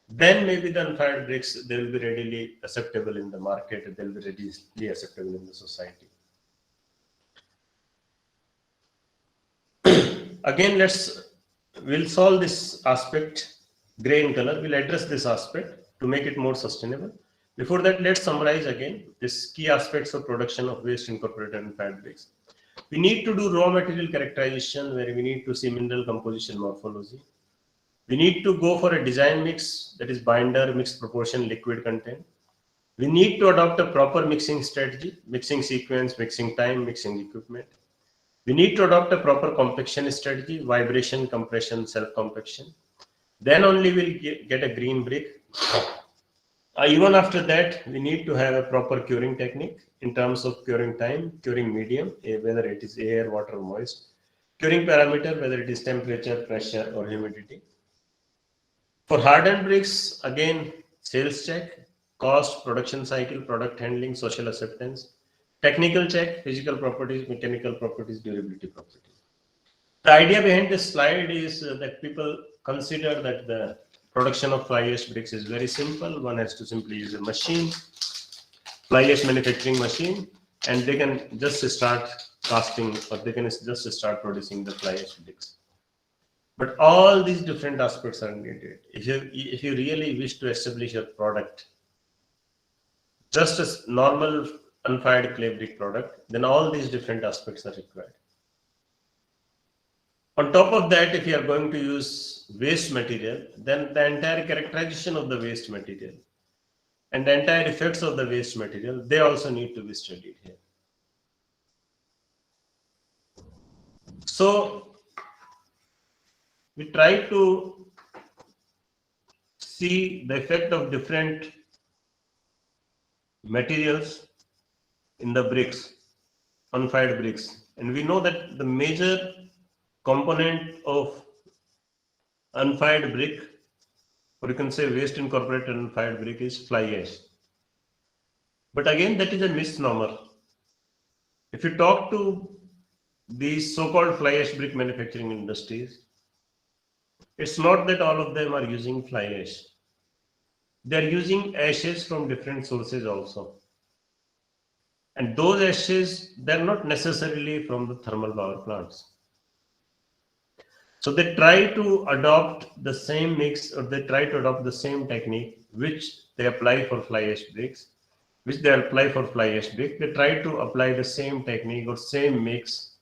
then maybe the unfired bricks, they will be readily acceptable in the market, they will be readily acceptable in the society. Again, we'll solve this aspect, gray in color, we'll address this aspect to make it more sustainable. Before that, let's summarize again this key aspects of production of waste incorporated unfired bricks. We need to do raw material characterization where we need to see mineral composition morphology. We need to go for a design mix, that is binder, mixed proportion, liquid content. We need to adopt a proper mixing strategy, mixing sequence, mixing time, mixing equipment. We need to adopt a proper compaction strategy, vibration, compression, self-compaction. Then only we'll get a green brick. Even after that, we need to have a proper curing technique in terms of curing time, curing medium, whether it is air, water, moist, curing parameter, whether it is temperature, pressure, or humidity. For hardened bricks, again, sales check, cost, production cycle, product handling, social acceptance, technical check, physical properties, mechanical properties, durability properties. The idea behind this slide is that people consider that the production of fly ash bricks is very simple. One has to simply use a machine, fly ash manufacturing machine, and they can just start casting, or they can just start producing the fly ash bricks. But all these different aspects are needed. If you really wish to establish your product, just as normal unfired clay brick product, then all these different aspects are required. On top of that, if you are going to use waste material, then the entire characterization of the waste material and the entire effects of the waste material, they also need to be studied here. So we try to see the effect of different materials in the bricks, unfired bricks. And we know that the major component of unfired brick, or you can say waste incorporated unfired brick, is fly ash. But again, that is a misnomer. If you talk to these so-called fly ash brick manufacturing industries, it's not that all of them are using fly ash. They're using ashes from different sources also. And those ashes, they're not necessarily from the thermal power plants. So they try to adopt the same mix, or they try to adopt the same technique which they apply for fly ash bricks, which they apply for fly ash brick. They try to apply the same technique or same mix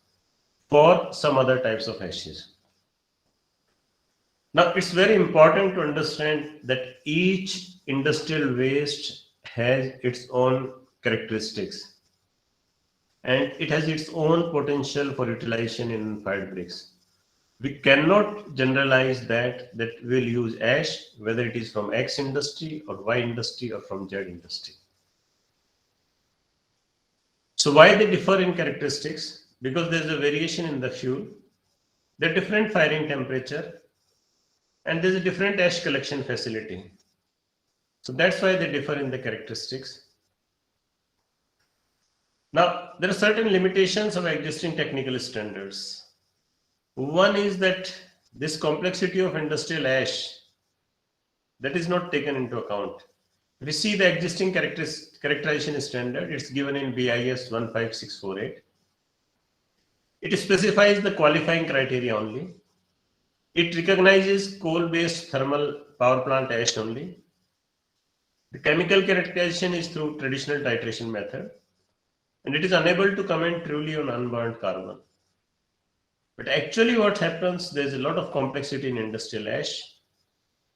for some other types of ashes. Now, it's very important to understand that each industrial waste has its own characteristics and it has its own potential for utilization in unfired bricks. We cannot generalize that we'll use ash, whether it is from X industry or Y industry or from Z industry. So why they differ in characteristics? Because there's a variation in the fuel, the different firing temperature, and there's a different ash collection facility. So that's why they differ in the characteristics. Now, there are certain limitations of existing technical standards. One is that this complexity of industrial ash, that is not taken into account. If you see the existing characterization standard, it's given in BIS 15648. It specifies the qualifying criteria only. It recognizes coal-based thermal power plant ash only. The chemical characterization is through traditional titration method, and it is unable to comment truly on unburned carbon. But actually what happens, there's a lot of complexity in industrial ash.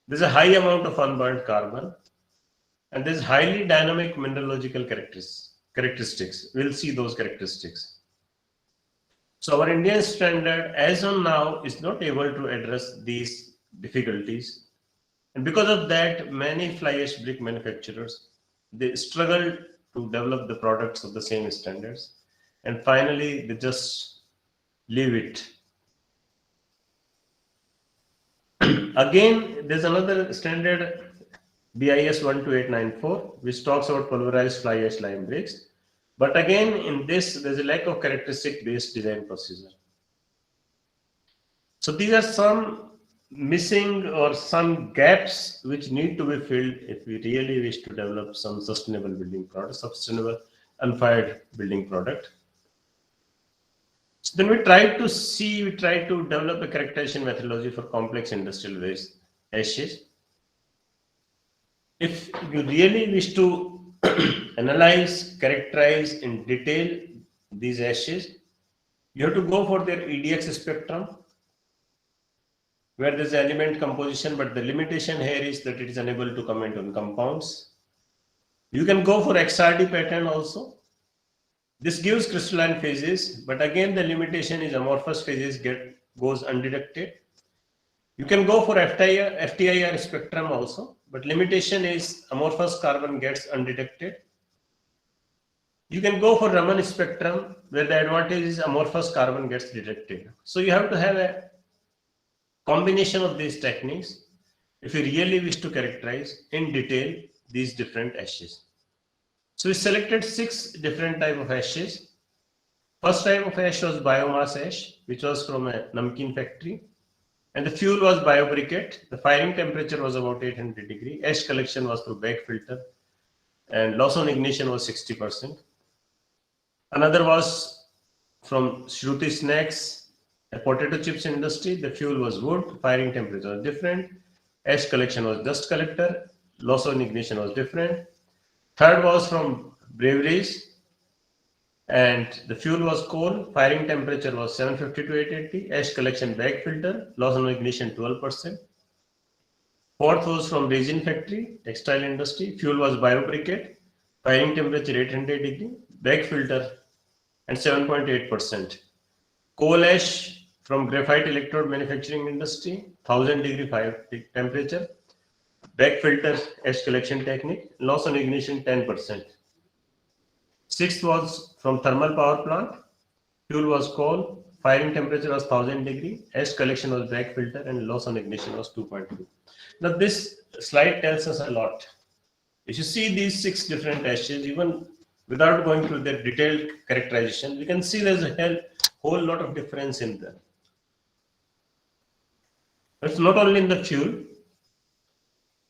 There's a high amount of unburned carbon, and there's highly dynamic mineralogical characteristics. We'll see those characteristics. So our Indian standard as on now is not able to address these difficulties. And because of that, many fly ash brick manufacturers, they struggle to develop the products of the same standards. And finally, they just leave it. Again, there's another standard, BIS 12894, which talks about pulverized fly ash lime bricks. But again, in this, there's a lack of characteristic-based design procedure. So these are some missing or some gaps which need to be filled if we really wish to develop some sustainable building product, sustainable unfired building product. So then we try to develop a characterization methodology for complex industrial waste ashes. If you really wish to analyze, characterize in detail these ashes, you have to go for their EDX spectrum, where there's element composition, but the limitation here is that it is unable to comment on compounds. You can go for XRD pattern also. This gives crystalline phases, but again the limitation is amorphous phases goes undetected. You can go for FTIR spectrum also, but limitation is amorphous carbon gets undetected. You can go for Raman spectrum, where the advantage is amorphous carbon gets detected. So you have to have a combination of these techniques if you really wish to characterize in detail these different ashes. So we selected 6 different types of ashes. First type of ash was biomass ash, which was from a namkeen factory, and the fuel was biobriquette. The firing temperature was about 800 degrees. Ash collection was through bag filter, and loss on ignition was 60%. Another was from Shruti Snacks, a potato chips industry. The fuel was wood, firing temperature was different. Ash collection was dust collector, loss on ignition was different. Third was from breweries, and the fuel was coal, firing temperature was 750 to 880, ash collection bag filter, loss on ignition 12%. Fourth was from resin factory, textile industry, fuel was biobriquette, firing temperature 800 degree, bag filter and 7.8%. Coal ash from graphite electrode manufacturing industry, 1000-degree fire temperature, back filter ash collection technique, loss on ignition 10%. Sixth was from thermal power plant, fuel was coal, firing temperature was 1000 degree, ash collection was back filter, and loss on ignition was 2.2. Now this slide tells us a lot. If you see these 6 different ashes, even without going through their detailed characterization, we can see there's a whole lot of difference in them. It's not only in the fuel,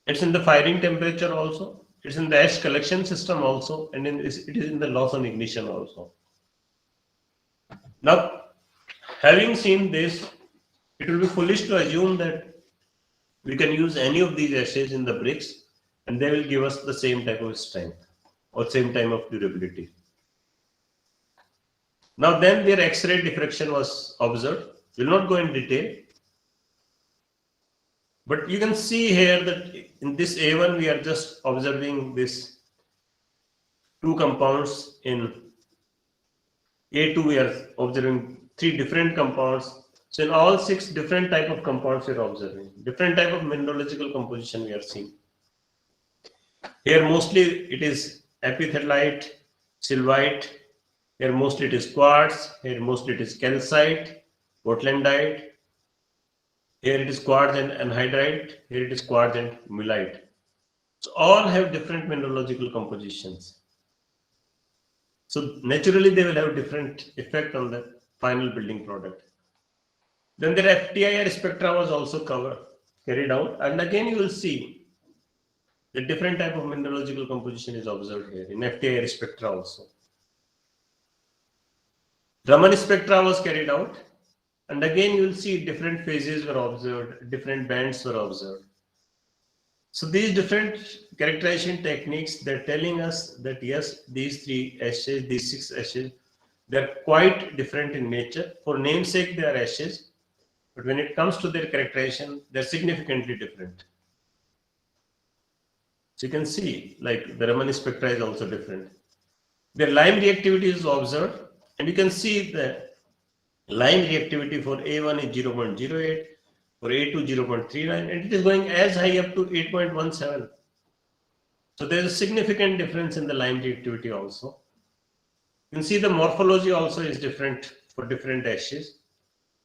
it's in the firing temperature also, it's in the ash collection system also, and it is in the loss on ignition also. Now, having seen this, it will be foolish to assume that we can use any of these ashes in the bricks and they will give us the same type of strength or same type of durability. Now then their X-ray diffraction was observed. We will not go in detail. But you can see here that in this A1 we are just observing this 2 compounds. In A2 we are observing 3 different compounds. So in all 6 different type of compounds we are observing. Different type of mineralogical composition we are seeing. Here mostly it is epithelite, sylvite. Here mostly it is quartz. Here mostly it is calcite, portlandite. Here it is quartz and anhydrite. Here it is quartz and mullite. So all have different mineralogical compositions. So naturally they will have different effect on the final building product. Then their FTIR spectra was also carried out, and again you will see the different type of mineralogical composition is observed here in FTIR spectra also. Raman spectra was carried out, and again you will see different phases were observed, different bands were observed. So these different characterization techniques, they're telling us that yes, these 3 ashes, these 6 ashes, they're quite different in nature. For namesake, they are ashes, but when it comes to their characterization, they're significantly different. So you can see, like the Raman spectra is also different. Their lime reactivity is observed, and you can see the lime reactivity for A1 is 0.08, for A2 0.39, and it is going as high up to 8.17. So there is a significant difference in the lime reactivity also. You can see the morphology also is different for different ashes.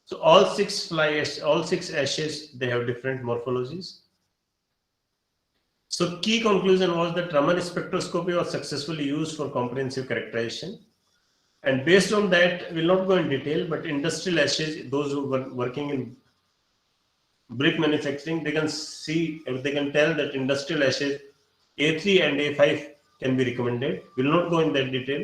So all 6 ashes, they have different morphologies. So key conclusion was that Raman spectroscopy was successfully used for comprehensive characterization. And based on that, we'll not go in detail, but industrial ashes, those who were working in brick manufacturing, they can tell that industrial ashes A3 and A5 can be recommended. We'll not go in that detail.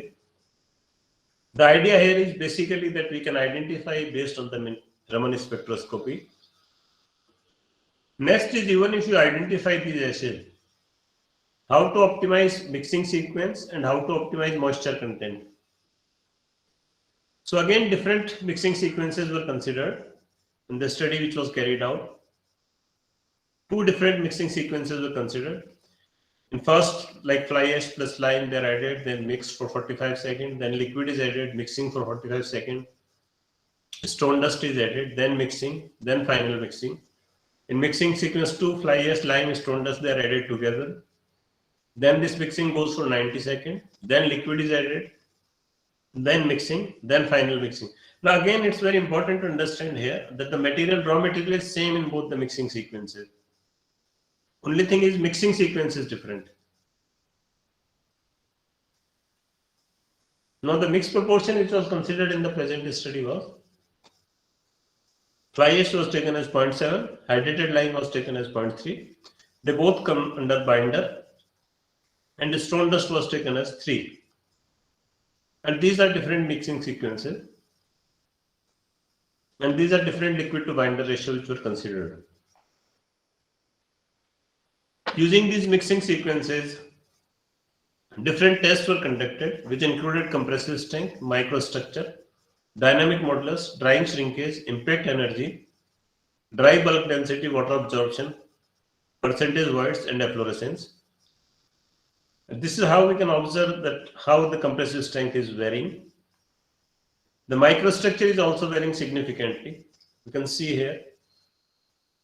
The idea here is basically that we can identify based on the Raman spectroscopy. Next is, even if you identify these ashes, how to optimize mixing sequence and how to optimize moisture content. So again, different mixing sequences were considered in the study which was carried out. 2 different mixing sequences were considered. In first, like fly ash plus lime, they're added, then mixed for 45 seconds, then liquid is added, mixing for 45 seconds. Stone dust is added, then mixing, then final mixing. In mixing sequence 2, fly ash, lime, stone dust, they are added together. Then this mixing goes for 90 seconds, then liquid is added, then mixing, then final mixing. Now again, it's very important to understand here that the raw material is same in both the mixing sequences. Only thing is mixing sequence is different. Now the mixed proportion which was considered in the present study was fly ash was taken as 0.7, hydrated lime was taken as 0.3. They both come under binder, and the stone dust was taken as 3. And these are different mixing sequences. And these are different liquid to binder ratio which were considered. Using these mixing sequences, different tests were conducted, which included compressive strength, microstructure, dynamic modulus, drying shrinkage, impact energy, dry bulk density, water absorption, percentage voids, and efflorescence. This is how we can observe that how the compressive strength is varying. The microstructure is also varying significantly. You can see here,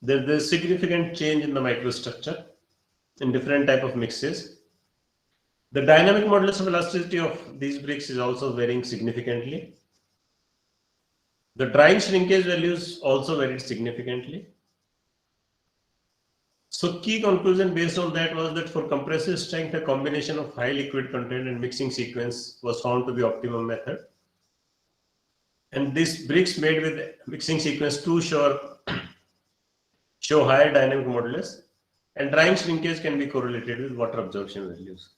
there's significant change in the microstructure in different type of mixes. The dynamic modulus of elasticity of these bricks is also varying significantly. The drying shrinkage values also varied significantly. So key conclusion based on that was that for compressive strength, a combination of high liquid content and mixing sequence was found to be optimum method. And these bricks made with mixing sequence 2 show higher dynamic modulus, and drying shrinkage can be correlated with water absorption values.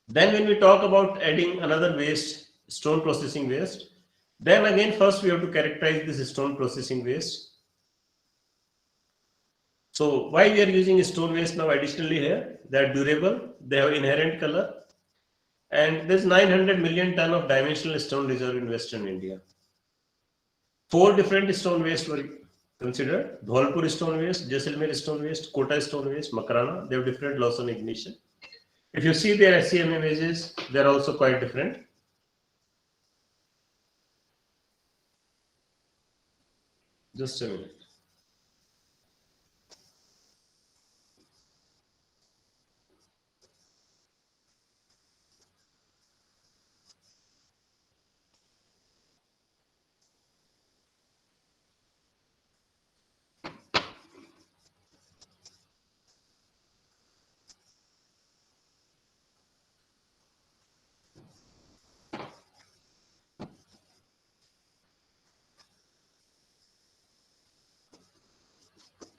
Then when we talk about adding another waste, stone processing waste, then again first we have to characterize this stone processing waste. So why we are using stone waste now additionally here? They are durable, they have inherent color, and there's 900 million ton of dimensional stone reserve in Western India. 4 different stone waste were considered: Dholpur stone waste, Jaisalmer stone waste, Kota stone waste, Makrana. They have different loss on ignition. If you see their SEM images, they are also quite different. Just a minute.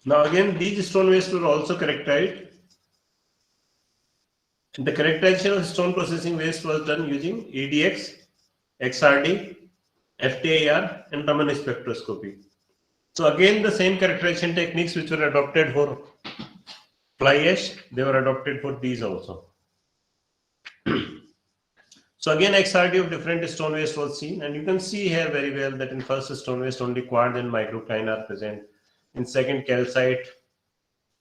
Now again, these stone waste were also characterized. And the characterization of stone processing waste was done using EDX, XRD, FTIR, and Raman spectroscopy. So again, the same characterization techniques which were adopted for fly ash, they were adopted for these also. So again, XRD of different stone waste was seen, and you can see here very well that in first stone waste only quartz and microcline are present. In second, calcite,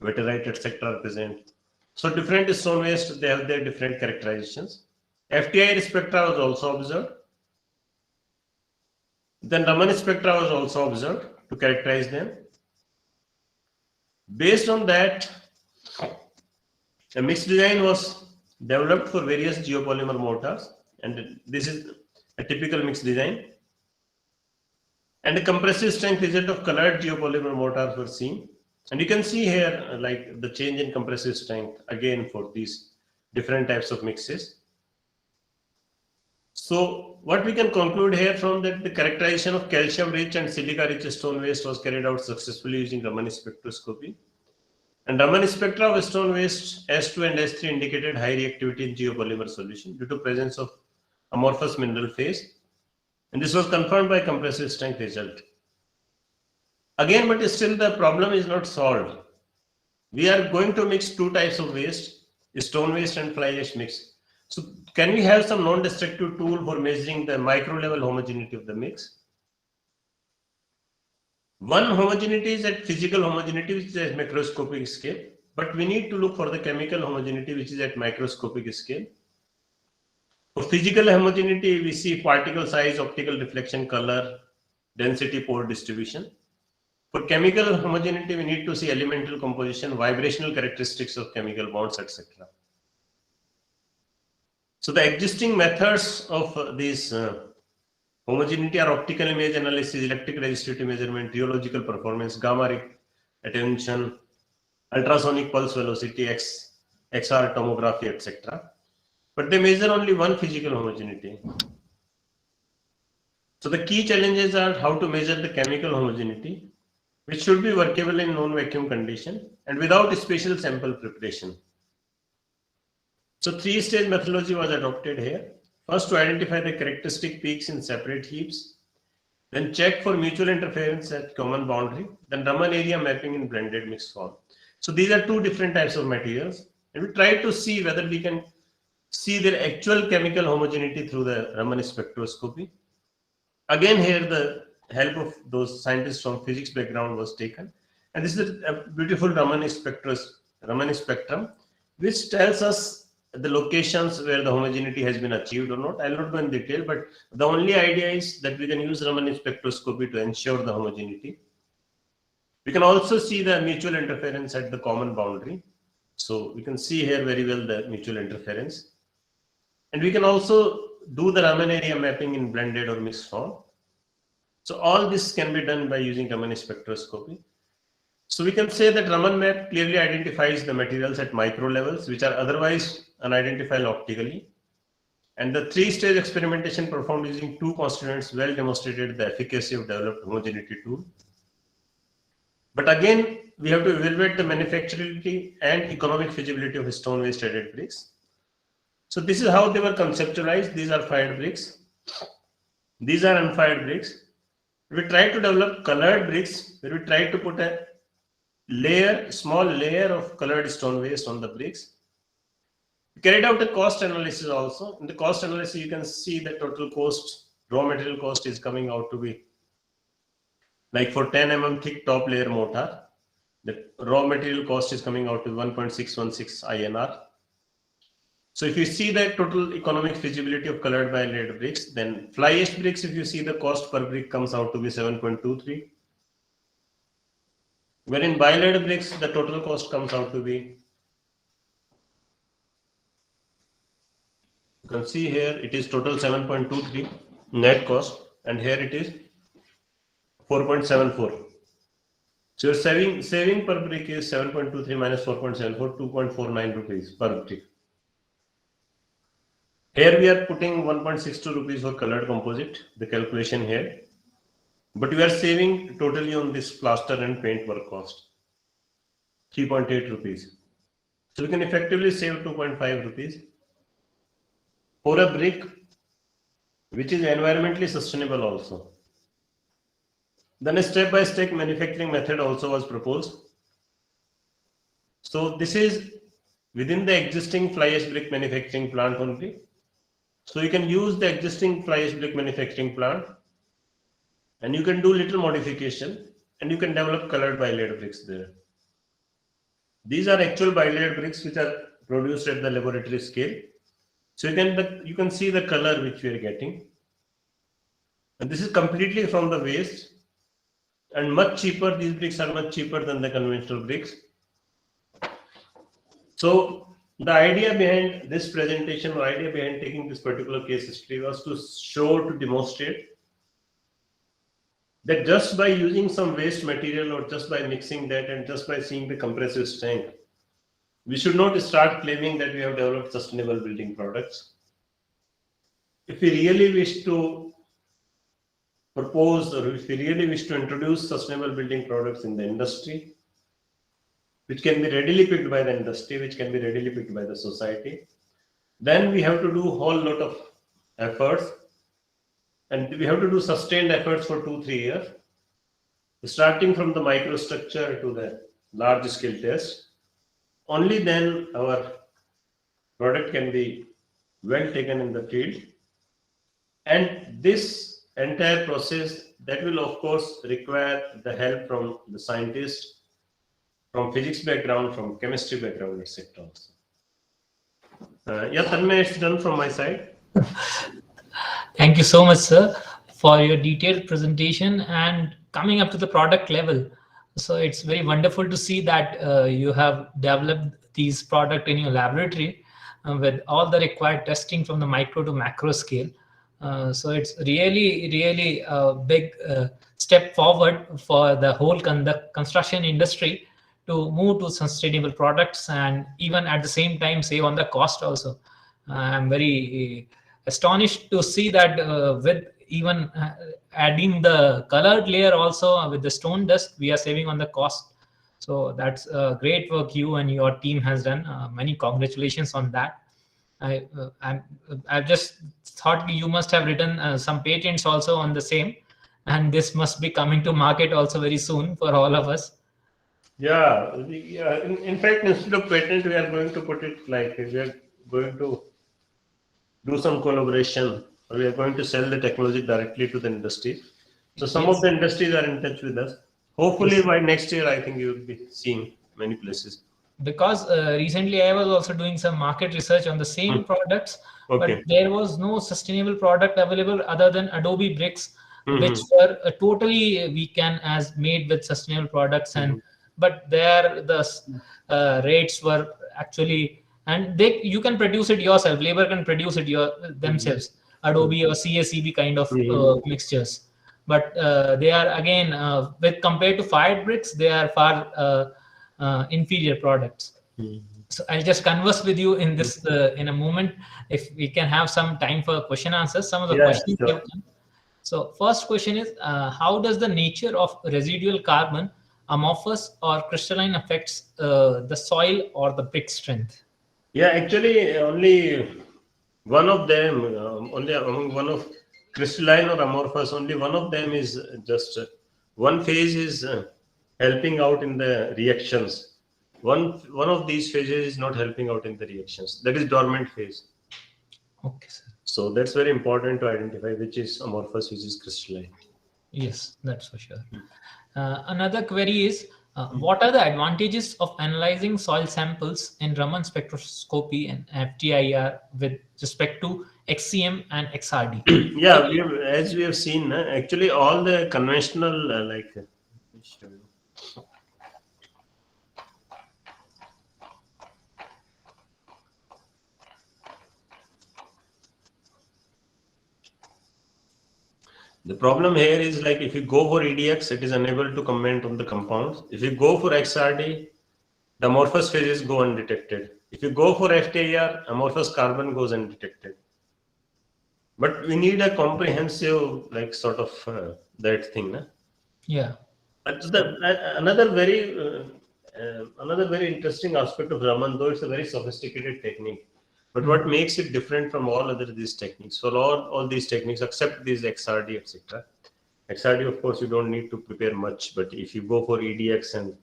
veterite, etc. are present. So different stone waste, they have their different characterizations. FTIR spectra was also observed. Then Raman spectra was also observed to characterize them. Based on that, a mixed design was developed for various geopolymer mortars, and this is a typical mixed design. And the compressive strength result of colored geopolymer mortars were seen. And you can see here like the change in compressive strength again for these different types of mixes. So what we can conclude here from that, the characterization of calcium rich and silica rich stone waste was carried out successfully using Raman spectroscopy. And Raman spectra of stone waste S2 and S3 indicated high reactivity in geopolymer solution due to presence of amorphous mineral phase. And this was confirmed by compressive strength result. Again, but still the problem is not solved. We are going to mix 2 types of waste, stone waste and fly ash mix. So can we have some non-destructive tool for measuring the micro level homogeneity of the mix? One homogeneity is at physical homogeneity, which is at macroscopic scale, but we need to look for the chemical homogeneity, which is at microscopic scale. For physical homogeneity, we see particle size, optical reflection, color, density, pore distribution. For chemical homogeneity, we need to see elemental composition, vibrational characteristics of chemical bonds, etc. So the existing methods of these homogeneity are optical image analysis, electric resistivity measurement, rheological performance, gamma ray attenuation, ultrasonic pulse velocity, XR tomography, etc. But they measure only one physical homogeneity. So the key challenges are how to measure the chemical homogeneity, which should be workable in non-vacuum condition and without special sample preparation. So 3-stage methodology was adopted here. First, to identify the characteristic peaks in separate heaps, then check for mutual interference at common boundary, then Raman area mapping in blended mix form. So these are 2 different types of materials, and we try to see whether we can see their actual chemical homogeneity through the Raman spectroscopy. Again, here the help of those scientists from physics background was taken, and this is a beautiful Raman spectrum, which tells us the locations where the homogeneity has been achieved or not. I'll not go in detail, but the only idea is that we can use Raman spectroscopy to ensure the homogeneity. We can also see the mutual interference at the common boundary. So we can see here very well the mutual interference. And we can also do the Raman area mapping in blended or mixed form. So all this can be done by using Raman spectroscopy. So we can say that Raman map clearly identifies the materials at micro levels, which are otherwise unidentifiable optically. And the three-stage experimentation performed using two constituents well demonstrated the efficacy of developed homogeneity tool. But again, we have to evaluate the manufacturability and economic feasibility of stone waste added bricks. So this is how they were conceptualized. These are fired bricks. These are unfired bricks. We try to develop colored bricks where we try to put a layer, small layer of colored stone waste on the bricks. We carried out a cost analysis also. In the cost analysis, you can see the total cost, raw material cost is coming out to be like for 10 mm thick top layer mortar, the raw material cost is coming out to 1.616 INR. So if you see the total economic feasibility of colored by layered bricks, then fly ash bricks, if you see the cost per brick comes out to be 7.23. Wherein bi-layered bricks, the total cost comes out to be, you can see here it is total 7.23 net cost, and here it is 4.74. So your saving per brick is 7.23 minus 4.74, 2.49 rupees per brick. Here we are putting 1.62 rupees for colored composite, the calculation here. But we are saving totally on this plaster and paint work cost, 3.8 rupees. So we can effectively save 2.5 rupees for a brick which is environmentally sustainable also. Then a step-by-step manufacturing method also was proposed. So this is within the existing fly ash brick manufacturing plant only. So you can use the existing fly ash brick manufacturing plant and you can do little modification and you can develop colored bi-layered bricks there. These are actual bi-layered bricks which are produced at the laboratory scale. So you can see the color which we are getting. And this is completely from the waste and much cheaper. These bricks are much cheaper than the conventional bricks. So the idea behind this presentation or idea behind taking this particular case history was to show, to demonstrate that just by using some waste material or just by mixing that and just by seeing the compressive strength, we should not start claiming that we have developed sustainable building products. If we really wish to propose or if we really wish to introduce sustainable building products in the industry, which can be readily picked by the industry, which can be readily picked by the society, then we have to do a whole lot of efforts. And we have to do sustained efforts for 2-3 years, starting from the microstructure to the large scale test. Only then our product can be well taken in the field. And this entire process, that will of course require the help from the scientists, from physics background, from chemistry background, etc. Yeah, Tanmay, it's done from my side. Thank you so much, sir, for your detailed presentation and coming up to the product level. So it's very wonderful to see that you have developed these products in your laboratory with all the required testing from the micro to macro scale. So it's really a big step forward for the whole construction industry to move to sustainable products and even at the same time save on the cost also. I'm very astonished to see that with even adding the colored layer also with the stone dust, we are saving on the cost. So that's great work you and your team has done. Many congratulations on that. I've just thought you must have written some patents also on the same, and this must be coming to market also very soon for all of us. Yeah. In fact, instead of patent, we are going to put it like we are going to do some collaboration, or we are going to sell the technology directly to the industry. So some of the industries are in touch with us. Hopefully by next year, I think you will be seeing many places. because recently I was also doing some market research on the same products, but Okay. there was no sustainable product available other than Adobe Bricks, which Mhm. were totally we can as made with sustainable products, and but there the rates were actually, and they you can produce it yourself. Labor can produce it themselves. Adobe or CACB kind of mixtures, but they are again with compared to fired bricks, they are far inferior products. So I'll just converse with you in this in a moment. If we can have some time for question answers, some of the Yeah, questions sure. have come. So first question is, how does the nature of residual carbon, amorphous or crystalline, affects the soil or the brick strength? Yeah, actually, only one of them, only among one of crystalline or amorphous, only one of them is just one phase is helping out in the reactions. One of these phases is not helping out in the reactions. That is dormant phase. Okay, sir. So that's very important to identify which is amorphous, which is crystalline. Yes, that's for sure. Another query is, what are the advantages of analyzing soil samples in Raman spectroscopy and FTIR with respect to XCM and XRD? Yeah, as we have seen, actually all the conventional the problem here is like if you go for EDX, it is unable to comment on the compounds. If you go for XRD, the amorphous phases go undetected. If you go for FTIR, amorphous carbon goes undetected. But we need a comprehensive sort of that thing. Yeah. Another very interesting aspect of Raman, though it's a very sophisticated technique, but what makes it different from all other these techniques? For all these techniques, except these XRD, etc. XRD, of course, you don't need to prepare much, but if you go for EDX and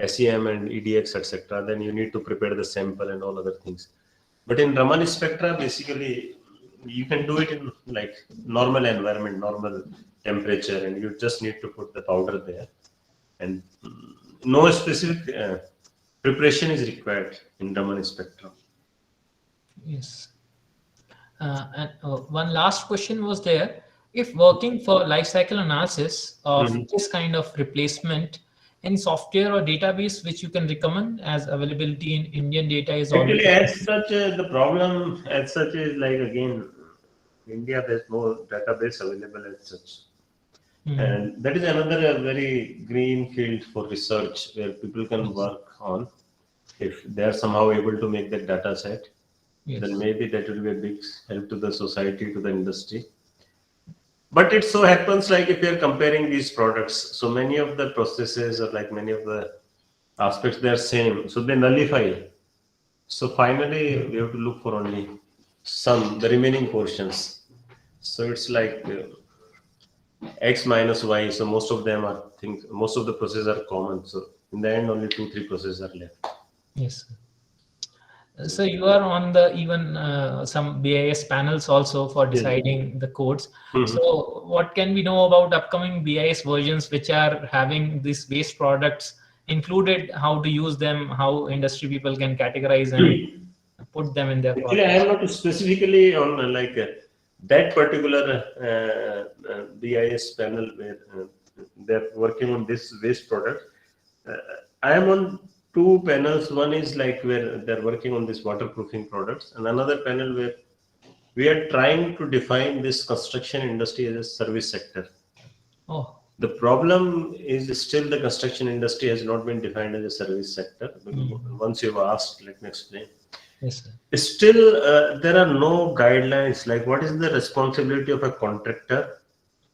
SEM and EDX, etc., then you need to prepare the sample and all other things. But in Raman spectra, basically, you can do it in normal environment, normal temperature, and you just need to put the powder there, and no specific preparation is required in Raman spectrum. Yes. And one last question was there. If working for life cycle analysis of this kind of replacement, any software or database which you can recommend, as availability in Indian data is Actually, already... as such, the problem as such is again, India, there's no database available as such. And that is another very green field for research where people can work on. If they are somehow able to make that data set, then maybe that will be a big help to the society, to the industry. But it so happens if you are comparing these products, so many of the processes or many of the aspects, they are same, so they nullify. So finally, we have to look for only the remaining portions. So it's X minus Y. So most of them are things, most of the processes are common. So in the end, only 2-3 processes are left. Yes. So you are on the even some BIS panels also for deciding the codes. So what can we know about upcoming BIS versions which are having these waste products included, how to use them, how industry people can categorize and put them in their Actually, I am not specifically on that particular BIS panel where they're working on this waste product. I am on 2 panels. One is where they're working on this waterproofing products, and another panel where we are trying to define this construction industry as a service sector. Oh. The problem is still the construction industry has not been defined as a service sector. Once you've asked, let me explain. Yes, sir. Still, there are no guidelines what is the responsibility of a contractor,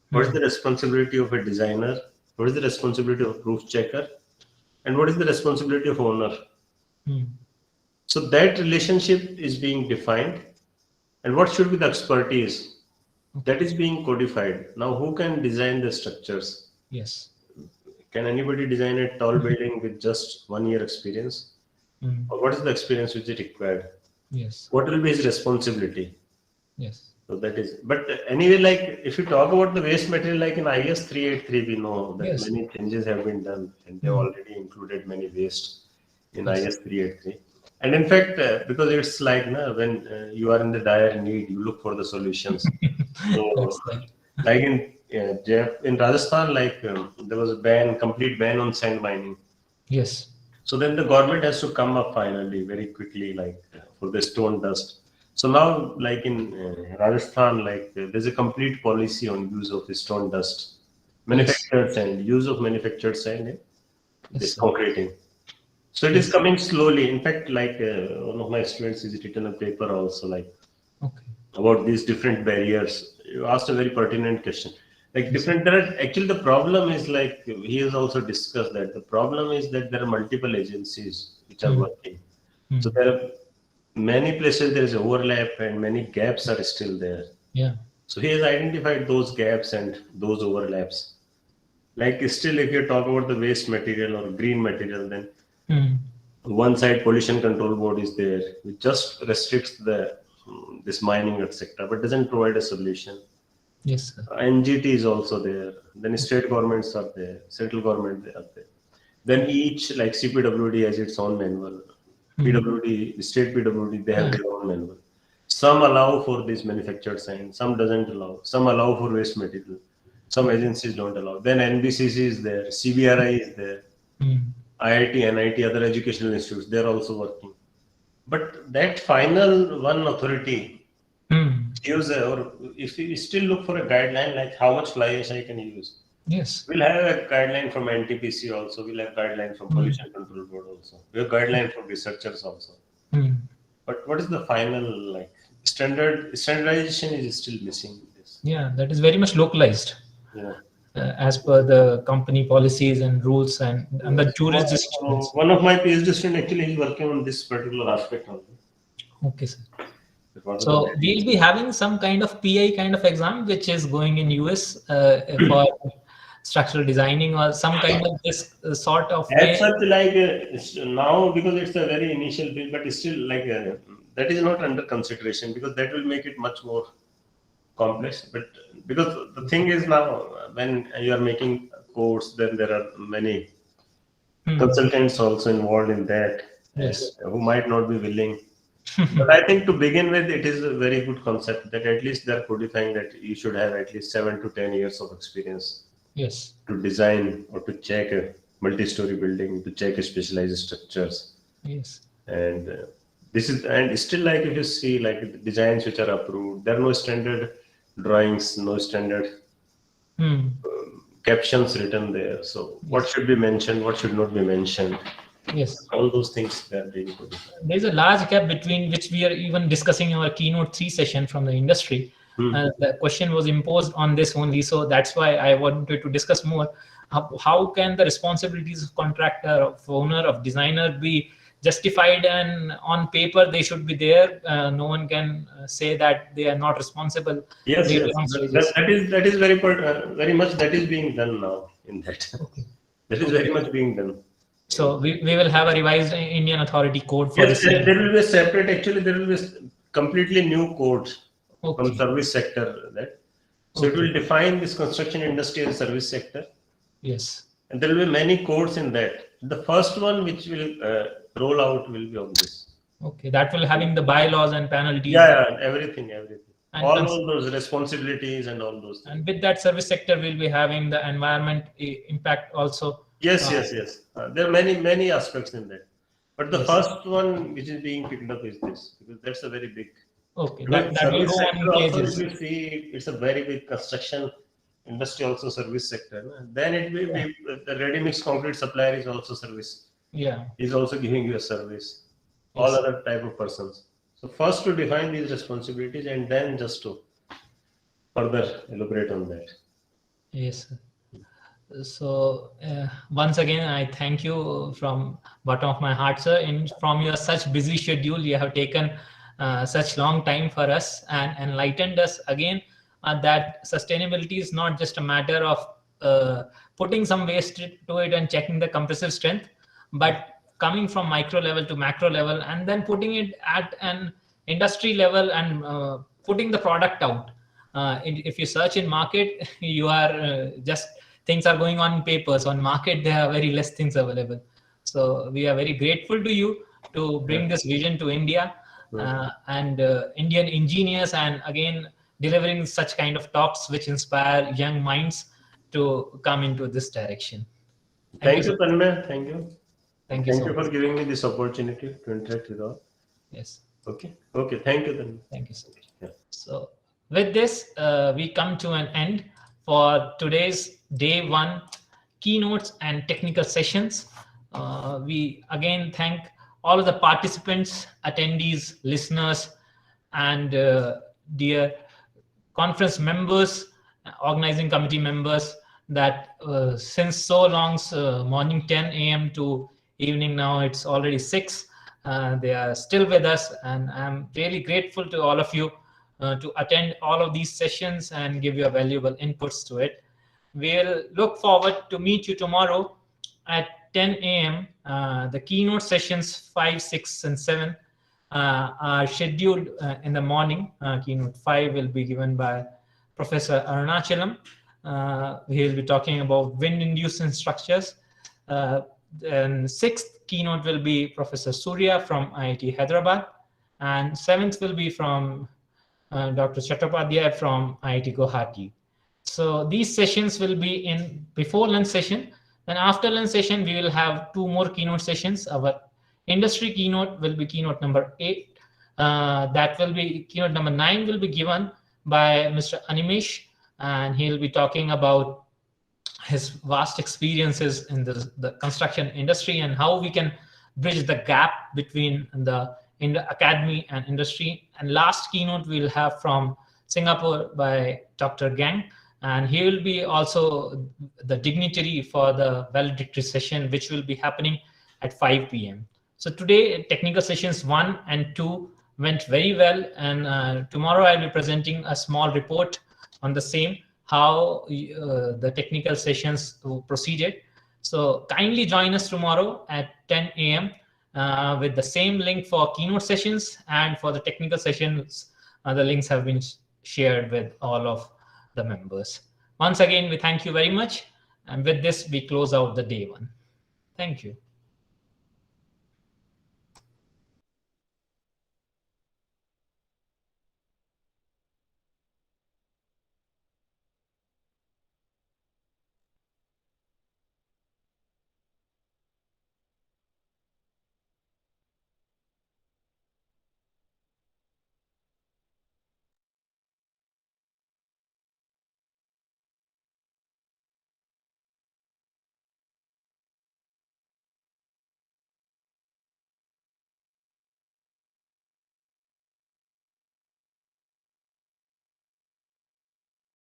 what is the responsibility of a designer, what is the responsibility of a proof checker, and what is the responsibility of owner. So that relationship is being defined, and what should be the expertise that is being codified. Now, who can design the structures? Yes. Can anybody design a tall building with just 1 year experience? Or what is the experience which is required? Yes. What will be his responsibility? Yes. So that is, but anyway, if you talk about the waste material, in IS 383, we know that many changes have been done, and they already included many waste. in IS 383. And in fact, because it's like when you are in the dire need, you look for the solutions. So, That's right. like in Rajasthan, there was a complete ban on sand mining. Yes. So then the government has to come up finally very quickly, for the stone dust. So now, like in Rajasthan, there's a complete policy on use of stone dust, manufactured sand, use of manufactured sand in this sir. concreting. So it is coming slowly. In fact, one of my students has written a paper also, Okay. about these different barriers. You asked a very pertinent question. Actually the problem is he has also discussed that the problem is that there are multiple agencies which are working. So there are many places there is overlap and many gaps are still there. Yeah. So he has identified those gaps and those overlaps. Still, if you talk about the waste material or green material, then one side pollution control board is there, which just restricts this mining etc., but doesn't provide a solution. Yes, sir. NGT is also there. Then state governments are there, central government are there. Then each, like CPWD has its own manual. PWD, state PWD, they have their own manual. Some allow for this manufactured sand, some doesn't allow. Some allow for waste material. Some agencies don't allow. Then NBCC is there, CBRI is there, IIT, NIT, other educational institutes, they're also working. But that final one authority, or if you still look for a guideline, like how much fly ash I can use. Yes. We'll have a guideline from NTPC also. We'll have guideline from Pollution Control Board also. We have guideline from researchers also. But what is the final standardization is still missing. Yeah, that is very much localized. Yeah. As per the company policies and rules and the jurisdiction. One of my PhD students actually is working on this particular aspect only. Okay, sir. So we'll be having some kind of PI kind of exam, which is going in US for structural designing or some kind of this sort of. As such, now because it's a very initial bit, but still that is not under consideration because that will make it much more complex. But because the thing is now when you are making codes, then there are many consultants also involved in that. Yes. Who might not be willing. But I think to begin with, it is a very good concept that at least they're codifying that you should have at least 7 to 10 years of experience. Yes. To design or to check a multi-story building, to check a specialized structures. Yes. And this is, and still if you see the designs which are approved, there are no standard drawings, no standard captions written there. So what should be mentioned, what should not be mentioned. Yes. All those things they are being put. There's a large gap between which we are even discussing in our Keynote 3 session from the industry. The question was imposed on this only. So that's why I wanted to discuss more. How can the responsibilities of contractor, of owner, of designer be justified, and on paper they should be there. No one can say that they are not responsible. Yes, that is very much that is being done now in that. Okay. That is very much being done. So we will have a revised Indian authority code for this. There will be a separate, actually there will be a completely new code from service sector. So it will define this construction industry as a service sector. Yes. And there will be many codes in that. The first one which will roll out will be on this. Okay, that will having the bylaws and penalties. Yeah, everything. And all those responsibilities and all those things. And with that service sector, we'll be having the environment impact also. Yes. There are many aspects in that. But the first one which is being picked up is this, because that's a very big. Okay, that will go on pages. If you see, it's a very big construction industry, also service sector. Then it will be the ready-mix concrete supplier is also service. Yeah. He's also giving you a service. All other type of persons. So first to define these responsibilities and then just to further elaborate on that. Yes. So once again, I thank you from bottom of my heart, sir. From your such busy schedule, you have taken such long time for us and enlightened us again that sustainability is not just a matter of putting some waste to it and checking the compressive strength, but coming from micro level to macro level and then putting it at an industry level and putting the product out. If you search in market, you are just things are going on in papers. On market, there are very less things available. So we are very grateful to you to bring this vision to India and Indian engineers, and again delivering such kind of talks which inspire young minds to come into this direction. Thank you, Tanmay. Thank you. Thank you so for much. giving me this opportunity to interact with all. Yes. Okay. Okay. Thank you, Tanmay. Thank you so much. Yeah. So with this, we come to an end for today's day 1 keynotes and technical sessions. We again thank all of the participants, attendees, listeners, and dear conference members, organizing committee members that since so long, morning 10 a.m. to evening now, it's already 6. They are still with us, and I'm really grateful to all of you to attend all of these sessions and give your valuable inputs to it. We'll look forward to meet you tomorrow at 10 a.m. The keynote sessions 5, 6, and 7 are scheduled in the morning. Keynote 5 will be given by Professor Arunachalam. He will be talking about wind-induced structures. And 6th keynote will be Professor Surya from IIT Hyderabad. And 7th will be from Dr. Chattopadhyay from IIT Guwahati. So these sessions will be in before lunch session. Then after lunch session, we will have 2 more keynote sessions. Our industry keynote will be keynote number 8. That will be keynote number 9 will be given by Mr. Animesh, and he'll be talking about his vast experiences in the construction industry and how we can bridge the gap between the academy and industry. And last keynote we'll have from Singapore by Dr. Gang, and he will be also the dignitary for the valedictory session, which will be happening at 5 p.m. So today, technical sessions 1 and 2 went very well, and tomorrow I'll be presenting a small report on the same, how the technical sessions proceeded. So kindly join us tomorrow at 10 a.m. With the same link for keynote sessions, and for the technical sessions, the links have been shared with all of the members. Once again, we thank you very much. And with this, we close out the day 1. Thank you.